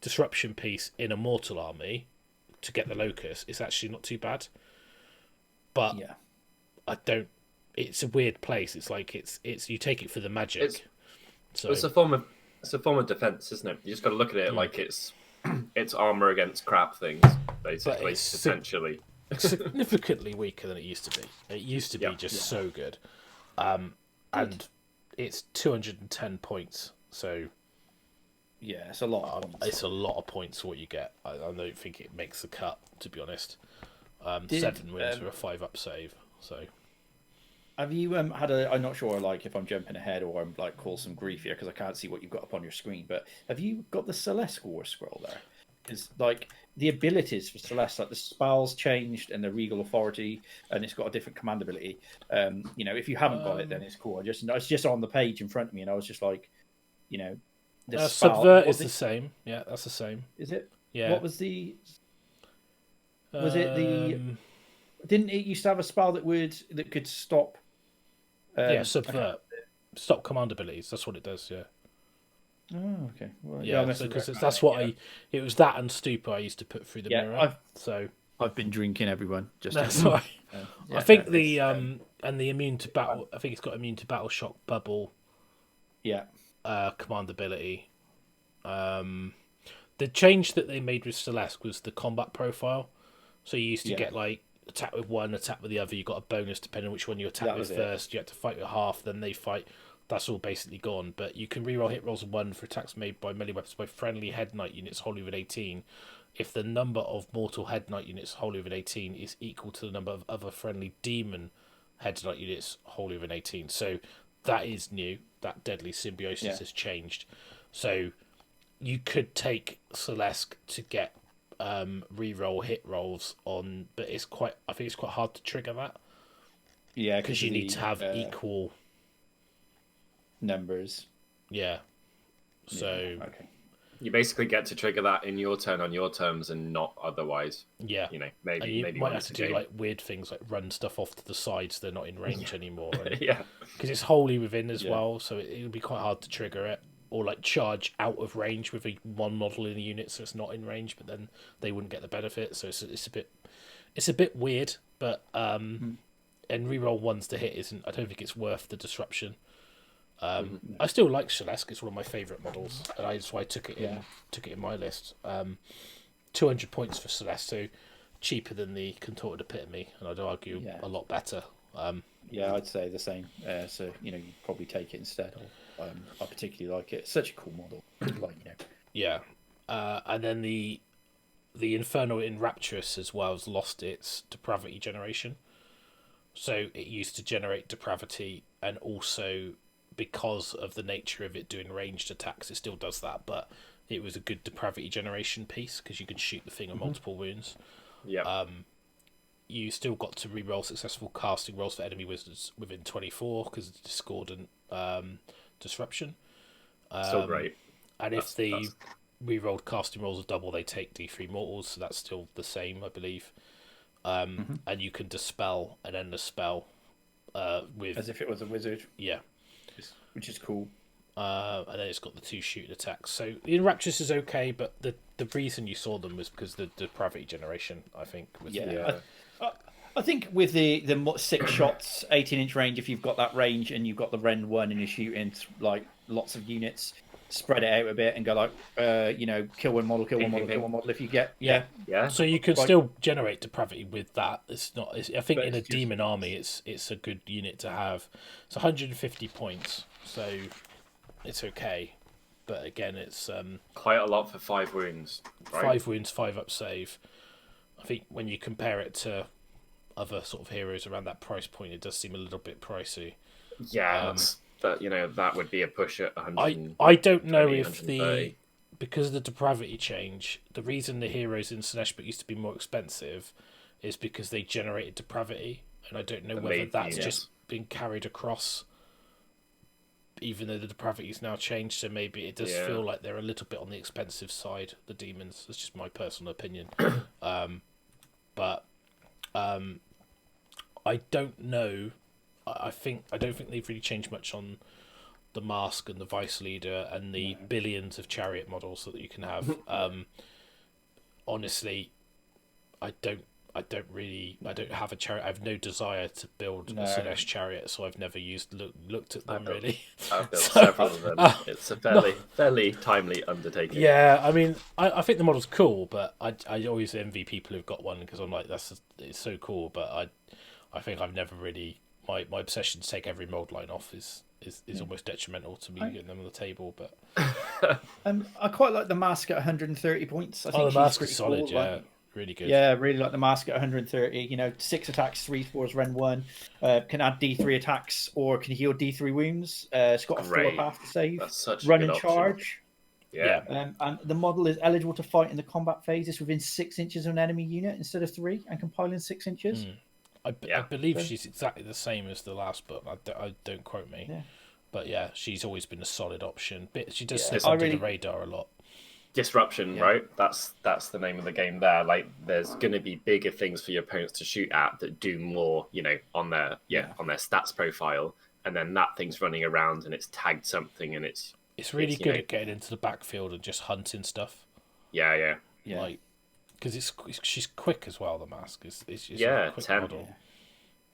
disruption piece in a mortal army to get the locus, it's actually not too bad. But I don't. it's a weird place. It's like it's you take it for the magic. It's a form of defense, isn't it? You just got to look at it like it's armor against crap things, basically. Potentially significantly weaker than it used to be. It used to be so good, and it's 210 points. So yeah, it's a lot of points. It's a lot of points for what you get. I don't think it makes the cut, to be honest. 7 wins for a 5-up save. So, have you had a? I'm not sure, like, if I'm jumping ahead or I'm like call some grief here because I can't see what you've got up on your screen. But have you got the Slaanesh Warscroll there? Because like the abilities for Slaanesh, like the spells changed and the regal authority, and it's got a different command ability. If you haven't got it, then it's cool. It's just on the page in front of me, and I was just like, the Subvert is the same. Yeah, that's the same. Is it? Yeah. What was the? Was it the? Didn't it used to have a spell that could stop? Subvert. Stop command abilities. That's what it does. Yeah. Oh, okay. Well, because that's what it was that and Stupor I used to put through the mirror. I've been drinking, everyone. That's right. I think the immune to battle. I think it's got immune to battle shock bubble. Yeah. Command ability. The change that they made with Slaanesh was the combat profile. So you used to get like attack with one, attack with the other. You got a bonus depending on which one you attack with first. You had to fight with half, then they fight. That's all basically gone. But you can reroll hit rolls 1 for attacks made by melee weapons by friendly Head Knight units wholly within 18. If the number of mortal Head Knight units wholly within 18 is equal to the number of other friendly demon Head Knight units wholly within 18. So that is new. That deadly symbiosis has changed. So you could take Slaanesh to get reroll hit rolls on, but I think it's quite hard to trigger that. Yeah, because you need to have equal numbers. Yeah. So okay. You basically get to trigger that in your turn on your terms and not otherwise. Yeah. Maybe you might have to do like weird things like run stuff off to the side so they're not in range anymore. And, because it's wholly within as well, so it'll be quite hard to trigger it. Or like charge out of range with one model in the unit, so it's not in range, but then they wouldn't get the benefit. So it's a bit weird, but and reroll 1s to hit isn't. I don't think it's worth the disruption. I still like Slaanesh. It's one of my favourite models, and that's why I took it in my list. 200 points for Slaanesh, so cheaper than the Contorted Epitome, and I'd argue a lot better. I'd say the same. So you'd probably take it instead. I particularly like it. It's such a cool model. Yeah, and then the Infernal Enrapturous as well has lost its depravity generation. So it used to generate depravity, and also because of the nature of it doing ranged attacks, it still does that. But it was a good depravity generation piece because you could shoot the thing on multiple wounds. Yeah. You still got to reroll successful casting rolls for enemy wizards within 24 because of discordant disruption. Still great. And if the rerolled casting rolls are double, they take D3 mortals, so that's still the same, I believe. And you can dispel an endless spell with as if it was a wizard. Yeah, which is cool. And then it's got the 2 shooting attacks. So the Enrapturous is okay, but the reason you saw them was because the depravity generation, I think. Was I think with the 6 shots, 18-inch range, if you've got that range and you've got the Rend 1 and you're shooting like lots of units, spread it out a bit and go like, kill one model, kill one model, kill one model. If you get so you could still generate depravity with that. It's not. I think in a demon army, it's a good unit to have. It's 150 points, so it's okay. But again, it's quite a lot for 5 wounds. Right? 5 wounds, 5-up save. I think when you compare it to other sort of heroes around that price point, it does seem a little bit pricey. Yeah, that would be a push at 100. I don't know if because of the depravity change, the reason the heroes in Slaanesh used to be more expensive is because they generated depravity, and I don't know whether that's just been carried across, even though the depravity is now changed. So maybe it does feel like they're a little bit on the expensive side, the demons. That's just my personal opinion. But I don't know. I don't think they've really changed much on the Mask and the Vice Leader and the billions of chariot models that you can have. Honestly, I I don't have a chariot. I have no desire to build a Slaanesh chariot, so I've never looked at them really. I've built several of them. It's a fairly timely undertaking. Yeah, I mean, I think the model's cool, but I always envy people who've got one because I'm like, it's so cool. But I think I've never really my obsession to take every mold line off is almost detrimental to me getting them on the table. But I quite like the mask at 130 points. I think the mask is solid, cool. yeah. Really good. Yeah, really like the mask at 130. You know, 6 attacks, 3 4s, Ren 1. Can add D3 attacks or can heal D3 wounds. It's got a 4 path to save. That's such Run a good and charge. Yeah. And the model is eligible to fight in the combat phase. It's within 6 inches of an enemy unit instead of 3, and compile in 6 inches. I believe she's exactly the same as the last book. I don't quote me. Yeah. But yeah, she's always been a solid option. But she does slip under the radar a lot. Disruption, right? That's the name of the game there. Like, there's going to be bigger things for your opponents to shoot at that do more, you know, on their stats profile, and then that thing's running around and it's tagged something, and it's really good at getting into the backfield and just hunting stuff. Yeah. Like, because she's quick as well. The mask is just a quick 10. model.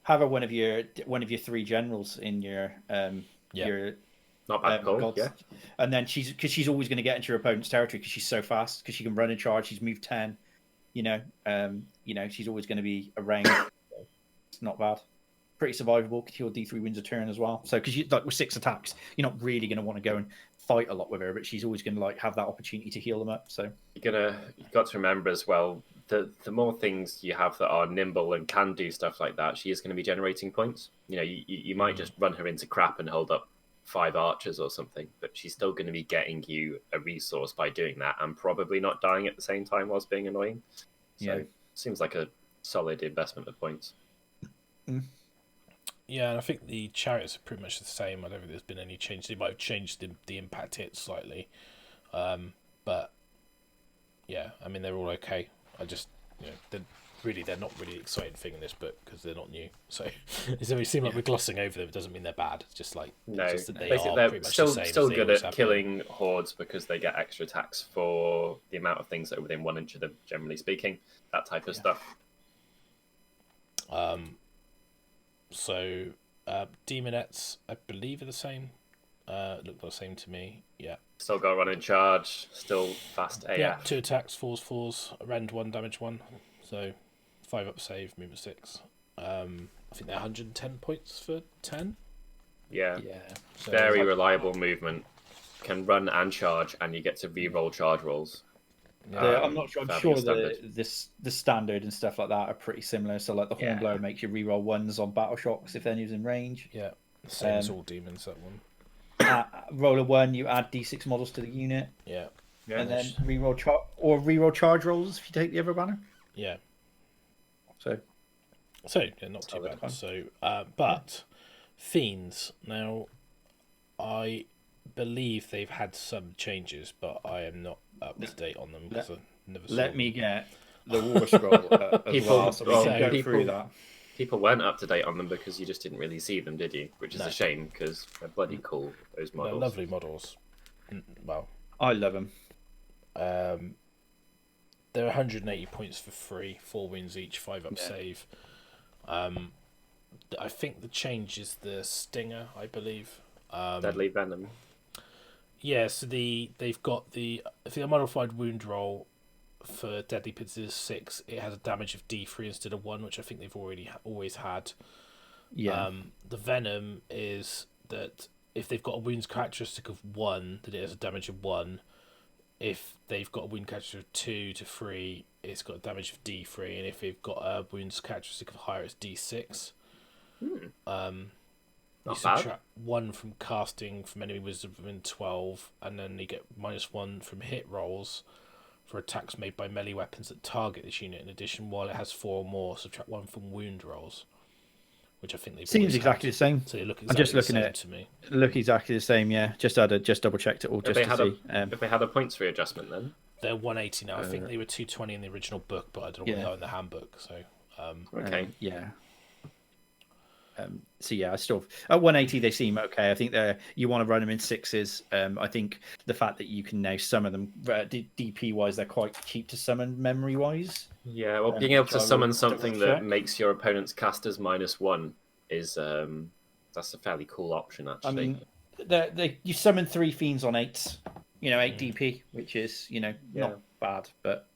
Have her one of your 3 generals in your your. Not bad call, yeah. And then she's always going to get into your opponent's territory because she's so fast, because she can run and charge. She's moved 10. You know, she's always going to be a range. It's not bad. Pretty survivable. Could heal D3 wins a turn as well. So because like with 6 attacks, you're not really going to want to go and fight a lot with her, but she's always going to like have that opportunity to heal them up. So you've got to remember as well, the more things you have that are nimble and can do stuff like that, she is going to be generating points. You know, you might just run her into crap and hold up 5 archers or something, but she's still going to be getting you a resource by doing that, and probably not dying at the same time whilst being annoying. So seems like a solid investment of points. Yeah, and I think the chariots are pretty much the same. I don't think there's been any change. They might have changed the impact hit slightly, but yeah, I mean, they're all okay. I just, you know, they're not really an exciting thing in this book because they're not new. So it seems like we're glossing over them. It doesn't mean they're bad. It's just like they're pretty much still the same good at killing hordes because they get extra attacks for the amount of things that are within 1 inch of them. Generally speaking, that type of stuff. So demonettes, I believe, are the same. Look the same to me. Yeah. Still got run and charge. Still fast AF. Yeah. 2 attacks, 4s, rend 1, damage 1. So 5 up save, movement 6. I think they're 110 points for 10. Yeah. So very reliable movement. Can run and charge, and you get to re-roll charge rolls. I'm not sure. I'm sure the standard and stuff like that are pretty similar. So like the Hornblower makes you re-roll 1s on battle shocks if anyone's in range. Yeah, same as all demons. That one. Roll a 1, you add D6 models to the unit. Yeah. And then re-roll charge rolls if you take the other banner. Yeah. So yeah, not too bad. So, but Fiends now, I believe they've had some changes, but I am not up to date on them because I never saw them. Me get the War Scroll as well, so we can go through that. People weren't up to date on them because you just didn't really see them, did you? Which is a shame because they're bloody cool. Those models, they're lovely models. Well, I love them. They're 180 points for free, 4 wins each, 5 up save. I think the change is the Stinger, I believe. Deadly Venom. Yeah, so they've got the modified wound roll for Deadly Pits is 6. It has a damage of D3 instead of 1, which I think they've always had. Yeah. The Venom is that if they've got a wounds characteristic of 1, that it has a damage of 1. If they've got a wound characteristic of 2 to 3, it's got a damage of D3, and if they've got a wounds characteristic of higher, it's D6. You subtract 1 from casting from enemy wisdom within 12, and then you get -1 from hit rolls for attacks made by melee weapons that target this unit. In addition, while it has 4 or more, subtract 1 from wound rolls, which I think they seems exactly the same. So you look I'm just looking at it to me. Look exactly the same, yeah. Just double checked it all just to see. If they had a points readjustment, then they're 180 now. I think they were 220 in the original book, but I don't know what they are in the handbook. So okay, yeah. So yeah, I still at 180 they seem okay. I think you want to run them in 6s. I think the fact that you can now summon them DP wise, they're quite cheap to summon memory wise. Yeah, well, being able to summon something that makes your opponent's casters -1 is that's a fairly cool option actually. I mean, you summon 3 fiends on 8s, 8 DP, which is not bad, but.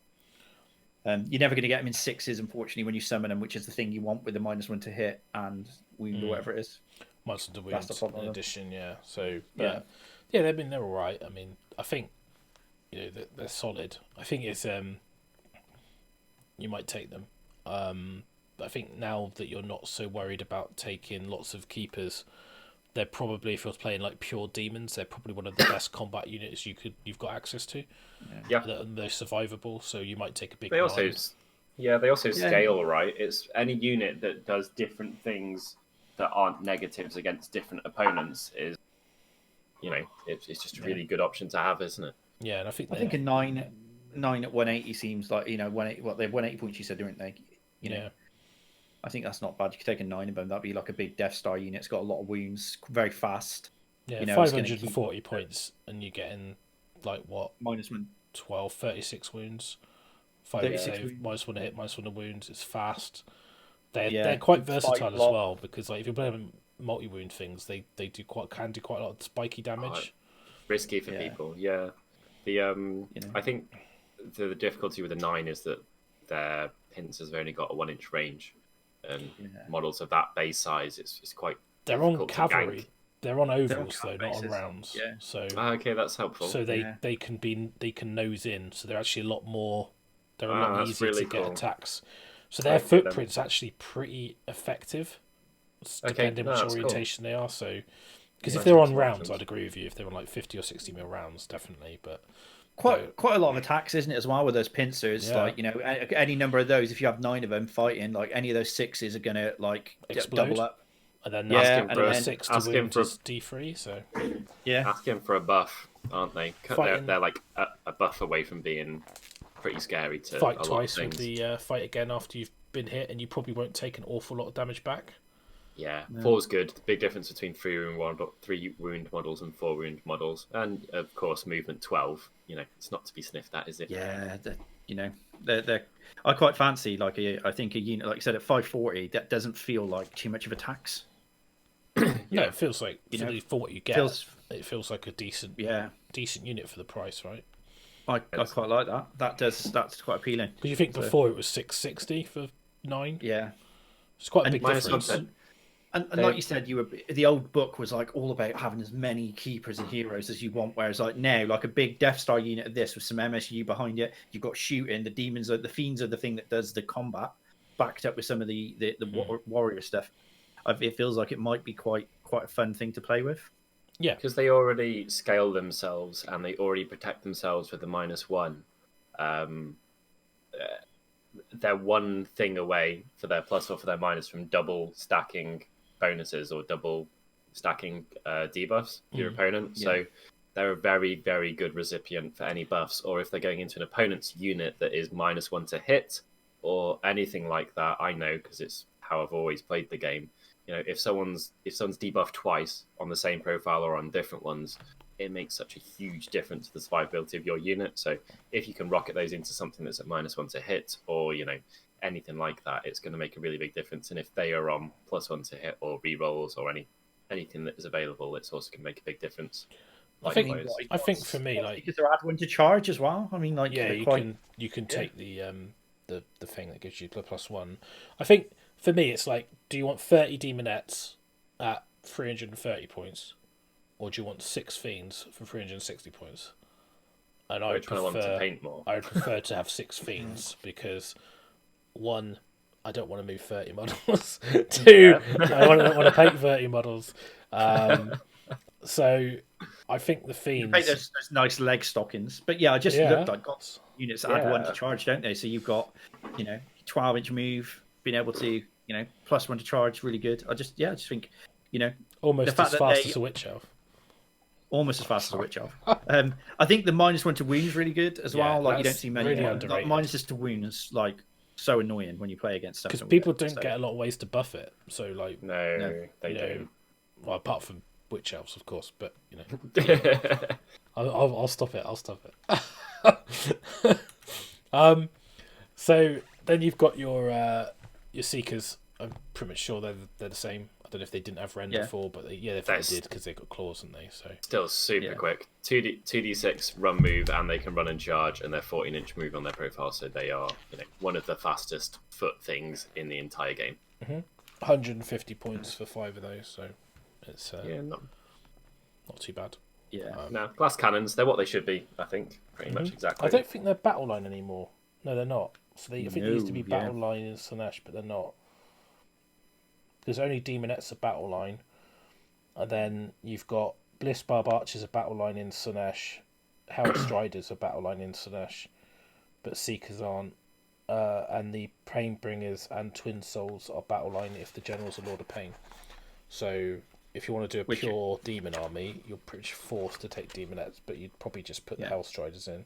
You're never going to get them in 6s, unfortunately, when you summon them, which is the thing you want with the -1 to hit and wound or whatever it is. -1 to wound in addition, yeah. So, they're all right. I mean, I think they're solid. I think it's you might take them. I think now that you're not so worried about taking lots of keepers, they're probably, if you're playing like pure demons, they're probably one of the best combat units you've got access to. Yeah, they're survivable, so you might take a big. They also scale, right? It's any unit that does different things that aren't negatives against different opponents is, it's just a really good option to have, isn't it? Yeah, and I think a 9 at 180 seems like 180. What they have 180 points, you said, didn't they? Yeah. I think that's not bad. You could take a 9 of them. That'd be like a big Death Star unit. It's got a lot of wounds, very fast. Yeah, 540 points, and you're getting like what? -1. 12, 36 wounds. 5 save, -1 to hit, -1 to wounds. It's fast. They're quite versatile as well, because like if you're playing multi-wound things, they can do quite a lot of spiky damage. Risky for people, yeah. I think the difficulty with the 9 is that their pincers have only got a 1-inch range. And models of that base size, it's quite. They're on cavalry. They're on ovals though, not on rounds. Yeah. So okay, that's helpful. So they can nose in. So they're actually a lot more. They're a lot easier to get attacks. So their footprint's actually pretty effective, depending which orientation they are. So because if they're on rounds, I'd agree with you. If they're on like 50 or 60 mil rounds, definitely. But quite a lot of attacks, isn't it, as well, with those pincers? Yeah. Like any number of those. If you have 9 of them fighting, like any of those 6s are gonna like explode. Double up. And then asking for 6 to wound is D3. So asking for a buff, aren't they? They're like a buff away from being pretty scary to fight twice with the fight again after you've been hit, and you probably won't take an awful lot of damage back. Yeah, 4's good. The big difference between 3 wound models and 4 wound models, and of course movement 12. It's not to be sniffed at, is it? Yeah, they're I quite fancy I think a unit like I said at 540 that doesn't feel like too much of a tax. No, it feels like for what you get, it feels like a decent unit for the price, right? I quite like that. That's quite appealing. Because you think before it was 660 for 9. Yeah, it's quite a big difference. And like you said, the old book was like all about having as many keepers and heroes as you want. Whereas like now, like a big Death Star unit of this with some MSU behind it, you've got shooting. The demons, the fiends are the thing that does the combat, backed up with some of the warrior stuff. It feels like it might be quite a fun thing to play with. Yeah, because they already scale themselves and they already protect themselves with the -1. They're one thing away for their plus or for their minus from double stacking bonuses or double stacking debuffs to your opponent. So they're a very, very good recipient for any buffs. Or if they're going into an opponent's unit that is -1 to hit or anything like that, I know because it's how I've always played the game. If someone's debuffed twice on the same profile or on different ones, it makes such a huge difference to the survivability of your unit. So if you can rocket those into something that's at -1 to hit or, anything like that, it's going to make a really big difference. And if they are on +1 to hit or rerolls or anything that is available, it's also going to make a big difference. I think for me, because they're add 1 to charge as well. I mean, you can take the thing that gives you the +1. I think for me, it's like, do you want 30 demonettes at 330 points, or do you want 6 fiends for 360 points? And I would prefer to have 6 fiends because 1, I don't want to move 30 models. 2, I don't want to paint 30 models. So I think the fiends paint those nice leg stockings, but I just looked like got units that add 1 to charge, don't they? So you've got 12-inch move, being able to +1 to charge, really good. I just think almost as fast as a witch elf. Almost as fast as a witch elf. I think the -1 to wounds really good as well. Like you don't see many really underrated. minuses to wounds. Like so annoying when you play against stuff. Because people don't get a lot of ways to buff it. So like, no, they don't. Well, apart from witch elves, of course, but you know, I'll stop it. I'll stop it. So then you've got your seekers. I'm pretty much sure they're the same. I don't know if they didn't have rend before, but they did because they got claws, didn't they? So still super quick. 2d6 run move, and they can run and charge, and they're 14-inch move on their profile, so they are one of the fastest foot things in the entire game. 150 points for 5 of those, so it's not too bad. No, glass cannons, they're what they should be, I think, pretty much exactly. I don't think they're battle line anymore. No, they're not. So I think they used to be battle line in Slaanesh, but they're not. Because only Demonettes are battle line, and then you've got Bliss Barb Archers are battle line in Slaanesh, Hell Striders are battle line in Slaanesh, but Seekers aren't. And the Pain Bringers and Twin Souls are battle line if the General's a Lord of Pain. So if you want to do a pure demon army, you're pretty much forced to take Demonettes, but you'd probably just put the Hell Striders in.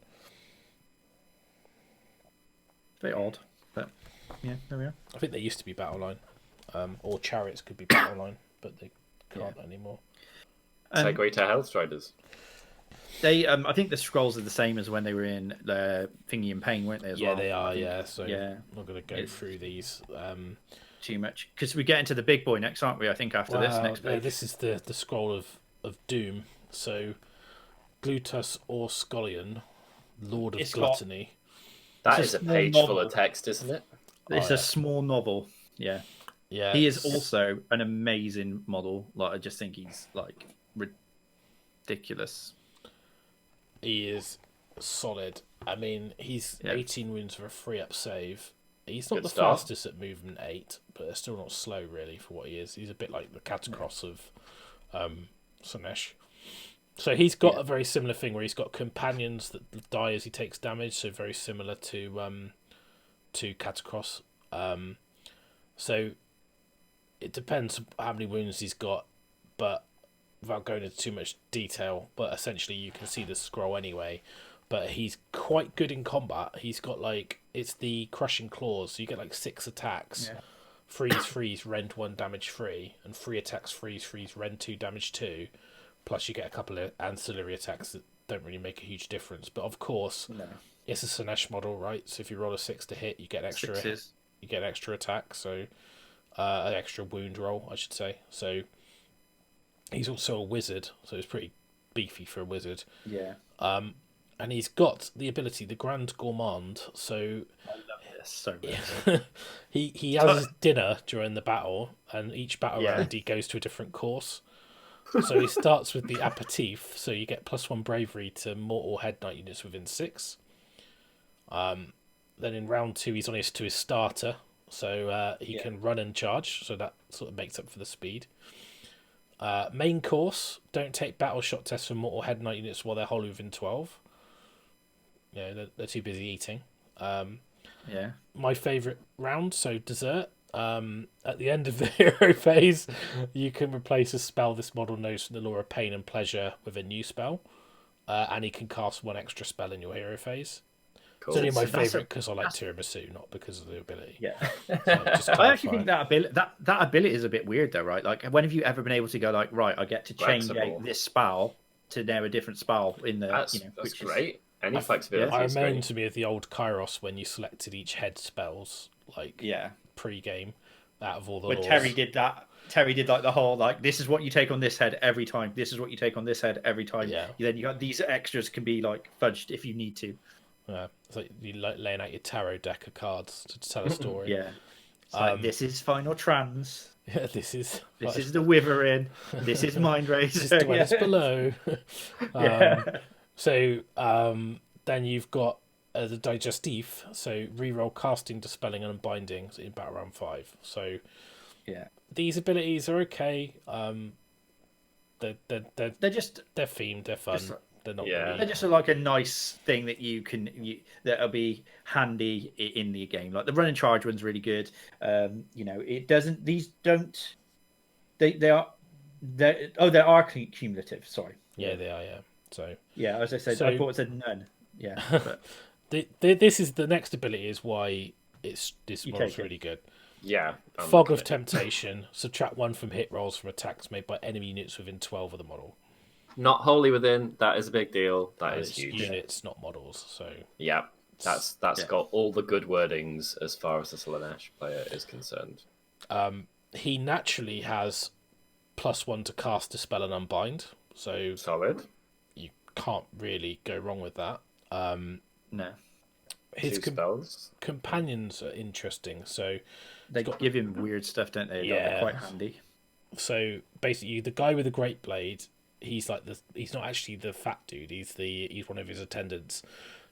Very odd, but yeah, there we are. I think they used to be battle line. Or Chariots could be battle line, but they can't anymore. Segue to Hell Striders. They, I think the scrolls are the same as when they were in the Thingy and Pain, weren't they? As well? They are. So I'm not going to go through these too much because we get into the big boy next, aren't we? I think after this next page. This is the scroll of doom. So Glutus or Scullion, Lord of Gluttony. That is a page full of text, isn't it? It's a small novel. Yeah. Yeah, he is also an amazing model. Like I just think he's like ridiculous. He is solid. I mean, he's 18 wounds for a 3-up save. He's not the fastest at movement 8, but they're still not slow really for what he is. He's a bit like the Catacross of Slaanesh. So he's got a very similar thing where he's got companions that die as he takes damage. So very similar to Catacross. So it depends how many wounds he's got, but without going into too much detail, but essentially you can see the scroll anyway. But he's quite good in combat. He's got it's the crushing claws, so you get 6 attacks. Freeze, rend 1, damage 3, and 3 attacks, freeze, rend 2, damage 2. Plus you get a couple of ancillary attacks that don't really make a huge difference. But of course, it's a Slaanesh model, right? So if you roll a 6 to hit, you get extra. You get extra attack, so an extra wound roll, I should say. So he's also a wizard, so he's pretty beefy for a wizard. Yeah. And he's got the ability, the Grand Gourmand. So I love this so much. he has his dinner during the battle, and each battle round he goes to a different course. So he starts with the aperitif, so you get +1 bravery to mortal head knight units within 6. Then in round 2 he's on to his starter, so he can run and charge, so that sort of makes up for the speed. Main course, don't take battle shot tests for mortal head knight units while they're wholly within 12. They're too busy eating. My favourite round, so dessert. At the end of the hero phase, you can replace a spell this model knows from the lore of pain and pleasure with a new spell, and he can cast 1 extra spell in your hero phase. Cool. It's only my favourite because I like tiramisu, not because of the ability. I actually think that ability is a bit weird though, right? Like, when have you ever been able to go right, I get to change this spell to now a different spell in the that's great. Any flexibility. I remind me of the old Kairos when you selected each head spells pre-game out of all the laws. Terry did that. Terry did the whole this is what you take on this head every time. This is what you take on this head every time. Then you got these extras can be fudged if you need to. It's like you laying out your tarot deck of cards to tell a story. This is Final Trans. This is the Wyvern. This is Mind Razor. This is Dwellers Below. So then you've got the Digestif. So reroll casting, dispelling, and unbinding in battle round 5. So these abilities are okay. They're themed. They're fun. They're not. They're just a nice thing that that'll be handy in the game. Like the run and charge one's really good. It doesn't. These don't. They are cumulative. Sorry. Yeah, they are. Yeah. So. Yeah, as I said, I thought it said none. Yeah. But... this is the next ability is why This You model's take it. really good. Yeah. Fog of Temptation. Subtract 1 from hit rolls from attacks made by enemy units within 12 of the model. Not wholly within. That is a big deal. That is It's huge. units, not models. So Yeah. That's got all the good wordings as far as the Slaanesh player is concerned. he naturally has +1 to cast, Dispel, and Unbind. So Solid. you can't really go wrong with that. No. His spells. companions are interesting. So They give him weird stuff, don't they? Yeah. They're quite handy. So basically, the guy with the great blade, he's not actually the fat dude. He's one of his attendants.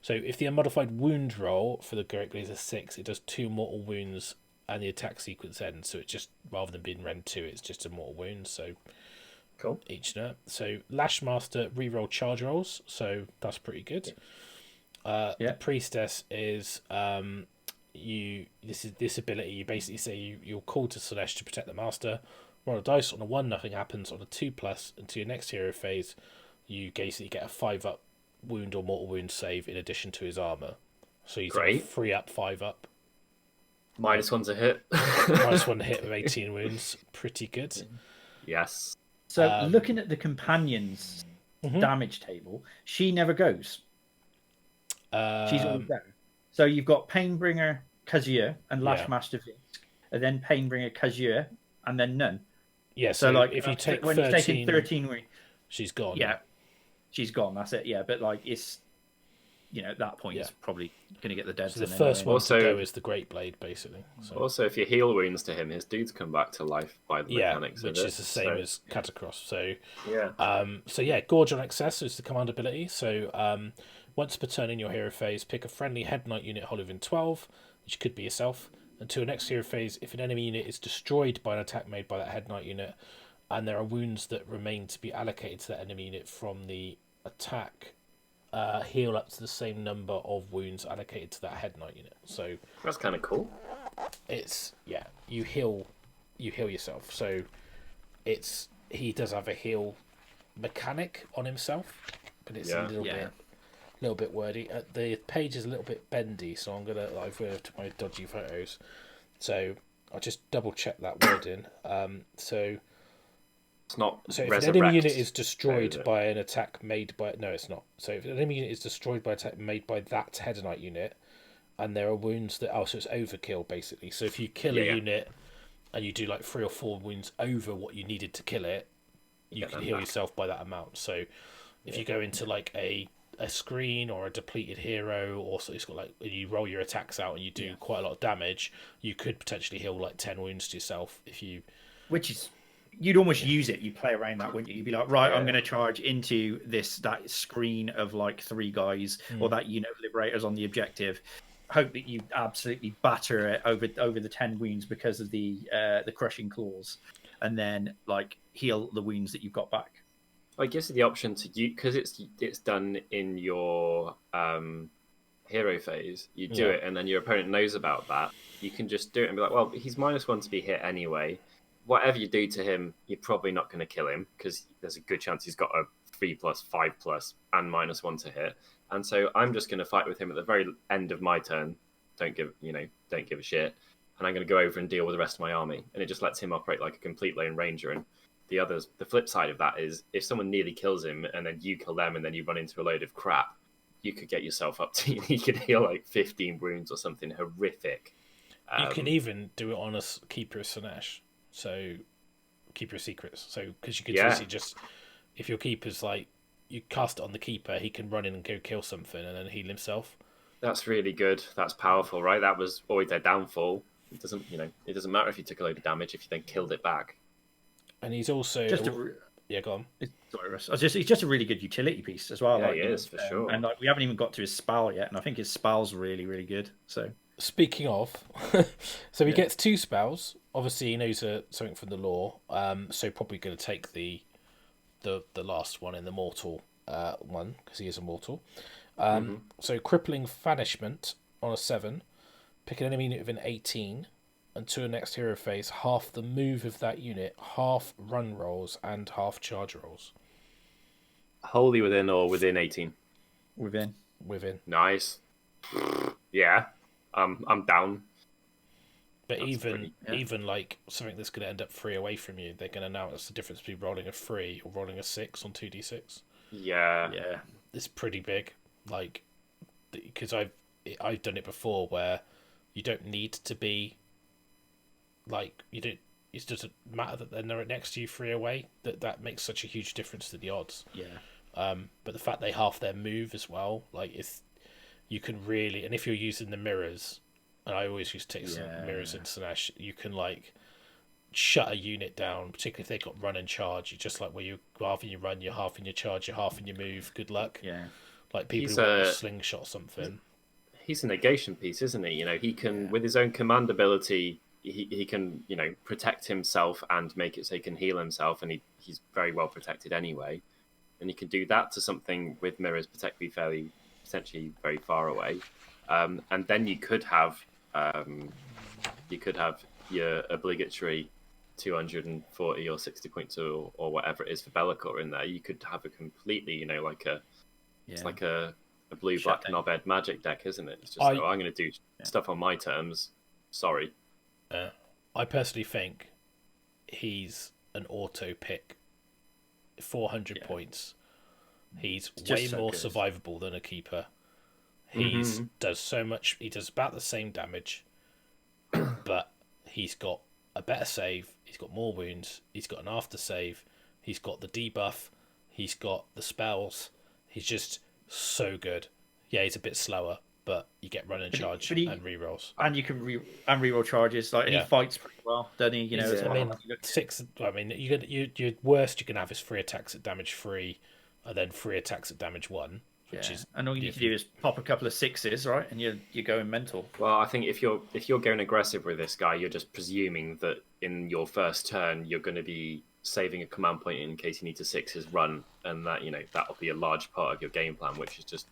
So if the unmodified wound roll for the great blade is a 6, it does 2 mortal wounds, and the attack sequence ends. So it just, rather than being rend 2, it's just a mortal wound. So cool. Each nerf. So Lashmaster reroll charge rolls. So that's pretty good. The priestess is this ability. You basically say you're called to Slaanesh to protect the master. Roll a dice. On a 1, nothing happens. On a 2+, until your next hero phase, you basically get a 5-up wound or mortal wound save in addition to his armor. So he's Great. 3-up, 5-up. -1 to hit. -1 hit with 18 wounds. Pretty good. Yes. So looking at the companions damage table, she never goes. She's always there. So you've got Painbringer, Kazir, and Lashmaster Vinsk, and then Painbringer, Kazir, and then none. Yeah, so like if you take when 13, you've taken 13, she's gone. Yeah, she's gone. That's it. Yeah, but like it's, at that point, it's probably going to get the devs. So the first one to go is the Great Blade, basically. So. Also, if you heal wounds to him, his dudes come back to life by the mechanics which of it. is the same as Catacross. So yeah. Gorge on Excess is the command ability. So once per turn in your hero phase, pick a friendly Hedonite unit whole within 12, which could be yourself. Until next hero phase, if an enemy unit is destroyed by an attack made by that Hedonite unit, and there are wounds that remain to be allocated to that enemy unit from the attack, heal up to the same number of wounds allocated to that Hedonite unit. So that's kind of cool. It's you heal yourself. So he does have a heal mechanic on himself, but it's a little bit wordy. The page is a little bit bendy, so I'm gonna to my dodgy photos. So I'll just double check that wording. So it's not. So if an enemy unit is destroyed by an attack made by it's not. So if an enemy unit is destroyed by an attack made by that Hedonite unit, and there are wounds that so it's overkill basically. So if you kill a unit and you do like 3 or 4 wounds over what you needed to kill it, you can heal yourself by that amount. So if you go into like a screen or a depleted hero, or so it's got like you roll your attacks out and you do quite a lot of damage, you could potentially heal like 10 wounds to yourself if you. Which is. You'd almost use it. You play around that, wouldn't you? You'd be like, right, I'm going to charge into that screen of like 3 guys or that liberators on the objective. Hope that you absolutely batter it over the 10 wounds because of the crushing claws, and then like heal the wounds that you've got back. Well, it gives you the option to because it's done in your hero phase. You do it, and then your opponent knows about that. You can just do it and be like, well, he's -1 to be hit anyway. Whatever you do to him, you're probably not going to kill him because there's a good chance he's got a 3+, 5+, and -1 to hit. And so I'm just going to fight with him at the very end of my turn. Don't give a shit. And I'm going to go over and deal with the rest of my army. And it just lets him operate like a complete lone ranger. And the flip side of that is if someone nearly kills him and then you kill them and then you run into a load of crap, you could get yourself up to, you could heal like 15 wounds or something horrific. You can even do it on a Keeper of Slaanesh. So, Keeper of Secrets. So, because you could just, if your keeper's like, you cast it on the keeper, he can run in and go kill something and then heal himself. That's really good. That's powerful, right? That was always their downfall. It doesn't matter if you took a load of damage if you then killed it back. And he's also go on. He's just a really good utility piece as well. Yeah, he is for sure. And like we haven't even got to his spell yet, and I think his spell's really, really good. So. Speaking of, so he gets 2 spells. Obviously, he knows something from the lore, so probably going to take the last one in the mortal one because he is immortal. So crippling banishment on a 7. Pick an enemy unit with an 18, and to a next hero phase, half the move of that unit, half run rolls and half charge rolls. Wholly within or within 18? Within. Nice. Yeah. I'm down. But even like something that's going to end up 3 away from you, they're going to announce the difference between rolling a 3 or rolling a 6 on 2d6. Yeah. It's pretty big. Like, because I've done it before where you don't need to be like you don't. It doesn't matter that they're next to you 3 away. That makes such a huge difference to the odds. Yeah. But the fact they half their move as well, like you can really, and if you're using the mirrors. And I always used to take some mirrors in Slaanesh. You can like shut a unit down, particularly if they got run and charge. You just like where you half in your run, you're half in your charge, you're half in your move. Good luck. Yeah. Like people who want to slingshot or something. He's a negation piece, isn't he? You know, he can with his own command ability, he can protect himself and make it so he can heal himself, and he's very well protected anyway. And you can do that to something with mirrors, potentially very far away. And then you could have your obligatory 240 or 60 points or whatever it is for Be'lakor in there. You could have a completely, it's like a blue-black knobhead magic deck, isn't it? It's just I'm going to do stuff on my terms. Sorry. I personally think he's an auto pick. 400 points. He's way more survivable than a keeper. He does so much. He does about the same damage, but he's got a better save. He's got more wounds. He's got an after save. He's got the debuff. He's got the spells. He's just so good. Yeah, he's a bit slower, but you get run and charge and rerolls. And you can reroll charges. Like he fights pretty well, doesn't he? You know, I mean, 6. I mean, your worst you can have is 3 attacks at damage 3, and then 3 attacks at damage 1. And all you need to do is pop a couple of 6s, right? And you're going mental. Well, I think if you're going aggressive with this guy, you're just presuming that in your first turn you're going to be saving a command point in case you need to 6s run, and that that'll be a large part of your game plan, which is just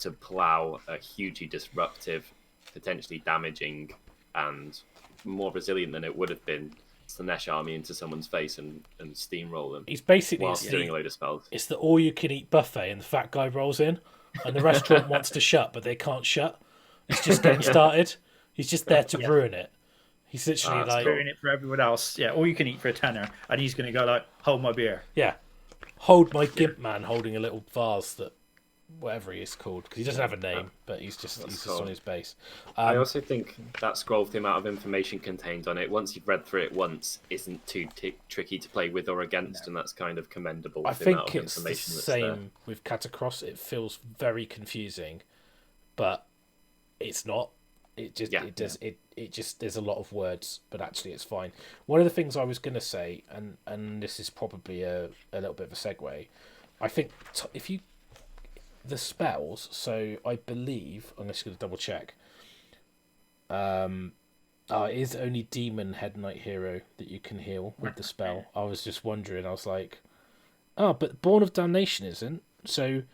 to plow a hugely disruptive, potentially damaging, and more resilient than it would have been Slaanesh army into someone's face and steamroll them. He's basically doing a load of spells. It's the all-you-can-eat buffet, and the fat guy rolls in, and the restaurant wants to shut, but they can't shut. It's just getting started. He's just there to ruin it. He's literally ruin it for everyone else. Yeah, all you can eat for a tenner, and he's going to go like, hold my beer. Yeah, hold my gimp man holding a little vase that. Whatever he is called, because he doesn't have a name, but he's just on his base. I also think that scroll with the amount of information contained on it, once you've read through it once, isn't too tricky to play with or against, and that's kind of commendable. I think it's the same with Catacross. It feels very confusing, but it's not. It just there's a lot of words, but actually it's fine. One of the things I was going to say, and this is probably a little bit of a segue, I think if you the spells, so I believe, I'm just going to double check. It is only Demon Hedonite Hero that you can heal with the spell. I was just wondering, I was like, but Born of Damnation isn't. So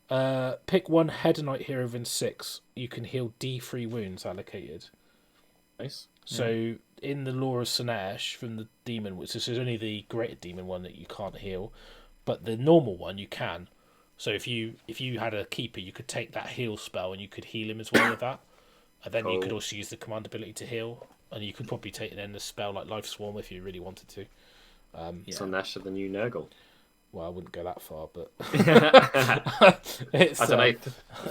pick 1 Hedonite Hero within 6. You can heal D3 wounds allocated. Nice. So in the lore of Slaanesh, from the Demon, which is only the Greater Demon one that you can't heal, but the normal one you can. So if you had a keeper, you could take that heal spell and you could heal him as well with that. And then you could also use the command ability to heal. And you could probably take an spell like Life Swarm if you really wanted to. Slaanesh of the new Nurgle. Well, I wouldn't go that far, but... I don't know.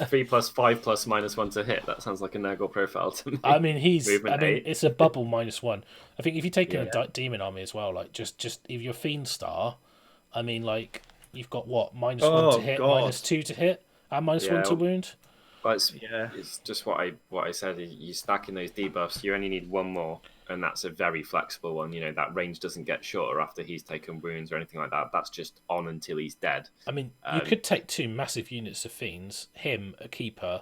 3+5+ -1 to hit. That sounds like a Nurgle profile to me. I mean, it's a bubble -1. I think if you take in a demon army as well, like just if you're Fiend Star, I mean, like... You've got what? -1 to hit, -2 to hit, and -1 to wound. But it's just what I said. You stack in those debuffs. You only need 1 more, and that's a very flexible one. That range doesn't get shorter after he's taken wounds or anything like that. That's just on until he's dead. I mean, you could take 2 massive units of fiends, him, a keeper,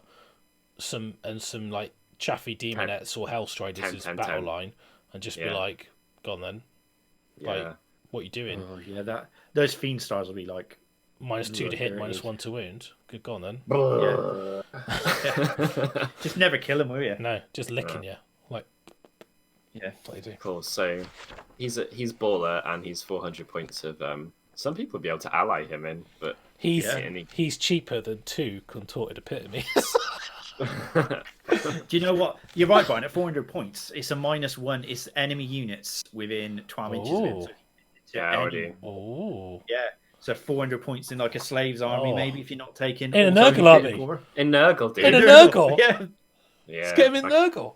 some like chaffy demonettes or hellstriders as battle line, and just be like, go on then. Like, what are you doing? Oh yeah, those Fiend Stars will be like -2 to hit, -1 to wound. Good, go on then. Just never kill him, will you? No, just licking you. Like, that's what you do. Cool. So he's baller, and he's 400 points of. Some people would be able to ally him in, but he's cheaper than 2 contorted epitomes. Do you know what? You're right, Brian. At 400 points, it's a -1. It's enemy units within 12 inches of him. So Yeah, already. Oh. Yeah. So 400 points in like a slave's army, maybe, if you're not taking... In a Nurgle army. In Nurgle, dude. In a Nurgle? Yeah. Yeah. Let's get him in Nurgle.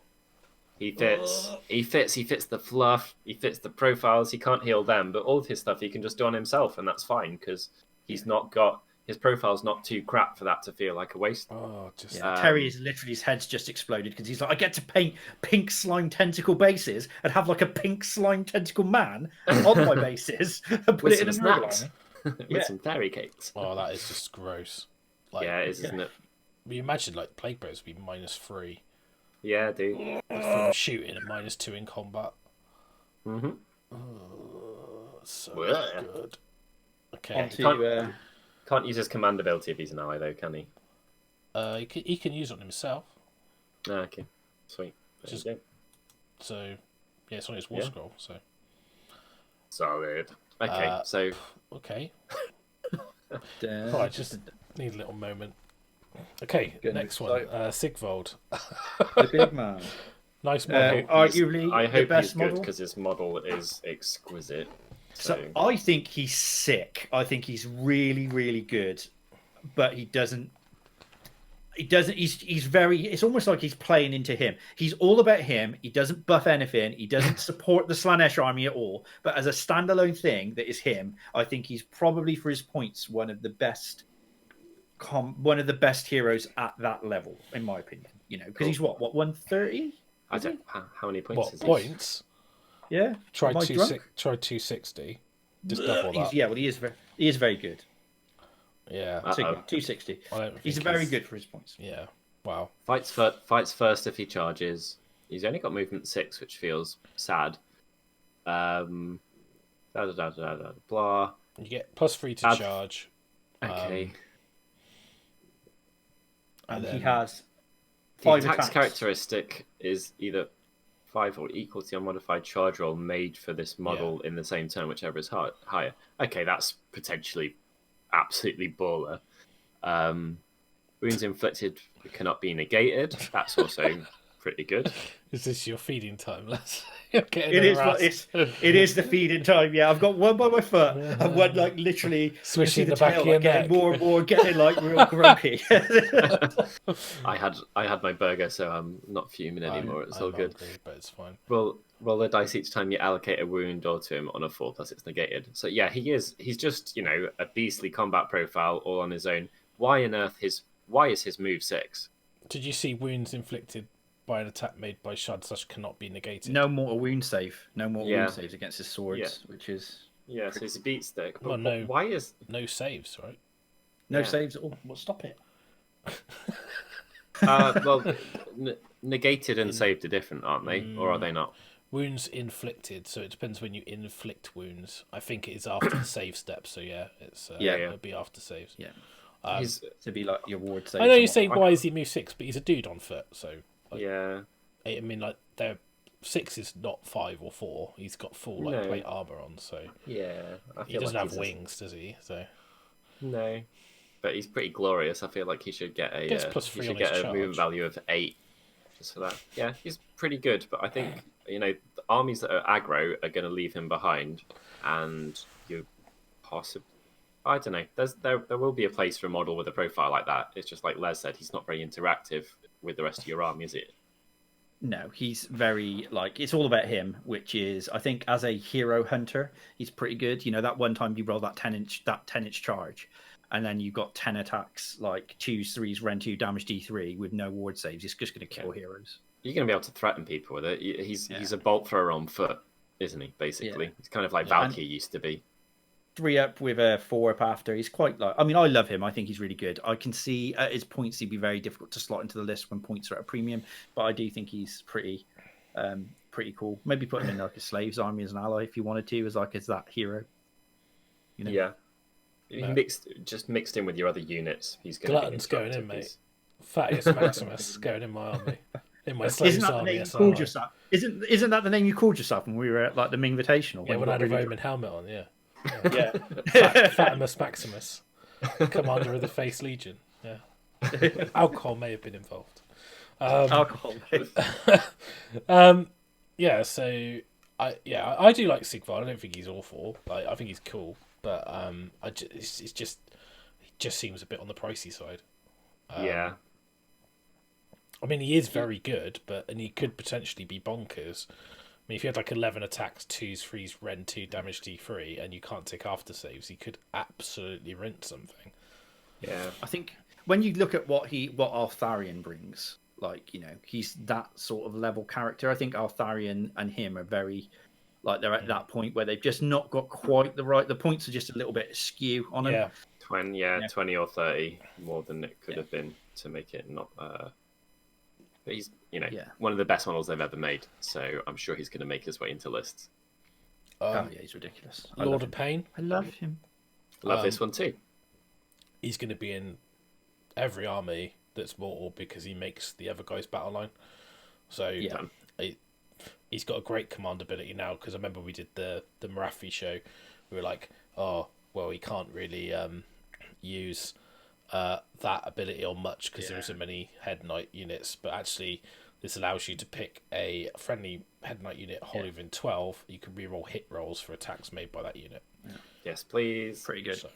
He fits. He fits the fluff. He fits the profiles. He can't heal them, but all of his stuff he can just do on himself, and that's fine because he's not got his profile's not too crap for that to feel like a waste. Oh, just Terry is literally, his head's just exploded because he's like, I get to paint pink slime tentacle bases and have like a pink slime tentacle man on my bases and put it in a snacks. army. With some fairy cakes. Oh, that is just gross. Like, yeah, it is, isn't it? You imagine like Plague Bearers would be -3. Yeah, dude. From shooting at -2 in combat. Mm-hmm. So Yeah. good. Okay. Can't use his command ability if he's an ally, though, can he? He can use it on himself. Ah, okay. Sweet. Just- There you go. So, yeah, it's on his war scroll. So, Solid. Okay, so... okay. Oh, I just need a little moment. Okay, next one. Sigvald. The big man. Nice model. Arguably I the hope best he's good model. because his model is exquisite. So I think he's sick. I think he's really, really good, but he doesn't. He's very. It's almost like he's playing into him. He's all about him. He doesn't buff anything. He doesn't support the Slaanesh army at all. But as a standalone thing that is him, I think he's probably for his points one of the best heroes at that level, in my opinion. You know, because he's what 130. I don't. How many points? What is points? Yeah. Try 260. Just double that. Yeah, well, he is very good. Yeah. 260. He's very good for his points. Yeah. Wow. Fights first if he charges. He's only got movement 6, which feels sad. Blah. You get +3 to charge. Okay. And he has The 5 attacks attacks. characteristic is either 5 or equal to the unmodified charge roll made for this model in the same turn, whichever is higher. Okay, that's potentially absolutely baller. Wounds inflicted cannot be negated. That's also pretty good. Is this your feeding time, Les? It is the feeding time. Yeah, I've got one by my foot and one like literally swishing the tail, back of your neck. More and more, getting like real grumpy. I had my burger, so I'm not fuming anymore. It's all good. Hungry, but it's fine. Roll the dice each time you allocate a wound or to him on a 4 plus it's negated. So yeah, he's just a beastly combat profile all on his own. Why is his move 6? Did you see wounds inflicted by an attack made by Shard / cannot be negated? No mortal wound save. No mortal wound saves against his swords, which is so he's a beat stick. But well, why is no saves, right? no saves at all? Well, stop it. Negated and saved are different, aren't they? Or are they not? Wounds inflicted, so it depends when you inflict wounds. I think it is after the save step, so it'll be after saves. Yeah. He's To be like your ward save. I know you say why is he move 6, but he's a dude on foot, so yeah. I mean, like, 6 is not 5 or 4. He's got full plate armor on, so Yeah. he doesn't have wings, does he? So no, but he's pretty glorious. I feel like he should get a +3 on his charge. movement value of 8 just for that. Yeah, he's pretty good, but I think the armies that are aggro are going to leave him behind, and you possibly. I don't know. There will be a place for a model with a profile like that. It's just like Les said, he's not very interactive with the rest of your army, is it? No, he's very it's all about him, which is I think as a hero hunter, he's pretty good. You know, that one time you roll that 10-inch charge, and then you got 10 attacks, like 2s, 3s, Ren 2, damage D3 with no ward saves. It's just going to kill heroes. You're going to be able to threaten people with it. He's a bolt thrower on foot, isn't he? Basically, he's kind of like Valkyrie used to be. 3 up with a 4 up after. He's quite I mean, I love him. I think he's really good. I can see at his points he'd be very difficult to slot into the list when points are at a premium, but I do think he's pretty cool. Maybe put him in like a slaves army as an ally if you wanted to, as that hero. You know? Yeah. Mixed in with your other units. He's going Glutton's going in, mate. Fatius Maximus going in my army. In my slaves army. Isn't that the name you called yourself when we were at like the Ming Invitational? Yeah, when I had a Roman helmet on, yeah. Yeah. Fatimus Maximus, commander of the Face Legion. Yeah. Alcohol may have been involved. Alcohol. Yeah, so I do like Sigvard. I don't think he's awful. Like, I think he's cool, but it just seems a bit on the pricey side. Yeah. I mean, he is very good, and he could potentially be bonkers. I mean, if you had like 11 attacks, 2s, 3s, Ren 2, damage D3, and you can't take after saves, he could absolutely rent something. Yeah. I think when you look at what Altharion brings, like, you know, he's that sort of level character. I think Altharion and him are very, like, they're at that point where they've just not got quite the right. The points are just a little bit askew on them. Yeah. 20 or 30 more than it could have been to make it not. But he's, you know, one of the best models they've ever made. So I'm sure he's going to make his way into lists. Yeah, he's ridiculous. Lord of Pain. I love him. Love this one too. He's going to be in every army that's mortal because he makes the other guy's battle line. So he's got a great command ability now, because I remember we did the Marathi show. We were like, oh, well, he can't really use that ability on much because there are so many Head Knight units, but actually this allows you to pick a friendly Head Knight unit wholly within 12. You can reroll hit rolls for attacks made by that unit. Yes, please. Pretty good. So,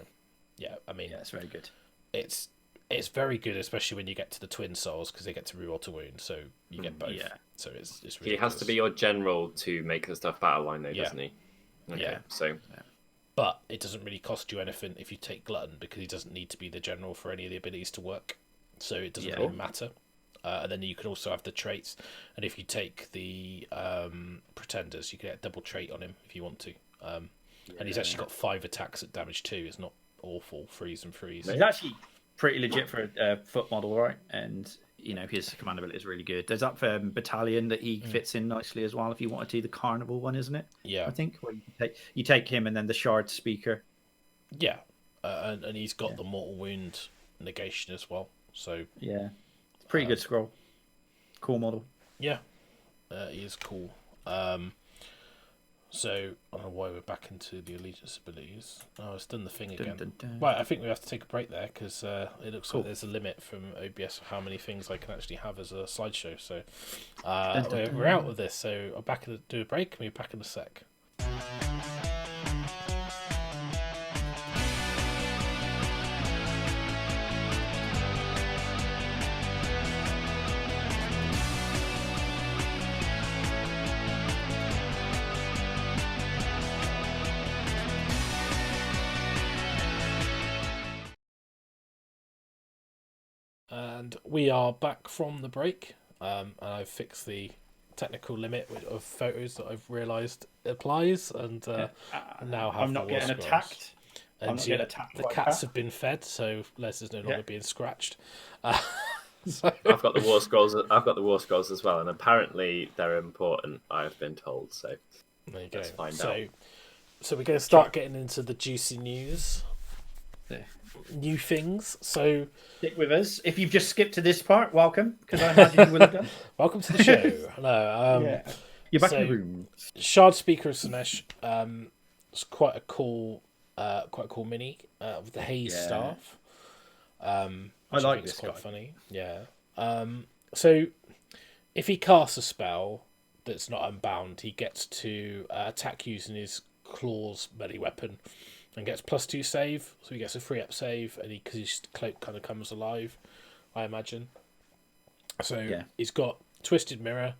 yeah, I mean, it's very good. It's very good, especially when you get to the Twin Souls, because they get to reroll to wound, so you get both. Yeah. So it's really. He has to be your general to make the stuff battle line, though, doesn't he? Okay, Yeah. So. But it doesn't really cost you anything if you take Glutton, because he doesn't need to be the general for any of the abilities to work. So it doesn't really matter. And then you can also have the traits. And if you take the Pretenders, you can get a double trait on him if you want to. And he's actually got 5 attacks at damage 2. It's not awful. 3s and 3s. He's actually pretty legit for a foot model, right? And, you know, his command ability is really good. There's that battalion that he fits in nicely as well if you wanted to. The Carnival one, isn't it? Yeah. I think where you take him and then the Shard Speaker. Yeah. And he's got the Mortal Wound negation as well. So yeah, pretty good scroll. Cool model. Yeah, he is cool. So I don't know why we're back into the Allegiance abilities. Oh, it's done the thing again. Right, I think we have to take a break there, because it looks like there's a limit from OBS of how many things I can actually have as a slideshow. So we're out of this. So I'm back to do a break, and we'll be back in a sec. And we are back from the break, and I've fixed the technical limit of photos that I've realised applies, and now have I'm not getting attacked. And I'm not getting attacked. The cats have been fed, so Les is no longer being scratched. So... I've got the Warscrolls. I've got the Warscrolls as well, and apparently they're important. I've been told. So there you go. Let's find out. So we're going to start getting into the juicy news. New things. So stick with us. If you've just skipped to this part, welcome, because I imagine you will have done. Welcome to the show. Hello. You're back in the room. Shard Speaker of Slaanesh. It's quite a cool mini with the Haze staff. I like this quite guy. Funny. Yeah. So if he casts a spell that's not unbound, he gets to attack using his claws melee weapon. And gets +2 save, so he gets a 3-up save, and because his cloak kind of comes alive, I imagine. So he's got Twisted Mirror.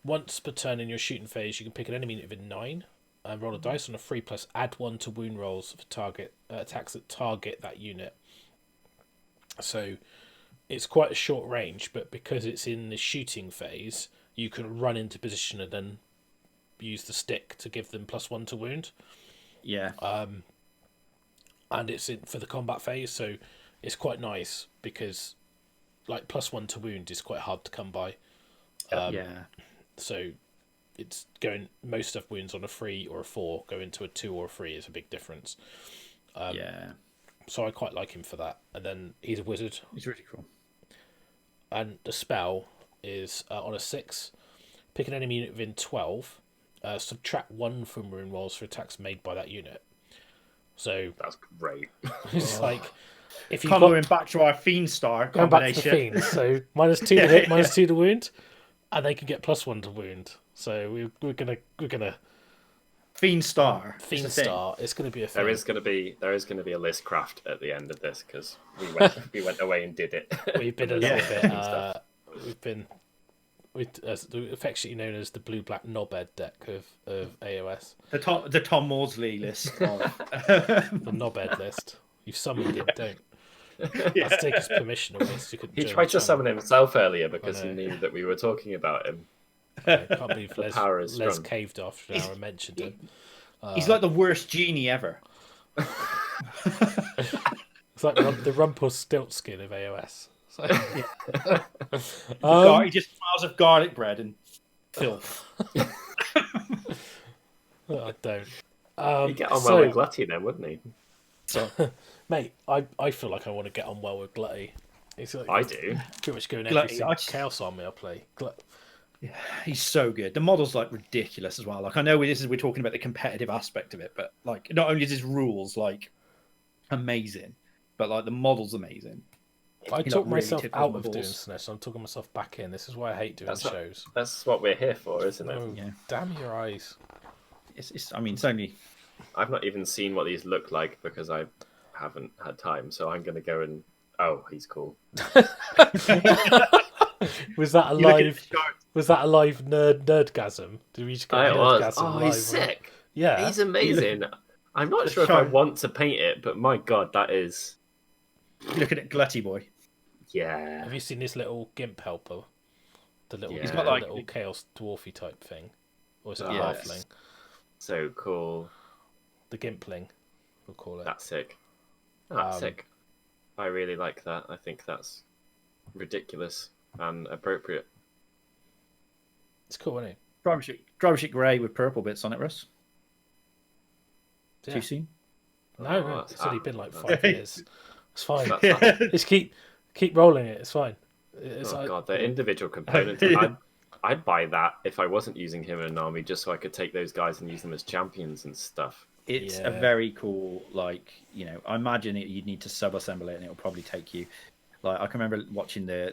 Once per turn in your shooting phase, you can pick an enemy unit within 9 and roll a dice on a 3+, add 1 to wound rolls for target attacks that target that unit. So it's quite a short range, but because it's in the shooting phase, you can run into position and then use the stick to give them +1 to wound. Yeah. And it's in for the combat phase, so it's quite nice because, like, +1 to wound is quite hard to come by. So it's going most stuff wounds on a 3 or a 4, go into a 2 or a 3 is a big difference. So I quite like him for that. And then he's a wizard. He's really cool. And the spell is on a 6, pick an enemy unit within 12, subtract 1 from wound rolls for attacks made by that unit. So that's great. It's like if you Going back to our Fiend Star going back to the combination. fiends, so -2 to hit, -2 to wound, and they can get +1 to wound. So we're gonna Fiend Star. Fiend Star. It's gonna be a thing. There is going to be a list craft at the end of this because we went away and did it. We've been a little bit. We've been affectionately known as the blue-black knobhead deck of AOS. The Tom Maudsley list. The knobhead list. You've summoned it, don't. Let's take his permission away. So he tried to summon himself earlier because he knew that we were talking about him. I can't believe Les caved off now and mentioned him. He's like the worst genie ever. It's like the Rumpelstiltskin of AOS. So, he just smells of garlic bread and filth. I don't. He'd get on well with Glutty then, wouldn't he? So, mate, I feel like I want to get on well with Glutty. Like, I do. Pretty much going every single Chaos Army I play. Yeah, he's so good. The model's like ridiculous as well. Like I know we're talking about the competitive aspect of it, but like not only is his rules like amazing, but like the model's amazing. I took myself out of doing Slaanesh, so I'm talking myself back in. This is why I hate doing shows. That's what we're here for, isn't it? Oh, yeah. Damn your eyes. It's only. I've not even seen what these look like because I haven't had time, so I'm going to go and. Oh, he's cool. Was that a live? Was that a live nerdgasm? Did we just get nerdgasm? Oh, he's sick. Yeah, he's amazing. I'm not sure if I want to paint it, but my god, that is. You're looking at Glutty Boy. Yeah. Have you seen this little gimp helper? The little, he's got like little chaos dwarfy type thing, or is it a Yes. halfling? So cool. The gimpling, we'll call it. That's sick. That's sick. I really like that. I think that's ridiculous and appropriate. It's cool, isn't it? Driver shit grey with purple bits on it, Russ. Yeah. Too soon? No, it's only been like 5 years. It's fine. Just keep rolling it. It's fine. God, the individual components. I'd buy that if I wasn't using him in an army, just so I could take those guys and use them as champions and stuff. It's a very cool, like, I imagine you'd need to sub-assemble it, and it'll probably take you. Like, I can remember watching the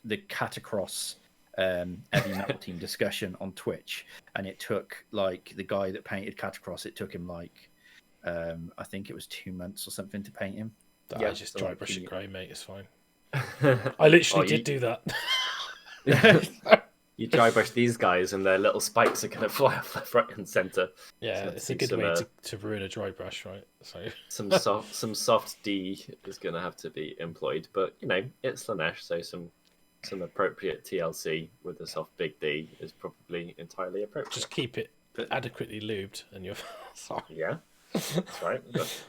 Catacross heavy metal team discussion on Twitch, and it took like the guy that painted Catacross. It took him like I think it was 2 months or something to paint him. I just dry brush it grey, mate. It's fine. I literally did do that. You dry brush these guys, and their little spikes are going to fly off left, right, and centre. Yeah, it's a good way to ruin a dry brush, right? So some soft D is going to have to be employed, but it's Slaanesh, so some appropriate TLC with a soft big D is probably entirely appropriate. Just keep it adequately lubed, and you're sorry. Yeah, that's right.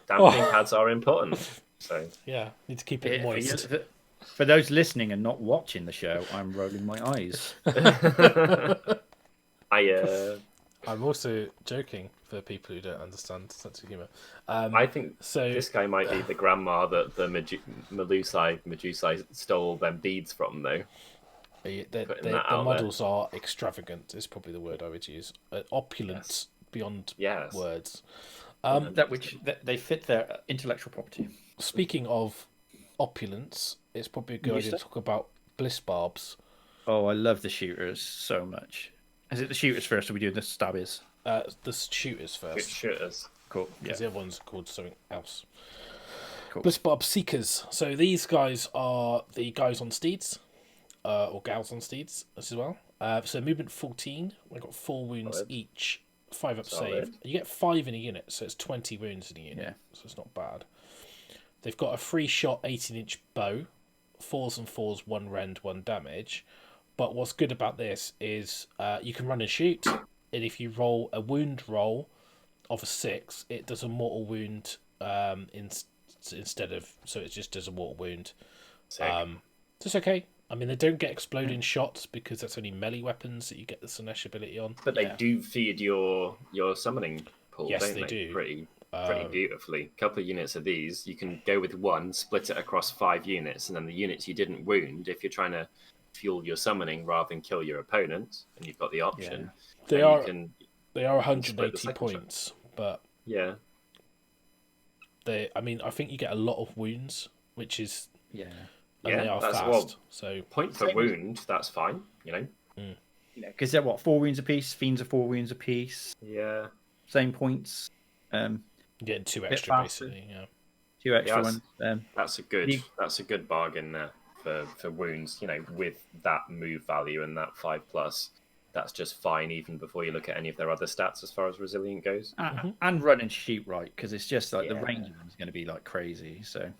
Damping pads are important. So yeah, need to keep it moist. For those listening and not watching the show, I'm rolling my eyes. I'm also joking for people who don't understand sense of humour. I think this guy might be the grandma that the Medusae stole them beads from, though. The models are extravagant, is probably the word I would use. Opulent beyond words. They fit their intellectual property. Speaking of opulence, it's probably a good idea to talk about bliss barbs. Oh, I love the shooters so much. Is it the shooters first, or are we doing the stabbies? The shooters first. Shooters. Cool. Because the other one's called something else. Cool. Bliss barb seekers. So these guys are the guys on steeds, or gals on steeds as well. So movement 14. We've got 4 wounds each, 5 up save. You get 5 in a unit, so it's 20 wounds in a unit. Yeah. So it's not bad. They've got a free shot 18-inch bow, 4s and 4s, 1 rend, 1 damage. But what's good about this is you can run and shoot, and if you roll a wound roll of a 6, it does a mortal wound instead of, so it just does a mortal wound. So it's okay. I mean, they don't get exploding shots because that's only melee weapons that you get the Slaanesh ability on. But they do feed your summoning pool, yes, don't they do. Pretty beautifully. A couple of units of these, you can go with 1, split it across 5 units, and then the units you didn't wound, if you're trying to fuel your summoning rather than kill your opponent, and you've got the option. They are 180 points, but yeah, I mean, I think you get a lot of wounds, which is Yeah. and they are that's fast. well, So point per wound, that's fine. You know. You know, because they're what, 4 wounds apiece. Fiends are 4 wounds apiece. Yeah. Same points. you're getting 2 bit extra faster. basically. Yeah. 2 extra Yes. ones. That's a good bargain there for wounds. You know, with that move value and that 5+, that's just fine even before you look at any of their other stats as far as resilient goes. And run and shoot right, because it's just like the Yeah. range of them is going to be like crazy. So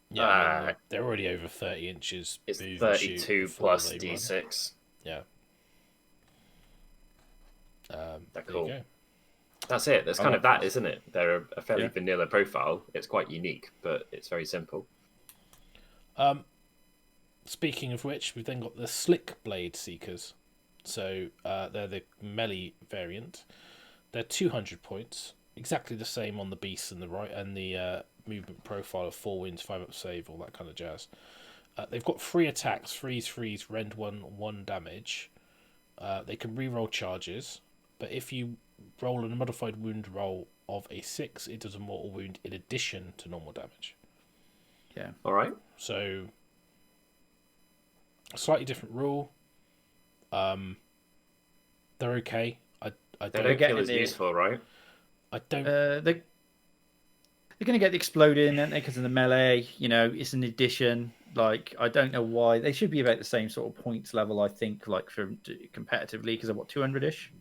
Yeah, I mean, they're already over 30 inches. It's move and 32 shoot plus before they run. D6. Yeah. They're There cool. you go. That's it. That's kind of that, isn't it? They're a fairly Yeah. vanilla profile. It's quite unique, but it's very simple. Speaking of which, we've then got the Slick Blade Seekers. So they're the melee variant. They're 200 points, exactly the same on the beast and the right and the movement profile of 4 wins, 5 up save, all that kind of jazz. They've got 3 attacks: freeze, rend 1 damage. They can reroll charges, but if you roll a modified wound roll of a 6, it does a mortal wound in addition to normal damage. yeah, All right. So, a slightly different rule. They're okay. I They don't don't feel as useful, right? I don't. they're going to get the exploding, aren't they? Because of the melee. You know, it's an addition. Like, I don't know why they should be about the same sort of points level. I think, like for competitively, because they're what 200-ish.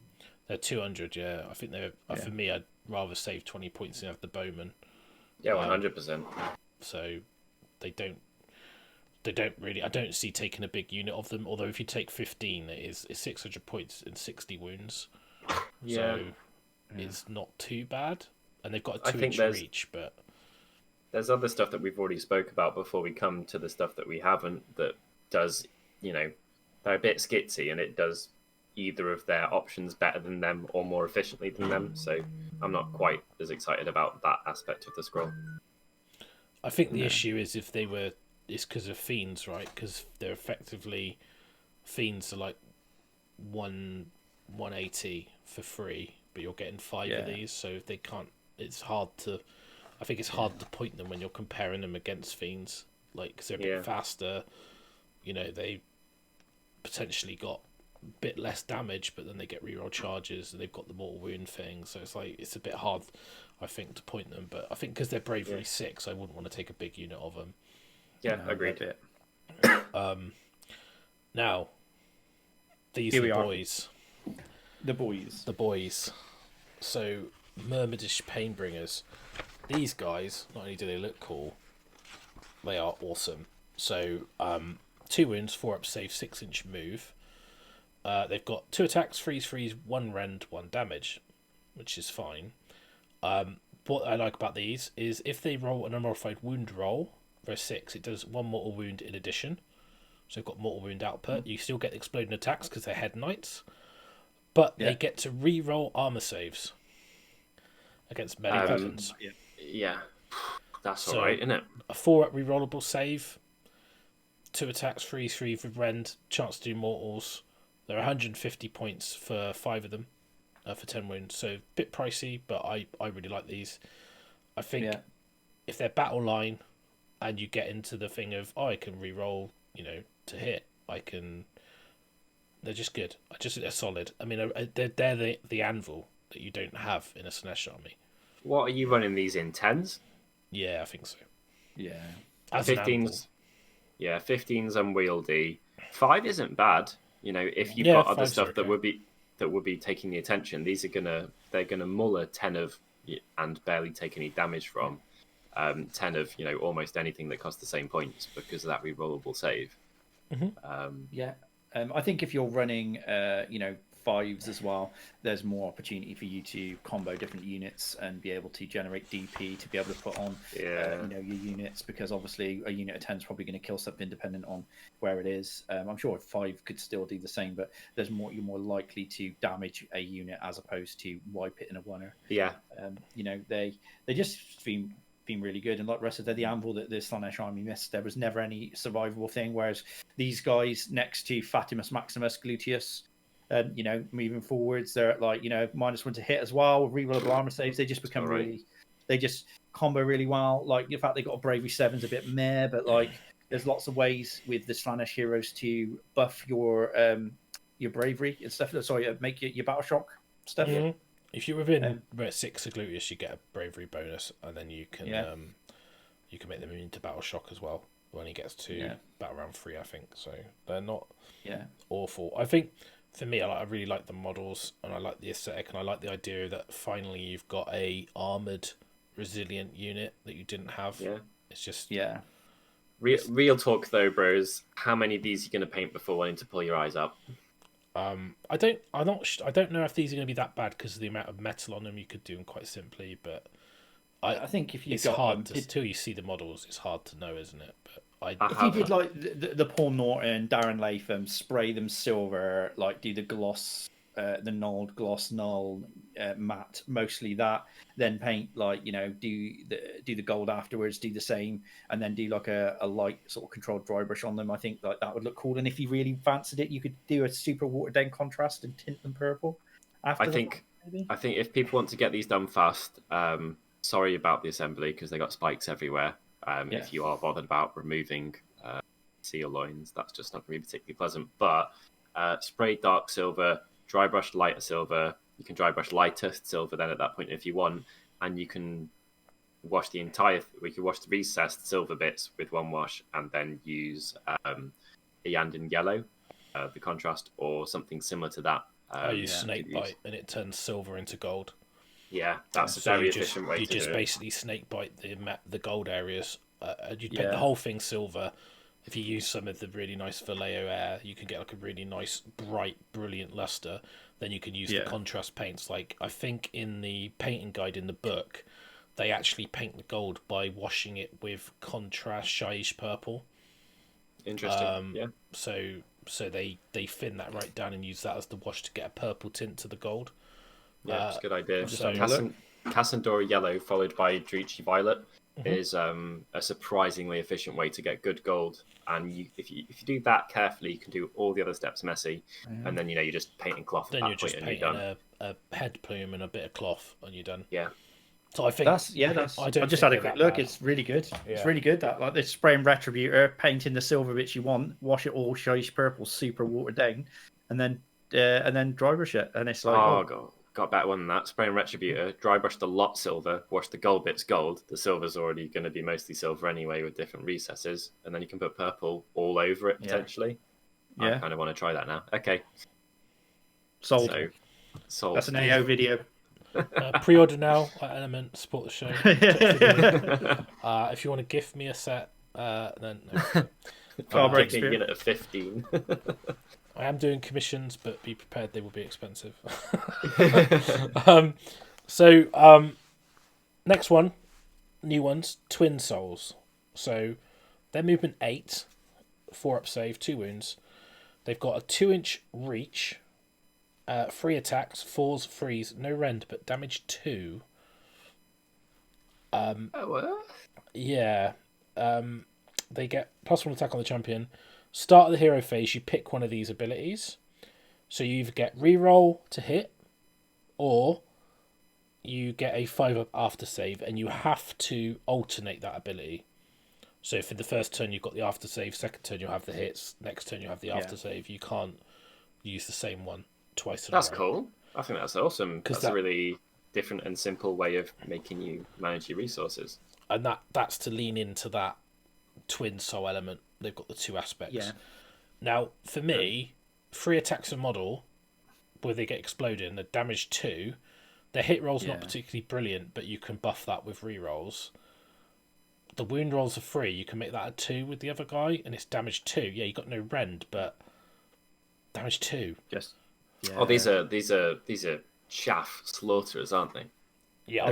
They're 200. Yeah, I think they're. For me, I'd rather save 20 points than have the bowman. Yeah, 100%. So they don't really. I don't see taking a big unit of them. Although if you take 15, it's 600 points and 60 wounds. Yeah. So it's not too bad, and they've got a I 2-inch think reach. But there's other stuff that we've already spoke about before we come to the stuff that we haven't that does, you know, they're a bit skitsy and it does either of their options better than them or more efficiently than them. So I'm not quite as excited about that aspect of the scroll. I think the issue is if they were, it's because of fiends, right? Because they're effectively fiends are like 180 for free, but you're getting 5 of these, so they can't. It's hard to. I think it's hard to point them when you're comparing them against fiends, like because they're a bit faster. You know, they potentially got a bit less damage, but then they get reroll charges, and they've got the mortal wound thing. So it's like it's a bit hard, I think, to point them. But I think because they're bravery 6, I wouldn't want to take a big unit of them. Yeah, agreed. Now, these Here are we the are. boys. The boys. The boys. So, Myrmidish Painbringers. These guys, not only do they look cool, they are awesome. So, 2 wounds, 4 up save, 6-inch move. They've got 2 attacks, freeze, 1 rend, 1 damage, which is fine. What I like about these is if they roll an unmodified wound roll for a 6, it does 1 mortal wound in addition. So they've got mortal wound output. You still get exploding attacks because they're Hedonites. But they get to re-roll armor saves against melee weapons. Yeah, that's all right, isn't it? A 4-up re-rollable save, 2 attacks, freeze, with rend, chance to do mortals. They're 150 points for 5 of them, for 10 wounds. So a bit pricey, but I really like these. I think if they're battle line and you get into the thing of, I can re-roll, you know, to hit, they're just good. They're solid. I mean, they're the anvil that you don't have in a Slaanesh army. What are you running these in 10s? Yeah, I think so. Yeah. As an anvil. 15s. Yeah, 15's unwieldy. 5 isn't bad. You know, if you've got other 5's stuff okay. that would be taking the attention, they're gonna mull a 10 of and barely take any damage from 10 of, you know, almost anything that costs the same points because of that rerollable save. I think if you're running, you know, 5s as well, there's more opportunity for you to combo different units and be able to generate DP to be able to put on, you know, your units, because obviously a unit of 10 is probably going to kill something dependent on where it is. I'm sure 5 could still do the same, but you're more likely to damage a unit as opposed to wipe it in a oneer. Yeah. You know, they just been really good, and like Russ said, they're the anvil that the Slaanesh army missed. There was never any survivable thing, whereas these guys next to Fatimus Maximus Gluteus, you know, moving forwards, they're at like, you know, -1 to hit as well with rerollable armor saves. They just become they just combo really well. Like the fact they got a bravery 7's a bit meh, but like there's lots of ways with the Slaanesh heroes to buff your bravery and stuff. Sorry, make your battle shock stuff. Mm-hmm. If you're within 6 Agluteus, you get a bravery bonus, and then you can make them immune to battle shock as well when he gets to battle round 3, I think. So they're not awful. I think for me, I really like the models, and I like the aesthetic, and I like the idea that finally you've got a armored, resilient unit that you didn't have. Yeah, it's just Real talk though, bros. How many of these are you going to paint before wanting to pull your eyes up? I don't know if these are going to be that bad because of the amount of metal on them. You could do them quite simply, but I think if you it's hard until you see the models. It's hard to know, isn't it? But if you did like the Paul Norton, Darren Latham, spray them silver, like do the gloss, the null gloss null matte, mostly that. Then paint like do the gold afterwards, do the same, and then do like a light sort of controlled dry brush on them. I think like that would look cool. And if you really fancied it, you could do a super watered down contrast and tint them purple. I think if people want to get these done fast, sorry about the assembly because they got spikes everywhere. If you are bothered about removing seal loins, that's just not going to be particularly pleasant. But spray dark silver, dry brush lighter silver. You can dry brush lighter silver then at that point if you want, and you can wash we can wash the recessed silver bits with one wash, and then use Iyanden yellow, the contrast, or something similar to that. I use snakebite, and it turns silver into gold. Yeah, that's a very efficient way to do it. You just basically snakebite the gold areas. You paint the whole thing silver. If you use some of the really nice Vallejo air, you can get like a really nice, bright, brilliant luster. Then you can use the contrast paints. Like I think in the painting guide in the book, they actually paint the gold by washing it with contrast shyish purple. Interesting. So they thin that right down and use that as the wash to get a purple tint to the gold. Yeah, it's a good idea. Cassandora yellow followed by Druchii violet is a surprisingly efficient way to get good gold. And if you do that carefully, you can do all the other steps messy, and then you're just painting cloth. Then you're just painting a head plume and a bit of cloth, and you're done. Yeah. So I think I just had a quick look. It's really good. Yeah. It's really good. That like this spraying Retributor, painting the silver bits you want, wash it all shyish purple, super watered down, and then dry brush it, and it's like got a better one than that. Spraying Retributor, dry brush the lot silver, wash the gold bits gold. The silver's already going to be mostly silver anyway with different recesses, and then you can put purple all over it potentially. I kind of want to try that now. Okay. Sold. Sold. That's an AO video. Pre-order now at Element, support the show. If you want to gift me a set, then I'm taking a unit of 15. I am doing commissions, but be prepared they will be expensive. Next one, new ones, Twin Souls. So they're movement 8, 4 up save, 2 wounds. They've got a 2-inch reach. 3 attacks, falls, freeze, no rend, but damage 2. Yeah. They get +1 attack on the champion. Start of the hero phase, you pick one of these abilities. So you either get reroll to hit, or you get a 5-up after save, and you have to alternate that ability. So for the first turn you've got the after save, second turn you'll have the hits, next turn you'll have the after save. You can't use the same one twice in a row. That's cool. I think that's awesome. That's a really different and simple way of making you manage your resources. And that's to lean into that twin soul element. They've got the 2 aspects. Yeah. Now, for me, 3 attacks a model where they get exploding, the damage 2. Their hit roll's not particularly brilliant, but you can buff that with rerolls. The wound rolls are 3. You can make that a 2 with the other guy, and it's damage 2. Yeah, you got no rend, but damage 2. Just. Yeah. Oh, these are chaff slaughterers, aren't they? Yeah,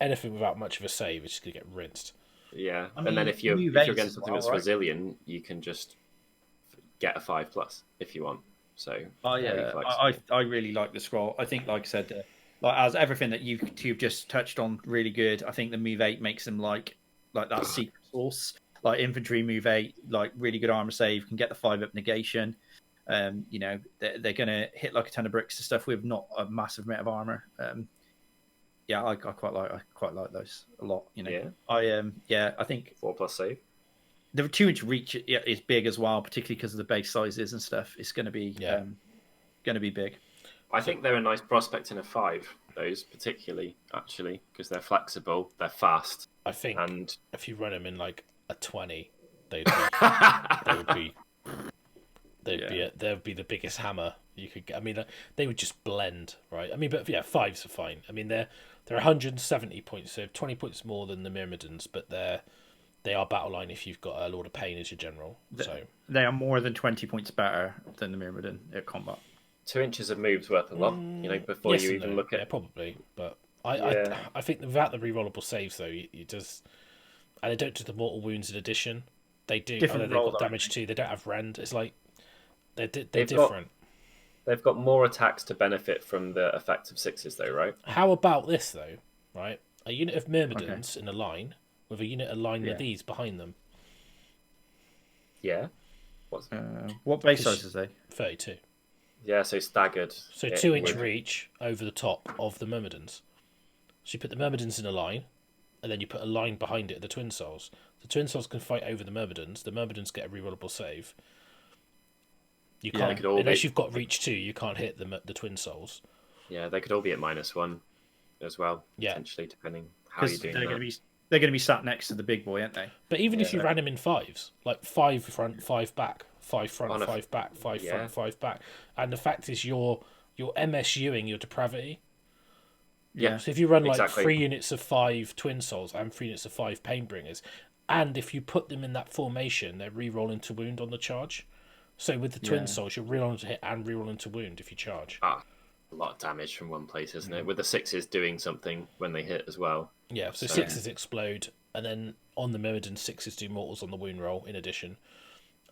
anything without much of a save is just gonna get rinsed. Yeah, and then if you're getting something that's resilient, you can just get a 5+ if you want. So I really like the scroll. I think, like I said, as everything that you've just touched on, really good. I think the move 8 makes them like that secret sauce, like infantry move 8, like really good armor save. Can get the 5-up negation. They're going to hit like a ton of bricks and stuff with not a massive amount of armor. Yeah, I quite like those a lot. You know, Yeah. I think 4+ save. the 2-inch reach is big as well, particularly because of the base sizes and stuff. It's going to be big. I think they're a nice prospect in a 5. Those particularly, actually, because they're flexible, they're fast. I think and if you run them in like a 20, they'd be the biggest hammer you could get. I mean, they would just blend, right? I mean, but yeah, 5s are fine. I mean, they're 170 points, so 20 points more than the Myrmidons, but they are battle line if you've got a Lord of Pain as your general. So they are more than 20 points better than the Myrmidon at combat. 2 inches of move's worth a lot, before you even look at. Yeah, probably, but I think without the rerollable saves though, you just, and they don't do the mortal wounds in addition. They do. They've got damage too. They don't have rend. It's like they're different. They've got more attacks to benefit from the effect of 6s, though, right? How about this though? Right, a unit of Myrmidons in a line with a unit aligned with these behind them. Yeah. What base size is they? 32. Yeah, so staggered. So 2-inch reach over the top of the Myrmidons. So you put the Myrmidons in a line, and then you put a line behind it, the Twin Souls. The Twin Souls can fight over the Myrmidons. The Myrmidons get a rerollable save. You can't, unless you've got reach 2, you can't hit the Twin Souls. Yeah, they could all be at -1 as well, potentially, depending how you're doing that. They're going to be sat next to the big boy, aren't they? But even if you ran them in 5s, like 5 front, 5 back, 5 front, 5 back, 5 front, 5 back, and the fact is you're MSUing your depravity. Yeah. So if you run like 3 units of 5 Twin Souls and 3 units of 5 Painbringers, and if you put them in that formation, they're re-rolling to wound on the charge. So with the Twin Souls, you're re-rolling to hit and re-rolling to wound if you charge. A lot of damage from one place, isn't it? With the 6s doing something when they hit as well. Yeah, so 6s explode, and then on the Myrmidon, 6s do mortals on the wound roll in addition.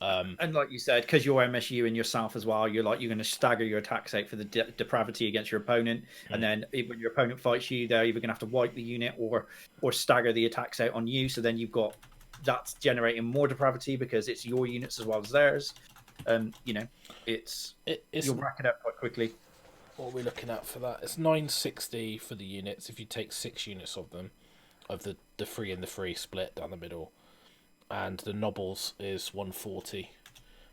And like you said, because you're MSU in yourself as well, you're going to stagger your attacks out for the depravity against your opponent, and then when your opponent fights you, they're either going to have to wipe the unit or stagger the attacks out on you. So then you've got that's generating more depravity because it's your units as well as theirs. You'll rack it up quite quickly. What are we looking at for that? It's 960 for the units if you take 6 units of them, of the 3 and the 3 split down the middle. And the nobles is 140,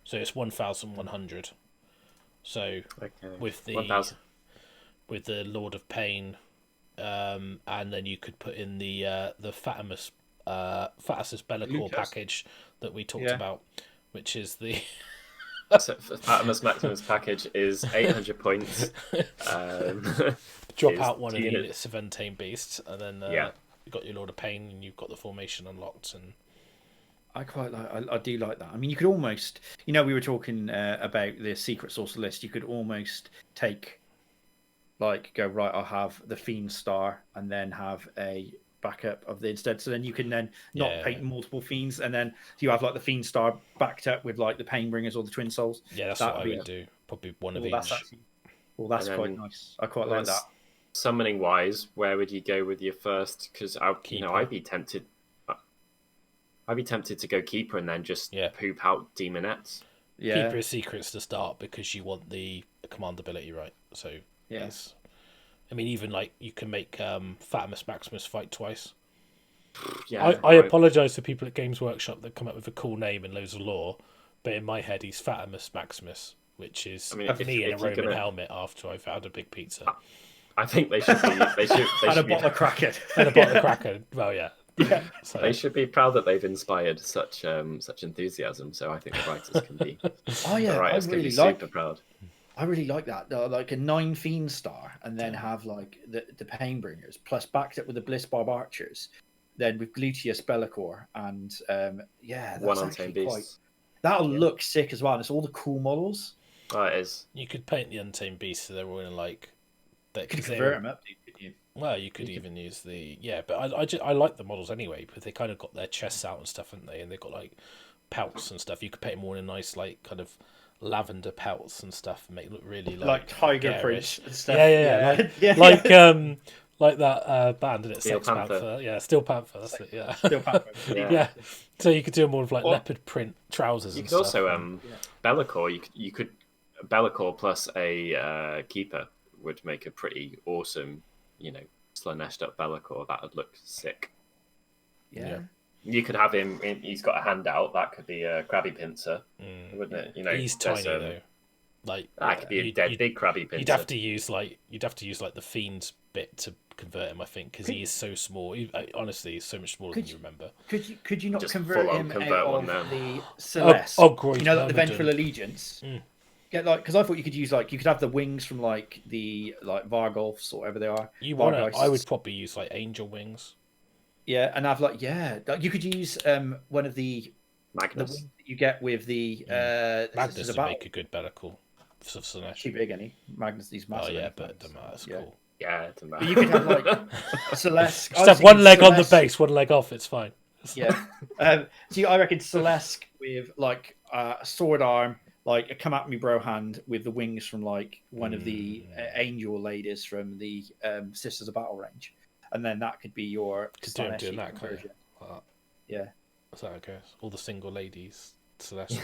so it's 1,100. So with the 1,000. with the Lord of Pain, and then you could put in the Fatamus Be'lakor package that we talked about, which is the so Fatamus Maximus package is 800 points. Drop out one of the units of Untamed Beasts, and then you've got your Lord of Pain, and you've got the formation unlocked. And I do like that. I mean, you could almost, we were talking about the secret sauce list. You could almost take, go right. I'll have the Fiend Star, and then have a backup of the instead. So then you can then not paint multiple Fiends, and then you have the Fiend Star backed up with the Painbringers or the Twin Souls. Yeah, that's what I would do. Probably one of each. That's quite nice. I quite like that. Summoning wise, where would you go with your first? Because I'd be tempted. I'd be tempted to go Keeper and then just poop out Demonettes. Yeah. Keeper is secrets to start because you want the command ability, right? So yes. I mean, even you can make Fatamus Maximus fight twice. Yeah, I apologise to people at Games Workshop that come up with a cool name and loads of lore, but in my head he's Fatamus Maximus, which is me in a Roman helmet after I've had a big pizza. I think they should be. And a bottle of Kraken. And a bottle of Kraken. Well, yeah. Yeah, so they should be proud that they've inspired such enthusiasm. So I think the writers can be. The writers can be super proud. I really like that. A 9 Fiend Star, and then have the Painbringers plus backed up with the Blissbarb Archers, then with Gluteus Be'lakor, and that's one Untamed Beast. That'll look sick as well. And it's all the cool models. Oh, it is. You could paint the Untamed Beast so they're all in that. Could convert them up, couldn't you? Well, you could even use but I like the models anyway, because they kind of got their chests out and stuff, haven't they? And they've got pelts and stuff. You could paint them all in nice kind of lavender pelts and stuff, and make it look really tiger prints and stuff. Like that band in it, Steel Sex Panther. Yeah, Steel Panther. That's it. Yeah, Steel Panther. Yeah. So you could do them all with leopard print trousers. You and could stuff. also Be'lakor. You could Be'lakor plus a Keeper would make a pretty awesome, Slaaneshed up Be'lakor. That would look sick. Yeah. You could have him. He's got a handout. That could be a crabby pincer, wouldn't it? You know, he's tiny though. Like that could be a dead big crabby pincer. You'd have to use like the Fiend's bit to convert him, I think, because he is so small. Honestly, he's so much smaller than you remember. Could you not Just convert him convert out one of now. the Celeste? Great, you know, like the Ventral Allegiance. Get like, because I thought you could use like, you could have the wings from like the Vargolfs or whatever they are. I would probably use like Angel Wings. Yeah, and I've like you could use one of the Magnus. The wings that you get with the Magnus would make a good Be'lakor for Slaanesh. Too big, any Magnus? These massive. Oh yeah, but it doesn't matter. It's cool. Yeah, it doesn't matter. But you could have like Celeste. Just have one leg on the base, one leg off. It's fine. Yeah. So I reckon Celeste with like a sword arm, like a come at me bro hand with the wings from like one of the angel ladies from the Sisters of Battle range, and then that could be your doing that version. Yeah. That's how it goes. All the single ladies, Celeste.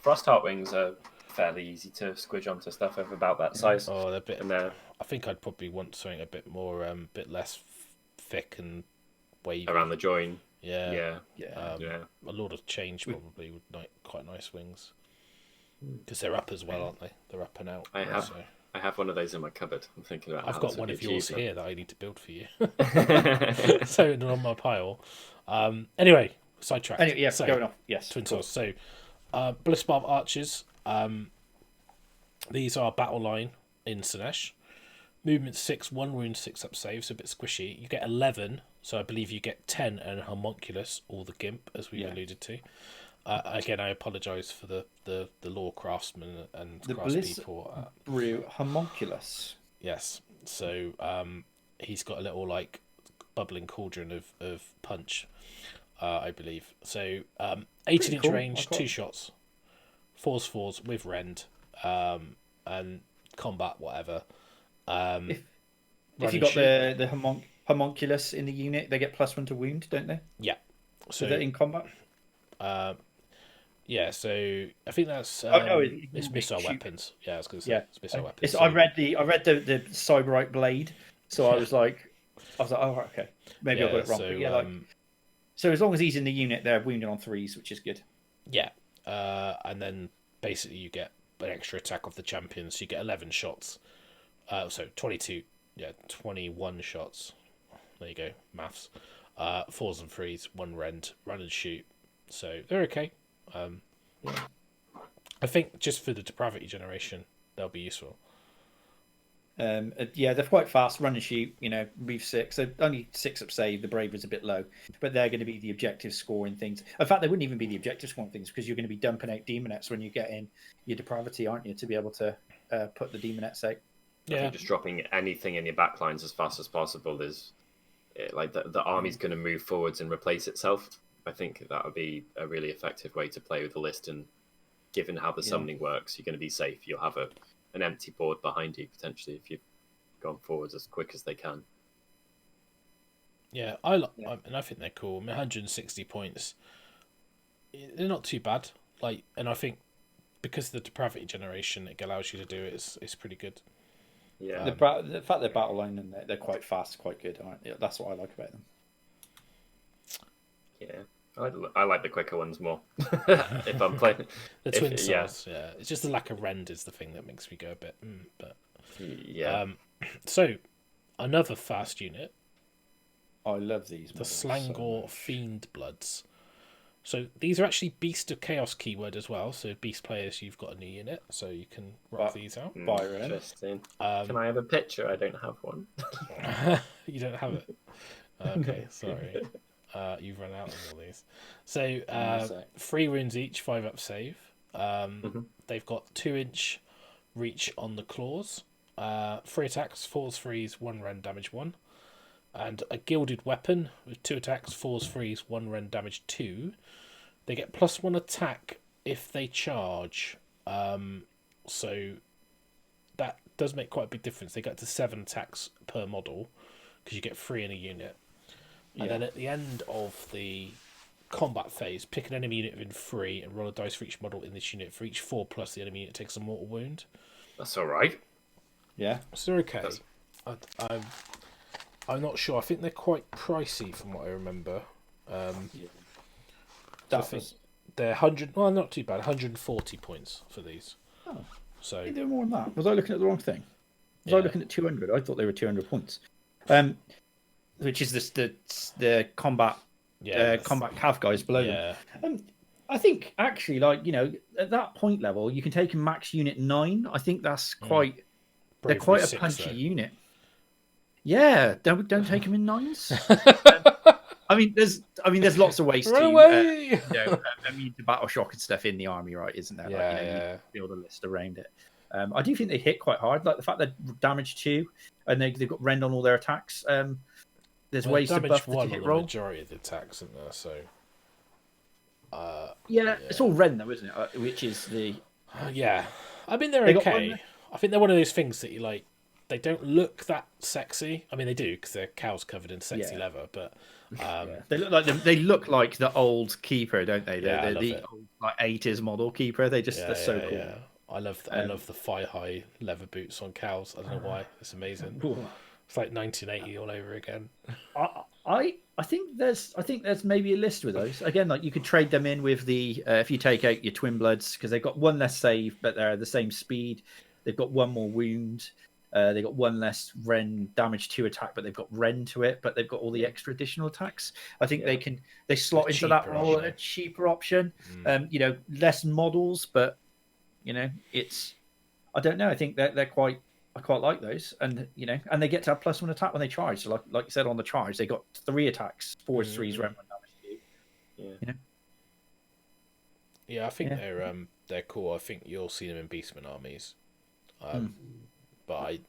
Frostheart wings are fairly easy to squidge onto stuff of about that size. Oh, they're a bit. I think I'd probably want something a bit more, bit less thick and wavy around the join. Yeah. A Lord of Change probably would like quite nice wings because they're up as well, aren't they? They're up and out. I have one of those in my cupboard. I'm thinking about. I've got one of yours here that I need to build for you. So on my pile. Anyway, sidetrack. Anyway, going off. Yes, Twin Souls. So, Blissbarb Archers. These are battle line in Slaanesh. Movement 6, 1 wound, 6 up save, so a bit squishy. You get 11, so I believe you get 10 and Homunculus, or the Gimp, as we alluded to. Again, I apologise for the lore craftsmen and the craftspeople. Brew Homunculus. Yes, so he's got a little like bubbling cauldron of punch, I believe. So 18-inch range, 2 shots, 4s with rend, and combat whatever. If you got the Homunculus in the unit, they get +1 to wound, don't they? Yeah. So they're in combat. Yeah, so I think that's it's missile weapons. Yeah, I was going to say it's missile weapons. I read the Cyberite blade, so I was like, oh, right, okay, maybe I got it wrong. So, but so as long as he's in the unit, they're wounded on 3s, which is good. Yeah, and then basically you get an extra attack off the champions. So you get 11 shots. So 22, 21 shots. There you go, maths. 4s and 3s, 1 rend, run and shoot. So they're okay. I think just for the depravity generation, they'll be useful. They're quite fast, run and shoot. Move 6. They're only 6 up save. The bravery's a bit low, but they're going to be the objective scoring things. In fact, they wouldn't even be the objective scoring things because you're going to be dumping out demonettes when you get in your depravity, aren't you? To be able to put the demonettes out. I think just dropping anything in your backlines as fast as possible is like the army's going to move forwards and replace itself. I think that would be a really effective way to play with the list, and given how the summoning works, you're going to be safe. You'll have an empty board behind you potentially if you've gone forwards as quick as they can. Yeah, and I think they're cool. 160 points, they're not too bad. And I think because of the depravity generation, it allows you to do it. It's pretty good. Yeah, the fact they're battle line and they're quite fast, quite good. That's what I like about them. Yeah, I like the quicker ones more. If I'm playing the Twin Souls, it's just the lack of rend is the thing that makes me go a bit. But so another fast unit. I love these. The Slangor Fiend Bloods. So these are actually Beast of Chaos keyword as well. So Beast players, you've got a new unit, so you can rock these out. Interesting. Can I have a picture? I don't have one. You don't have it. Okay, sorry. You've run out of all these. So 3 wounds each, 5 up save. They've got 2-inch reach on the claws. 3 attacks, 4s, 3s, 1 rend damage 1. And a gilded weapon with 2 attacks, 4s, 3s, 1 rend damage 2. They get +1 attack if they charge. So that does make quite a big difference. They get to 7 attacks per model because you get 3 in a unit. And then at the end of the combat phase, pick an enemy unit within 3 and roll a dice for each model in this unit. For each 4+, the enemy unit takes a mortal wound. That's all right. Yeah. So they're okay. I'm not sure. I think they're quite pricey from what I remember. I think they're 100. Well, not too bad. 140 points for these. Oh, so I think they're more than that. Was I looking at the wrong thing? Was I looking at 200? I thought they were 200 points. Which is the combat combat cav guys below them. I think actually, like, you know, at that point level, you can take a max unit 9. I think that's quite. They're quite a punchy unit. Yeah, don't take them in 9s. I mean, there's lots of ways to immune to battle shock and stuff in the army, right? Isn't there? Yeah, like, you know, you build a list around it. I do think they hit quite hard. Like the fact they're damage 2 and they've got rend on all their attacks. There's ways to buff the hit roll. Majority of the attacks, isn't there? So. It's all rend though, isn't it? Which is the. Yeah, I mean they're okay. I think they're one of those things that you like. They don't look that sexy. I mean, they do because they're cows covered in sexy leather, but they look like the old keeper, don't they? They're the old, like 80s model keeper. They're so cool. Yeah. I love the thigh high leather boots on cows. I don't know why. It's amazing. It's like 1980 all over again. I think there's maybe a list with those. Again, like you could trade them in with the if you take out your twin bloods because they've got 1 less save, but they're the same speed. They've got 1 more wound. They got 1 less rend damage 2 attack, but they've got rend to it. But they've got all the extra additional attacks. I think they slot into that role a cheaper option. You know, less models, but you know, I don't know. I think I quite like those, and you know, and they get to have +1 attack when they charge. So like you said on the charge, they got 3 attacks, 4s, 3s, rend 1 damage 2. Yeah. You know. Yeah, I think they're cool. I think you'll see them in Beastman armies. But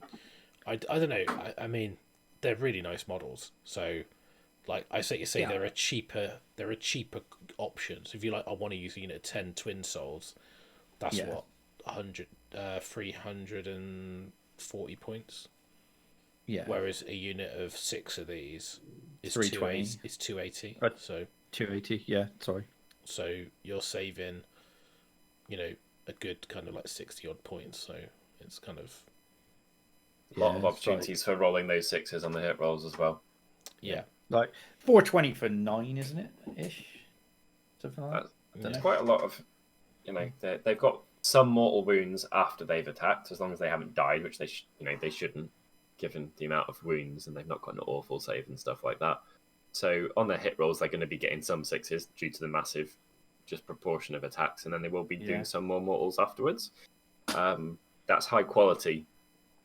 I don't know. I mean, they're really nice models. So, like I say, they're a cheaper option. So if you like, I want to use a unit of 10 twin souls. That's what 340 points. Yeah. Whereas a unit of 6 of these is 320. It's 280. So 280. Yeah. Sorry. So you're saving, you know, a good kind of like 60 odd points. So it's kind of. A lot of opportunities for rolling those 6s on the hit rolls as well. Yeah. Like 420 for 9, isn't it? Ish. Something like that. There's quite a lot of, you know, they've got some mortal wounds after they've attacked, as long as they haven't died, which they they shouldn't, given the amount of wounds, and they've not got an awful save and stuff like that. So on their hit rolls, they're going to be getting some 6s due to the massive just proportion of attacks, and then they will be doing some more mortals afterwards. That's high quality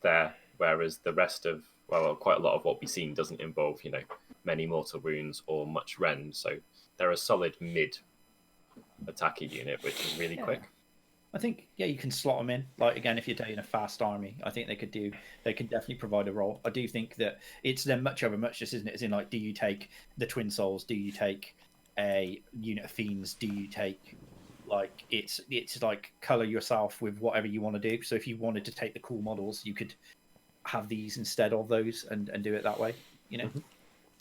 there. Whereas the rest of, quite a lot of what we've seen doesn't involve, you know, many mortal wounds or much rend. So they're a solid mid-attacker unit, which is really quick. I think, you can slot them in. Like, again, if you're taking a fast army, I think they can definitely provide a role. I do think that it's then much over muchness, isn't it? As in, like, do you take the twin souls? Do you take a unit of fiends? Do you take, like, it's like color yourself with whatever you want to do. So if you wanted to take the cool models, you could have these instead of those and do it that way, you know.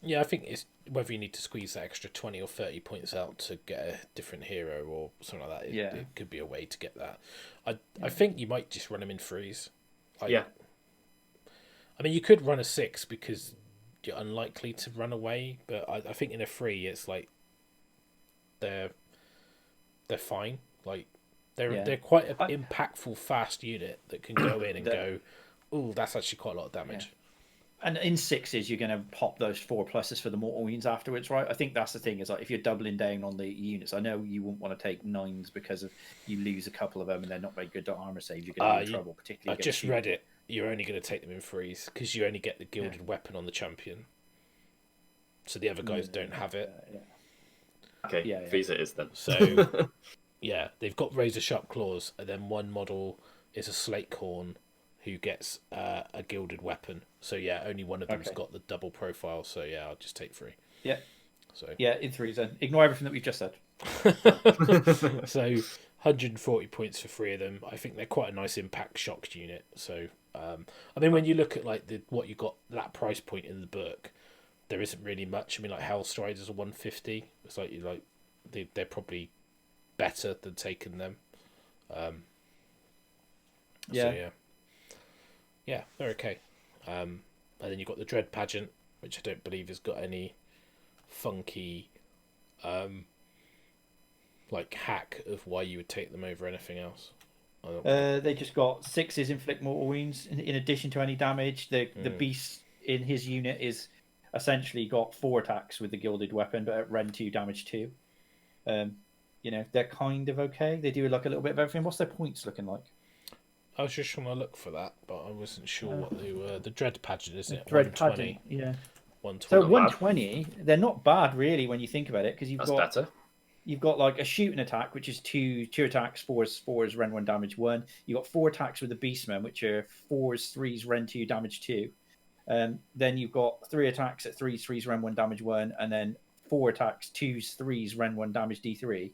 Yeah, I think it's whether you need to squeeze that extra 20 or 30 points out to get a different hero or something like that. It could be a way to get that. I think you might just run them in threes. I mean, you could run a 6 because you're unlikely to run away, but I think in a 3 it's like they're fine. Like they're quite an impactful fast unit that can go in and go, oh, that's actually quite a lot of damage. Yeah. And in 6s, you're going to pop those 4+ for the mortal wounds afterwards, right? I think that's the thing, is like if you're doubling down on the units, I know you wouldn't want to take 9s because of you lose a couple of them and they're not very good at armor saves. You're going to be in trouble, particularly. I just read it. You're only going to take them in 3s because you only get the gilded weapon on the champion. So the other guys don't have it. Okay, these it is then. So, they've got razor sharp claws, and then one model is a slate corn who gets a gilded weapon. So only one of them's got the double profile. So I'll just take 3. Yeah. So in 3s then. Ignore everything that we've just said. So 140 points for 3 of them. I think they're quite a nice impact shock unit. So I mean, when you look at like what you got that price point in the book, there isn't really much. I mean, like Hellstriders are 150. It's like they're probably better than taking them. Yeah, they're okay. And then you've got the Dread Pageant, which I don't believe has got any funky like hack of why you would take them over anything else. They just got 6s inflict mortal wounds in addition to any damage. The beast in his unit is essentially got 4 attacks with the gilded weapon, but at Ren 2 damage 2. They're kind of okay. They do like a little bit of everything. What's their points looking like? I was just trying to look for that, but I wasn't sure what they were. The Dread Pageant, isn't it? Dread Pageant, yeah. 120. So 120, they're not bad really when you think about it, because you've got like a shooting attack, which is two attacks, 4s, Ren 1 damage 1. You got 4 attacks with the Beastmen, which are 4s, 3s, Ren 2 damage 2. Then you've got 3 attacks at 3s, 3s, Ren 1 damage 1, and then 4 attacks, 2s, 3s, Ren 1 damage D3.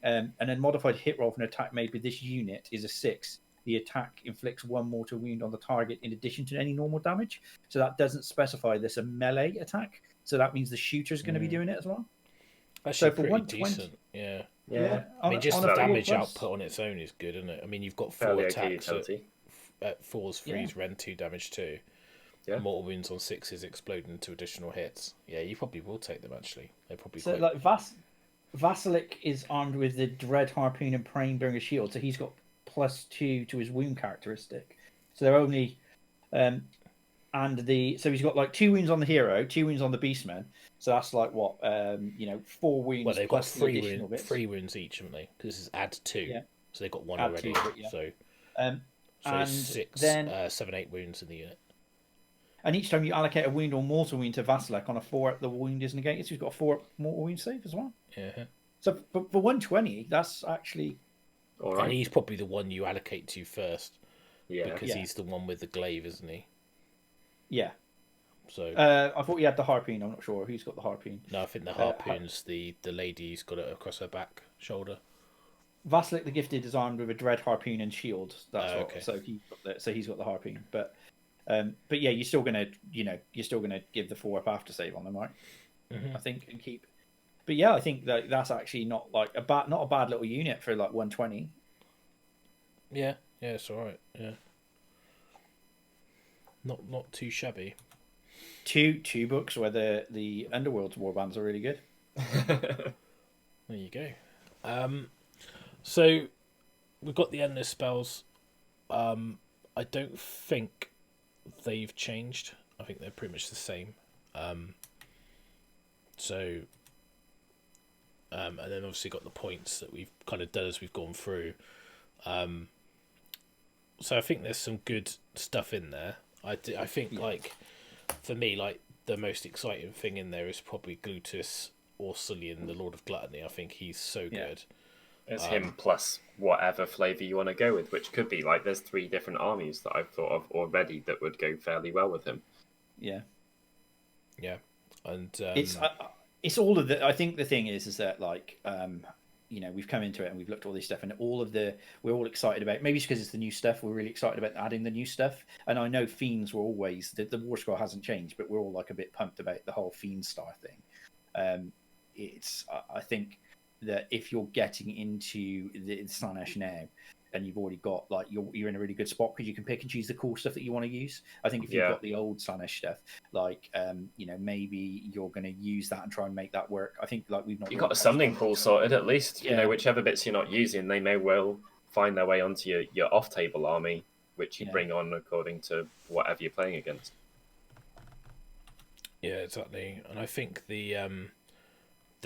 And then modified hit roll for an attack made with this unit is a 6. The attack inflicts 1 mortal wound on the target in addition to any normal damage. So that doesn't specify this a melee attack. So that means the shooter's going to be doing it as well. Actually, so for 120, decent. Yeah. I mean, just the damage output on its own is good, isn't it? I mean, you've got 4 attacks at 4s, 3s, Ren 2 damage 2. Yeah. Mortal wounds on 6s explode into additional hits. Yeah, you probably will take them, actually. They're probably so, like, Vasilic is armed with the Dread Harpoon and Pranebringer Shield, so he's got +2 to his wound characteristic. So they're only so he's got like 2 wounds on the hero, 2 wounds on the Beastmen. So that's like what 4 wounds. Well, they've got 3 wounds each, haven't they? Because this is add 2. Yeah. So they've got 1 already. 2, yeah. So and 6, then 7, 8 wounds in the unit. And each time you allocate a wound or mortal wound to Vasilic on a 4, the wound is negated. So he's got a 4 mortal wound save as well. Yeah. So for 120, that's actually. All right. And he's probably the one you allocate to first. Yeah. Because he's the one with the glaive, isn't he? Yeah. So I thought he had the harpoon. I'm not sure who's got the harpoon. No, I think the harpoon's the lady who's got it across her back shoulder. Vasilic the Gifted is armed with a dread harpoon and shield. That's okay. So he's got the harpoon. But yeah, you're still gonna give the 4 up after save on them, right? Mm-hmm. I think, and keep. But yeah, I think that's actually not a bad little unit for like 120. Yeah, it's all right. Yeah, not too shabby. Two books where the Underworld's warbands are really good. There you go. So we've got the endless spells. I don't think they've changed. I think they're pretty much the same. And then obviously got the points that we've kind of done as we've gone through. So I think there's some good stuff in there. I think like for me, like the most exciting thing in there is probably Glutus or Cillian, the Lord of Gluttony. I think he's so good. It's him plus whatever flavour you want to go with, which could be like there's 3 different armies that I've thought of already that would go fairly well with him. Yeah. And it's all of the. I think the thing is that like we've come into it and we've looked at all this stuff, and we're all excited about. Maybe it's because it's the new stuff. We're really excited about adding the new stuff. And I know Fiends were always the War Scroll hasn't changed, but we're all like a bit pumped about the whole Fiend Star thing. I think that if you're getting into the Slaanesh now, and you've already got like you're in a really good spot because you can pick and choose the cool stuff that you want to use. I think if you've got the old Slaanesh stuff, like maybe you're going to use that and try and make that work. I think like you've got a summoning pool sorted at least. Yeah. Whichever bits you're not using, they may well find their way onto your off-table army, which you bring on according to whatever you're playing against. Yeah, exactly. And I think the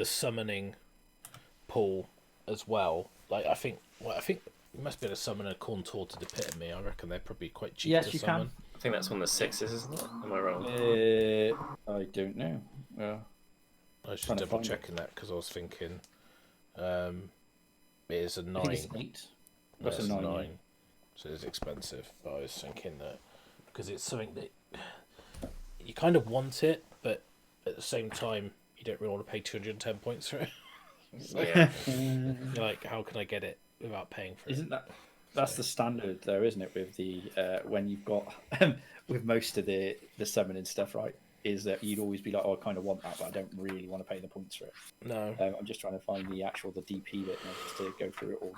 summoning pool as well. Like I think you must be able to summon a Contour to the Epitome. I reckon they're probably quite cheap to summon. Can. I think that's one of the 6s, isn't it? Am I wrong? I don't know. I was just double checking that because I was thinking it is a 9. I think it's 8. That's a 9. So it's expensive. But I was thinking that because it's something that you kind of want it, but at the same time you don't really want to pay 210 points for it. So, you're like, how can I get it without paying for it? Isn't that's the standard though, isn't it, with the when you've got with most of the summoning stuff, right? Is that you'd always be like, I kind of want that, but I don't really want to pay the points for it. No. I'm just trying to find the DP bit now, just to go through it all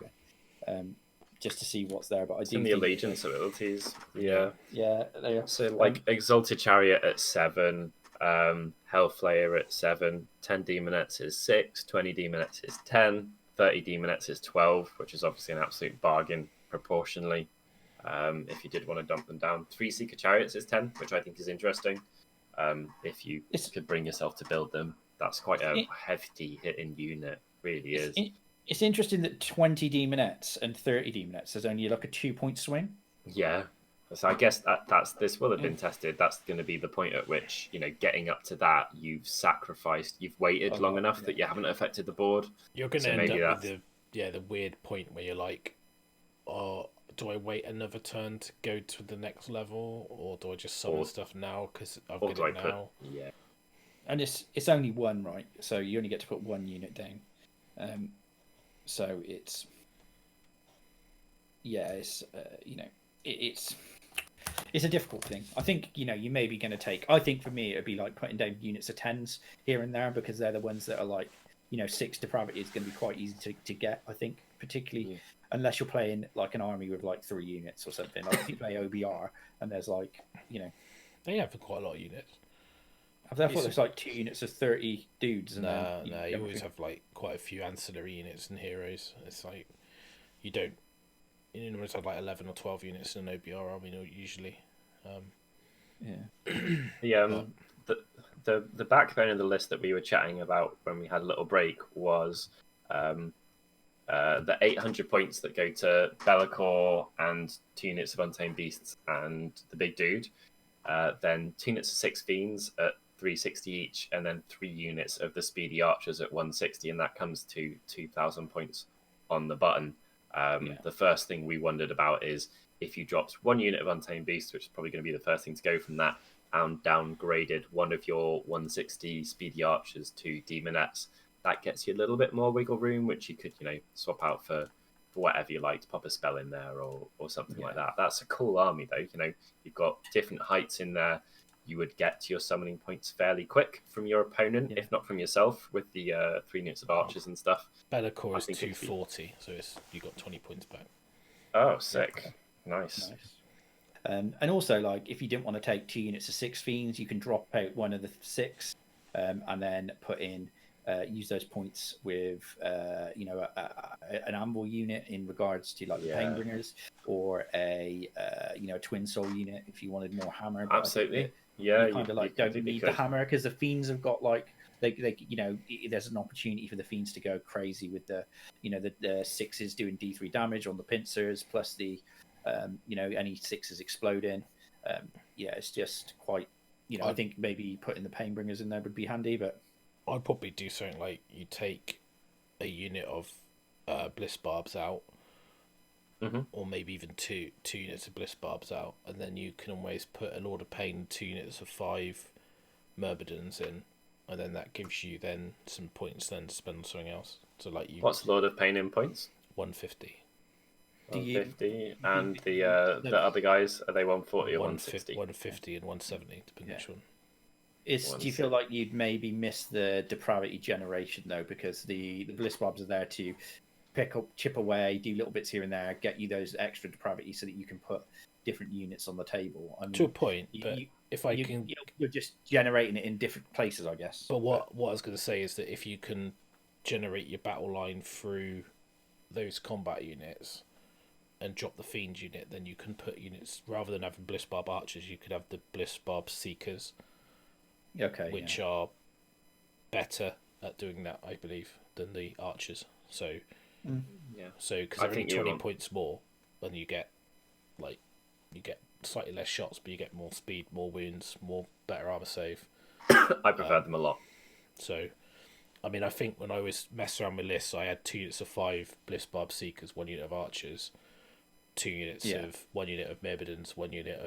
again, just to see what's there. But I do in the Allegiance abilities. Yeah, they are. So like Exalted Chariot at 7, Hellflayer at 7, 10 Demonettes is 6, 20 Demonettes is 10, 30 Demonettes is 12, which is obviously an absolute bargain proportionally. If you did want to dump them down, 3 Seeker Chariots is 10, which I think is interesting. If you could bring yourself to build them, that's quite a hefty hitting unit, really is. It's interesting that 20 Demonettes and 30 Demonettes is only like a 2-point swing. Yeah. So I guess this will have been tested. That's going to be the point at which, getting up to that, you've waited long enough that you haven't affected the board. You're going to end up with the weird point where you're like, oh, do I wait another turn to go to the next level, or do I just summon stuff now because I've got it now? And it's only one, right? So you only get to put one unit down. So it's it's a difficult thing. I think you may be going to take. I think for me it'd be like putting down units of 10s here and there because they're the ones that are like 6 depravity is going to be quite easy to get. I think particularly unless you're playing like an army with like 3 units or something. Like if you play OBR and there's like they have quite a lot of units. I thought there's like 2 units of 30 dudes. And no, you always have like quite a few ancillary units and heroes. It's like you almost have like 11 or 12 units in an OBR army usually. The backbone of the list that we were chatting about when we had a little break was the 800 points that go to Be'lakor and 2 units of Untamed Beasts and the big dude. Then 2 units of 6 Fiends at 360 each, and then 3 units of the Speedy Archers at 160, and that comes to 2,000 points on the button. The first thing we wondered about is if you dropped 1 unit of Untamed Beast, which is probably going to be the first thing to go from that, and downgraded one of your 160 Speedy Archers to Demonettes, that gets you a little bit more wiggle room, which you could, swap out for whatever you like, to pop a spell in there or something like that. That's a cool army, though. You've got different heights in there. You would get to your summoning points fairly quick from your opponent, if not from yourself, with the 3 units of archers and stuff. Be'lakor is 240, so you got 20 points back. Oh, sick. Nice. And also, like, if you didn't want to take 2 units of 6 Fiends, you can drop out one of the 6 and then put in, use those points with, an Amble unit in regards to, like, the Painbringers, or a Twin Soul unit if you wanted more hammer. But absolutely. You kind of like don't need the hammer because the Fiends have got like they there's an opportunity for the Fiends to go crazy with the the 6s doing D3 damage on the pincers plus the any 6s exploding. It's just quite I think maybe putting the Painbringers in there would be handy, but I'd probably do something like you take a unit of Bliss Barbs out. Or maybe even two units of Bliss Barbs out, and then you can always put a Lord of Pain, 2 units of 5 Myrmidons in, and then that gives you then some points then to spend on something else. So like what's Lord of Pain in points? 150. 150, and the other guys, are they 140 or 160? 150 and 170, depending which one. Do you feel like you'd maybe miss the depravity generation though, because the Bliss Barbs are there to pick up, chip away, do little bits here and there, get you those extra depravity so that you can put different units on the table. I mean, to a point, but you're just generating it in different places, I guess. But what I was going to say is that if you can generate your battle line through those combat units and drop the Fiend unit, then you can put units, rather than having Bliss Barb Archers, you could have the Bliss Barb Seekers, which are better at doing that, I believe, than the Archers. So because they're only 20 points more, and you get slightly less shots, but you get more speed, more wounds, better armor save. I prefer them a lot. So, I mean, I think when I was messing around with lists, I had 2 units of 5 Bliss Barb Seekers, 1 unit of Archers, 2 units of 1 unit of Myrmidons, 1 unit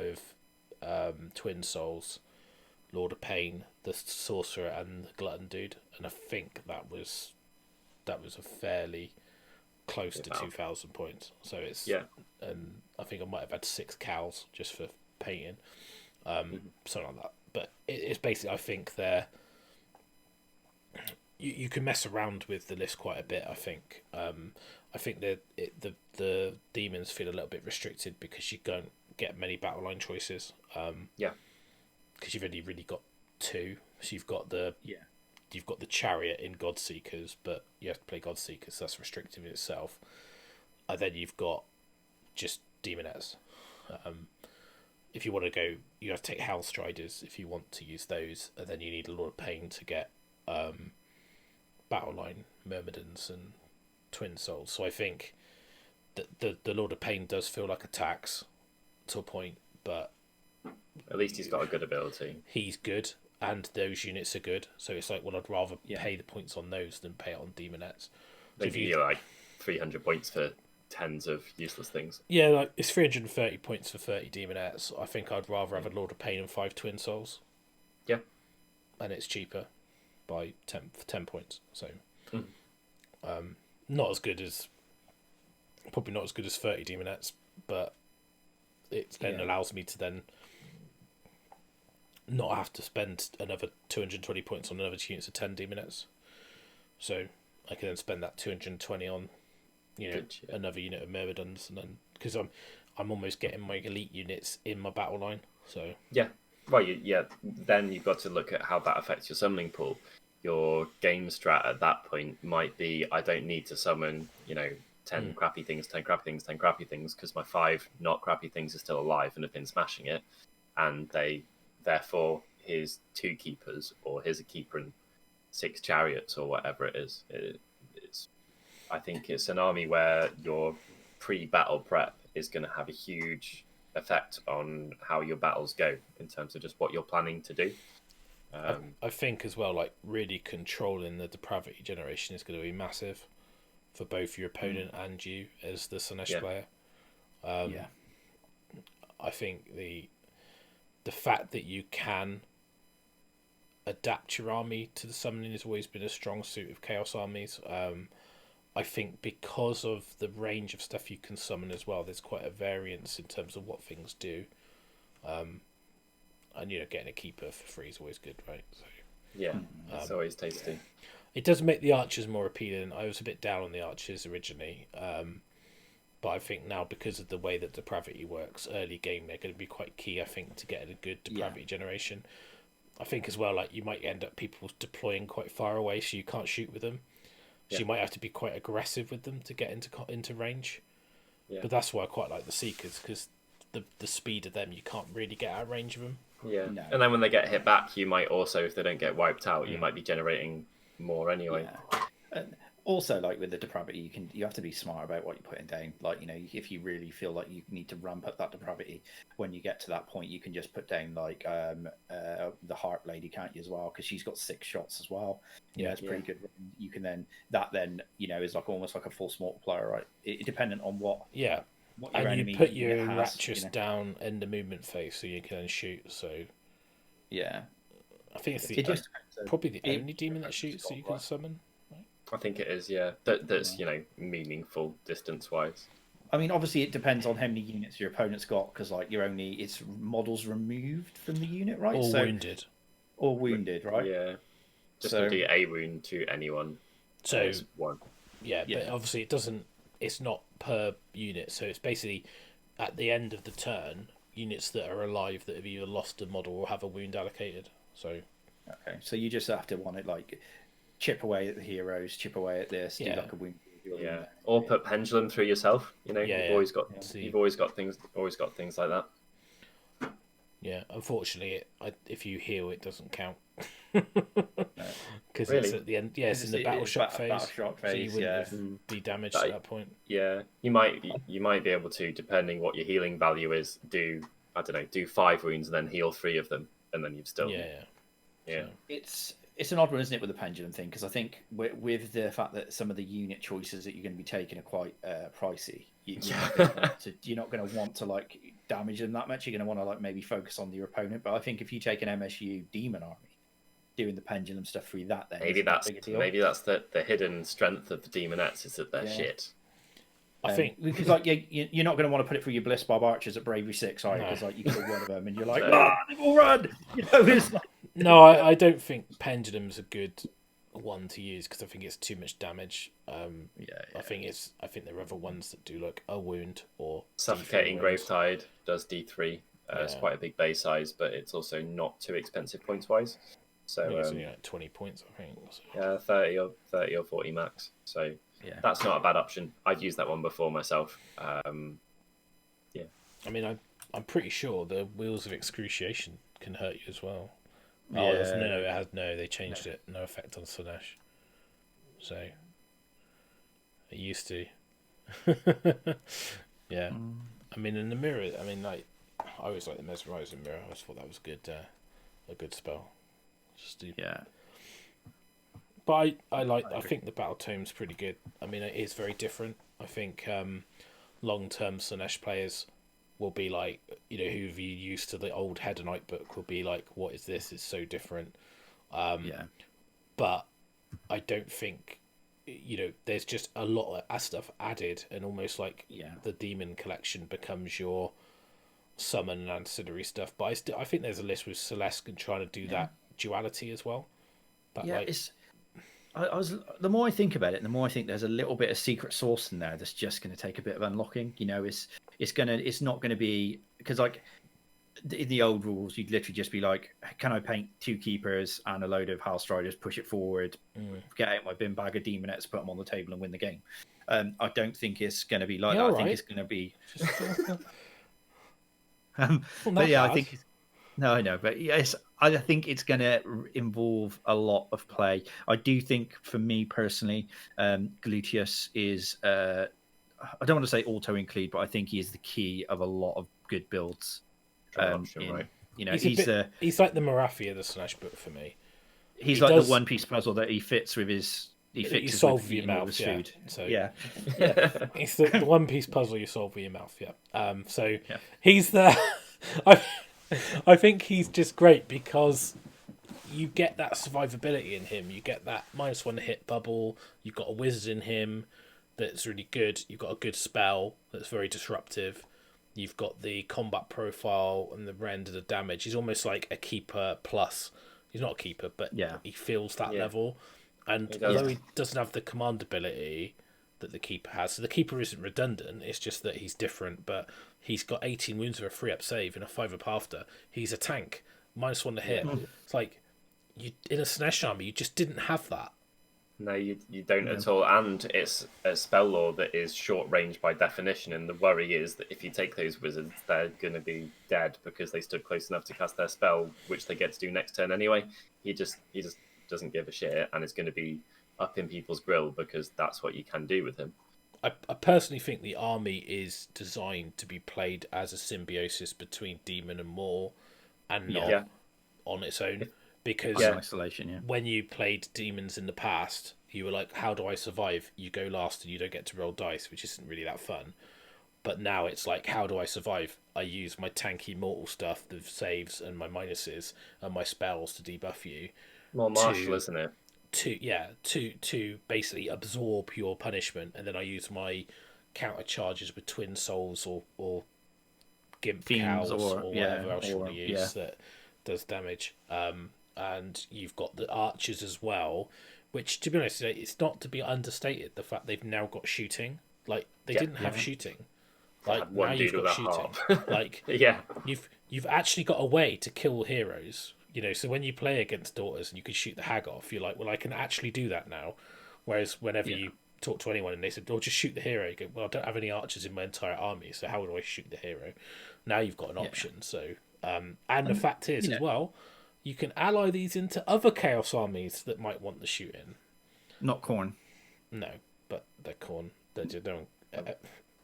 of Twin Souls, Lord of Pain, the Sorcerer, and the Glutton dude, and I think that was a fairly close to 2,000 points. So it's and I think I might have had 6 cows just for painting, something like that. But it's basically, I think you can mess around with the list quite a bit. I think the demons feel a little bit restricted because you don't get many battle line choices. Because you've only really got 2. So you've got the chariot in Godseekers, but you have to play Godseekers, so that's restrictive in itself. And then you've got just Demonettes. If you want to go, you have to take Hellstriders if you want to use those, and then you need a Lord of Pain to get Battleline, Myrmidons, and Twin Souls. So I think that the Lord of Pain does feel like a tax to a point, but at least he's got a good ability. He's good, and those units are good. So it's like, well, I'd rather pay the points on those than pay it on Demonettes. So if you like 300 points for tens of useless things. Yeah, like it's 330 points for 30 Demonettes. I think I'd rather have a Lord of Pain and 5 Twin Souls. Yeah. And it's cheaper by 10 points. So not as good as, probably not as good as 30 Demonettes, but it then allows me to then not have to spend another 220 points on another 2 units of 10 Demonettes. So I can then spend that 220 on another unit of Myrmidons, and then because I'm almost getting my elite units in my battle line. So well, then you've got to look at how that affects your summoning pool. Your game strat at that point might be, I don't need to summon 10 crappy things, 10 crappy things, 10 crappy things, because my 5 not crappy things are still alive and have been smashing it, and therefore here's 2 keepers, or here's a keeper and 6 chariots, or whatever it is. I think it's an army where your pre-battle prep is going to have a huge effect on how your battles go in terms of just what you're planning to do. I think as well, like really controlling the depravity generation is going to be massive for both your opponent and you as the Slaanesh player. I think the fact that you can adapt your army to the summoning has always been a strong suit of Chaos armies. I think because of the range of stuff you can summon as well, there's quite a variance in terms of what things do. And getting a keeper for free is always good, right? So, it's always tasty. It does make the archers more appealing. I was a bit down on the archers originally, but I think now because of the way that depravity works, early game they're going to be quite key. I think to get a good depravity generation. I think as well, like you might end up people deploying quite far away, so you can't shoot with them. So you might have to be quite aggressive with them to get into range. Yeah. But that's why I quite like the Seekers, because the speed of them, you can't really get out of range of them. Yeah, no. And then when they get hit back, you might also, if they don't get wiped out, you might be generating more anyway. Yeah. Also, like with the depravity, you have to be smart about what you're putting down. Like, if you really feel like you need to ramp up that depravity, when you get to that point, you can just put down like the Heart Lady, can't you, as well? Because she's got 6 shots as well. It's pretty good. You can then is like almost like a force multiplier, right? Dependent on what. Yeah. What your and you put your Ratchus down in the movement phase, so you can then shoot. So. Yeah. I think it's probably the only demon that shoots that you can summon. I think it is, that's meaningful distance wise. I mean, obviously it depends on how many units your opponent's got, because like it's models removed from the unit, right? Or wounded, right? Yeah, just to do a wound to anyone. So one. Yeah, but obviously it's not per unit, so it's basically at the end of the turn, units that are alive that have either lost a model or have a wound allocated. So so you just have to want it like chip away at the heroes, chip away at this, do like a wound. Or put pendulum through yourself. You've always got things like that. Yeah, unfortunately, if you heal, it doesn't count because it's at the end. Yeah, it's in the battle shock phase. So you wouldn't be damaged at that point. Yeah, you might be able to, depending what your healing value is, do 5 wounds and then heal 3 of them, and then you've still So it's an odd one, isn't it, with the pendulum thing? Because I think with the fact that some of the unit choices that you're going to be taking are quite pricey, you're not going to want to like damage them that much. You're going to want to like maybe focus on your opponent. But I think if you take an MSU demon army, doing the pendulum stuff through that, then maybe that's the hidden strength of the demonettes is that they're shit. I think because like you're not going to want to put it through your Bliss Bob Archers at Bravery 6, are you? Because like you kill one of them and you're like, they've all run. It's like... No, I don't think pendulum's a good one to use because I think it's too much damage. I think there are other ones that do like a wound or suffocating Gravetide does D3. It's quite a big base size, but it's also not too expensive points wise. So it's only like 20 points, I think. Yeah, 30 or 40 max. So that's not a bad option. I've used that one before myself. Yeah. I mean, I'm pretty sure the Wheels of Excruciation can hurt you as well. Yeah. Oh, it has no. They changed it. No effect on Slaanesh. So it used to. Yeah. I mean, in the mirror, I mean, like, I always like the mesmerizing mirror. I always thought that was good, a good spell. But I think the Battletome's pretty good. I mean, it is very different. I think long-term Slaanesh players will be like, who've you used to the old Hedonite book will be like, what is this? It's so different. But I don't think, there's just a lot of stuff added, and almost like the Demon Collection becomes your summon and ancillary stuff. But I think there's a list with Celeste and trying to do that duality as well. But the more I think about it, the more I think there's a little bit of secret sauce in there that's just going to take a bit of unlocking. It's not going to be, because like in the old rules, you'd literally just be like, can I paint 2 keepers and a load of House Striders, push it forward, get out my bin bag of demonettes, put them on the table and win the game. I don't think it's going to be like that. I think it's going to be but yeah, bad. I think no, I know, but yes, I think it's going to involve a lot of play. I do think, for me personally, Gluteus is, I don't want to say auto-include, but I think he is the key of a lot of good builds. Right. He's like the Marathi of the Slaanesh book for me. He's like the one-piece puzzle that he fits with his... You solve with your mouth, food. So it's the one-piece puzzle you solve with your mouth. He's the... I think he's just great because you get that survivability in him. You get that -1 hit bubble. You've got a wizard in him that's really good. You've got a good spell that's very disruptive. You've got the combat profile and the rend of the damage. He's almost like a keeper plus. He's not a keeper, but he feels that level. And although he doesn't have the command ability that the keeper has, so the keeper isn't redundant, it's just that he's different, but he's got 18 wounds with a 3-up save and a 5-up after. He's a tank, -1 to hit. It's like, in a Slaanesh army, you just didn't have that. No, you don't at all. And it's a spell law that is short range by definition, and the worry is that if you take those wizards, they're going to be dead because they stood close enough to cast their spell, which they get to do next turn anyway. He just doesn't give a shit, and it's going to be up in people's grill because that's what you can do with him. I personally think the army is designed to be played as a symbiosis between demon and Maw, and not on its own. Because isolation, when you played demons in the past, you were like, how do I survive? You go last and you don't get to roll dice, which isn't really that fun. But now it's like, how do I survive? I use my tanky mortal stuff, the saves and my minuses, and my spells to debuff you. More martial, isn't it? To basically absorb your punishment, and then I use my counter charges with twin souls or gimp cows or whatever else you want to use that does damage. And you've got the archers as well, which, to be honest, it's not to be understated the fact they've now got shooting. Like, they didn't have shooting. Like, now you've got shooting. Like, you've actually got a way to kill heroes. So when you play against daughters and you can shoot the hag off, you're like, well, I can actually do that now. Whereas whenever you talk to anyone and they said, well, just shoot the hero, you go, well, I don't have any archers in my entire army, so how do I shoot the hero? Now you've got an option. So, and the fact is, as well, you can ally these into other Chaos armies that might want the shooting. Not Khorne. No, but they're Khorne. They don't.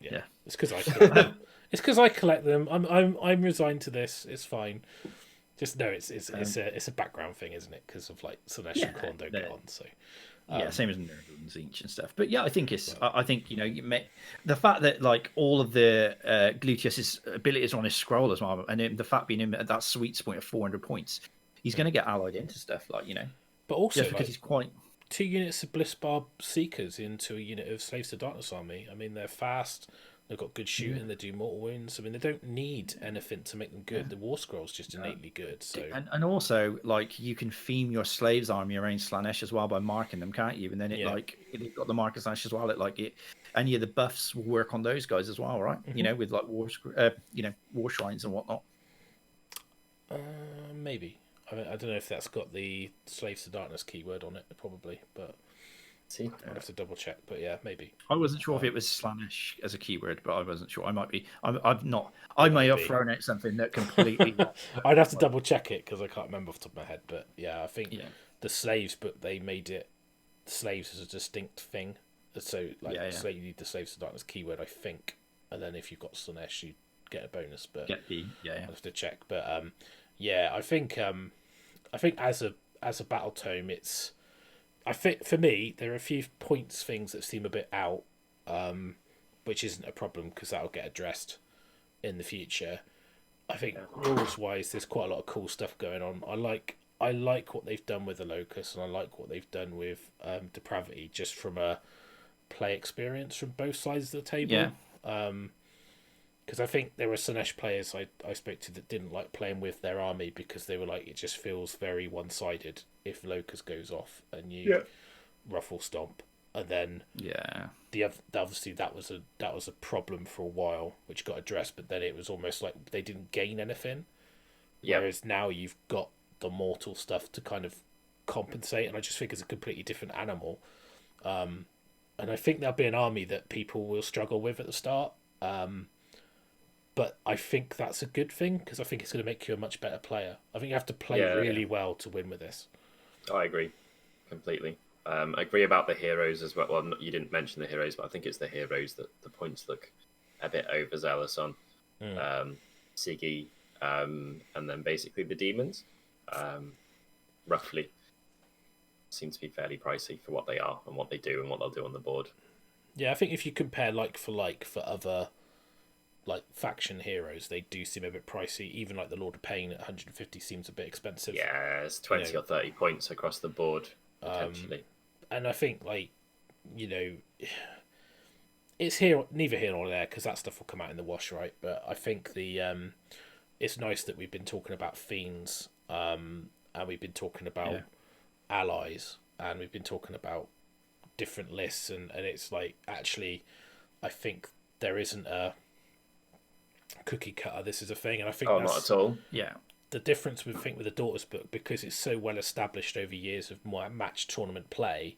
It's because I collect them. It's because I collect them. I'm resigned to this. It's fine. Just no, it's a background thing, isn't it? Because of like Slaanesh and Khorne don't get on. So same as Nurgle and Tzeentch and stuff. But I think it's. I think the fact that like all of the Gluteus's abilities are on his scroll as well, and the fact being him at that sweet spot of 400 points, he's going to get allied into stuff But also, just because he's quite 2 units of Blissbarb Seekers into a unit of Slaves to Darkness army. I mean, they're fast. They've got good shooting. They do mortal wounds. I mean, they don't need anything to make them good. The Warscrolls just innately good. So and also, like, you can theme your Slaves army around Slaanesh as well by marking them, can't you? And then you've got the marker Slaanesh as well. Any of the buffs will work on those guys as well, right? With like War Shrines and whatnot. Maybe. I don't know if that's got the Slaves to Darkness keyword on it, probably, but See, I'd have to double check. But yeah, maybe. I wasn't sure if it was Slaanesh as a keyword, but I wasn't sure. I might be. I've not. I may have thrown out something that completely. I'd have to double check it because I can't remember off the top of my head. But yeah, I think the Slaves book, they made it Slaves as a distinct thing. So like, you need the Slaves to Darkness keyword, I think, and then if you've got Slaanesh, you get a bonus. But I have to check. But I think as a battle tome, it's. I think for me there are a few things that seem a bit out, which isn't a problem because that'll get addressed in the future. I think rules wise, there's quite a lot of cool stuff going on. I like what they've done with the Locust, and I like what they've done with Depravity, just from a play experience from both sides of the table. Because I think there were Slaanesh players I spoke to that didn't like playing with their army because they were like, it just feels very one-sided if Locust goes off and you ruffle stomp, and then obviously that was a problem for a while which got addressed, but then it was almost like they didn't gain anything. Whereas now you've got the mortal stuff to kind of compensate, and I just think it's a completely different animal. And I think there'll be an army that people will struggle with at the start. But I think that's a good thing because I think it's going to make you a much better player. I think you have to play really well to win with this. I agree completely. I agree about the heroes as well. Well, you didn't mention the heroes, but I think it's the heroes that the points look a bit overzealous on. Siggy, and then basically the demons, roughly, seem to be fairly pricey for what they are and what they do and what they'll do on the board. Yeah, I think if you compare like for other like faction heroes, they do seem a bit pricey. Even like the Lord of Pain at 150 seems a bit expensive. Yeah, it's 20 or 30 points across the board potentially. And I think it's neither here nor there because that stuff will come out in the wash, right? But I think it's nice that we've been talking about fiends, and we've been talking about allies, and we've been talking about different lists, and it's like, actually, I think there isn't a cookie cutter. This is a thing, and I think not at all. Yeah, the difference with the Daughters book, because it's so well established over years of more match tournament play.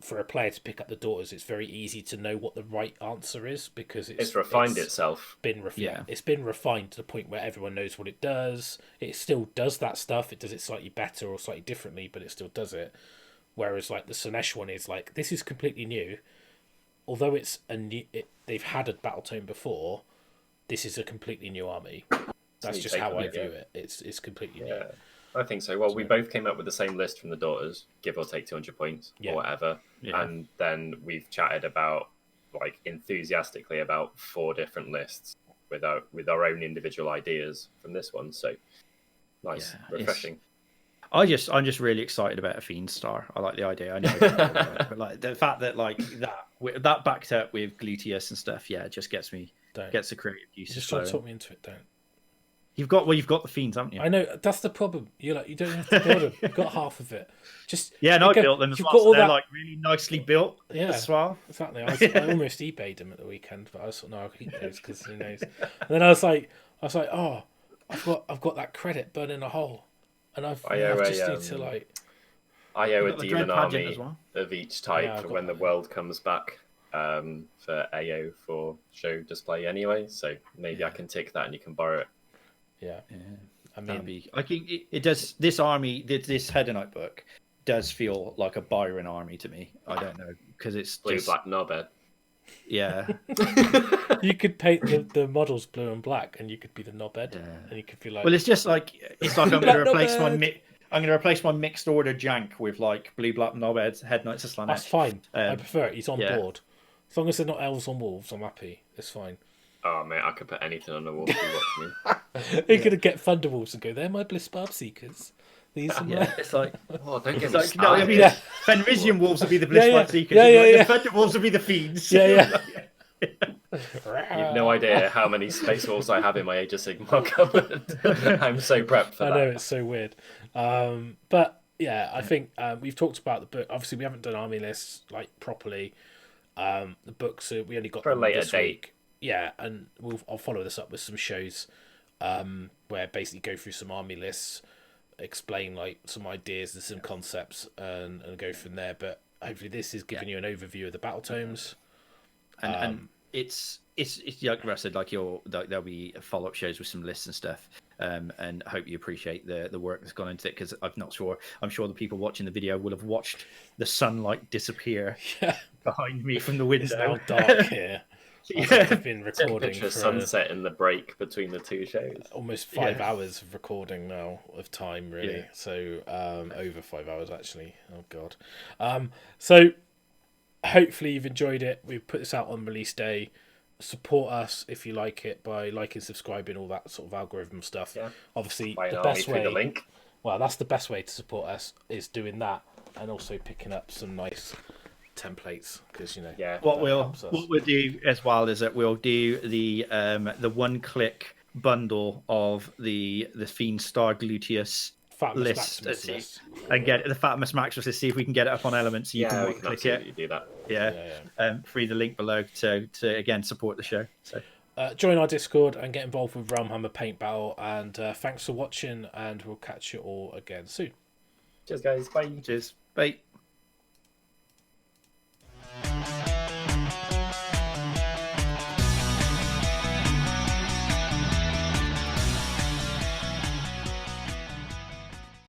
For a player to pick up the Daughters, it's very easy to know what the right answer is because it's refined itself. It's been refined to the point where everyone knows what it does. It still does that stuff. It does it slightly better or slightly differently, but it still does it. Whereas like the Slaanesh one is like, this is completely new. Although it's they've had a Battletome before, this is a completely new army. That's just how I view it. It's completely new. I think so. Well, we both came up with the same list from the Daughters, give or take 200 points or whatever. Yeah. And then we've chatted about, like, enthusiastically about 4 different lists with our own individual ideas from this one. So nice, refreshing. I'm just really excited about a Fiend Star. I like the idea. I know, but like the fact that like that backed up with Gluteus and stuff, it just gets the creative use. Just try to talk me into it, don't. You've got the fiends, haven't you? I know, that's the problem. You don't have to build them. You've got half of it. I built them as well. So they're like really nicely built as well. Exactly. I almost eBayed them at the weekend, but I thought, no, I'll keep those because who knows. And then I was like, oh, I've got that credit burning a hole, and I just need to like. I owe a demon army of each type for when the world comes back for AO for show display anyway. So maybe I can tick that and you can borrow it. Yeah. I mean, I think it does. This army, this Hedonite book, does feel like a Byron army to me. I don't know because it's blue, black, knobhead. Yeah. You could paint the models blue and black, and you could be the knobhead, and you could be like. Well, it's like I'm going to replace my mixed order jank with like blue, black, knobhead, Hedonites of Slaanesh. That's fine. I prefer it. He's on board. As long as they're not elves on wolves, I'm happy. It's fine. Oh, mate, I could put anything on the wall if you watch me. You're going to get Thunderwolves and go, they're my Bliss Barb Seekers. These are my... It's like... Oh, don't get me started. I mean, Fenrisian Wolves would be the Bliss Barb Seekers. The Thunderwolves would be the Fiends. You've no idea how many Space Wolves I have in my Age of Sigmar cupboard. I'm so prepped for that. I know, it's so weird. But, yeah, I think we've talked about the book. Obviously, we haven't done army lists, like, properly. The books, we only got for a later date. Week. Yeah, and I'll follow this up with some shows where basically go through some army lists, explain like some ideas and some concepts, and go from there. But hopefully this is giving you an overview of the Battletomes. And it's like Russ said, like there'll be follow-up shows with some lists and stuff. And I hope you appreciate the work that's gone into it, because I'm sure the people watching the video will have watched the sunlight disappear behind me from the window. It's now dark here. I've been recording for sunset in the break between the two shows. Almost 5 hours of recording now of time, really. So over 5 hours actually. Oh god. So hopefully you've enjoyed it. We've put this out on release day. Support us if you like it by liking, subscribing, all that sort of algorithm stuff. Obviously the best way, the link. Well, that's the best way to support us, is doing that, and also picking up some nice templates, because what we'll do as well is that we'll do the one-click bundle of the Fiend Star Gluteus list and get the Fatimus Maximus list, see if we can get it up on Elements so you can click it. Do that. Free the link below to again support the show. So join our Discord and get involved with Realmhammer Paint Battle, and thanks for watching, and we'll catch you all again soon. Cheers guys, bye. Cheers, bye.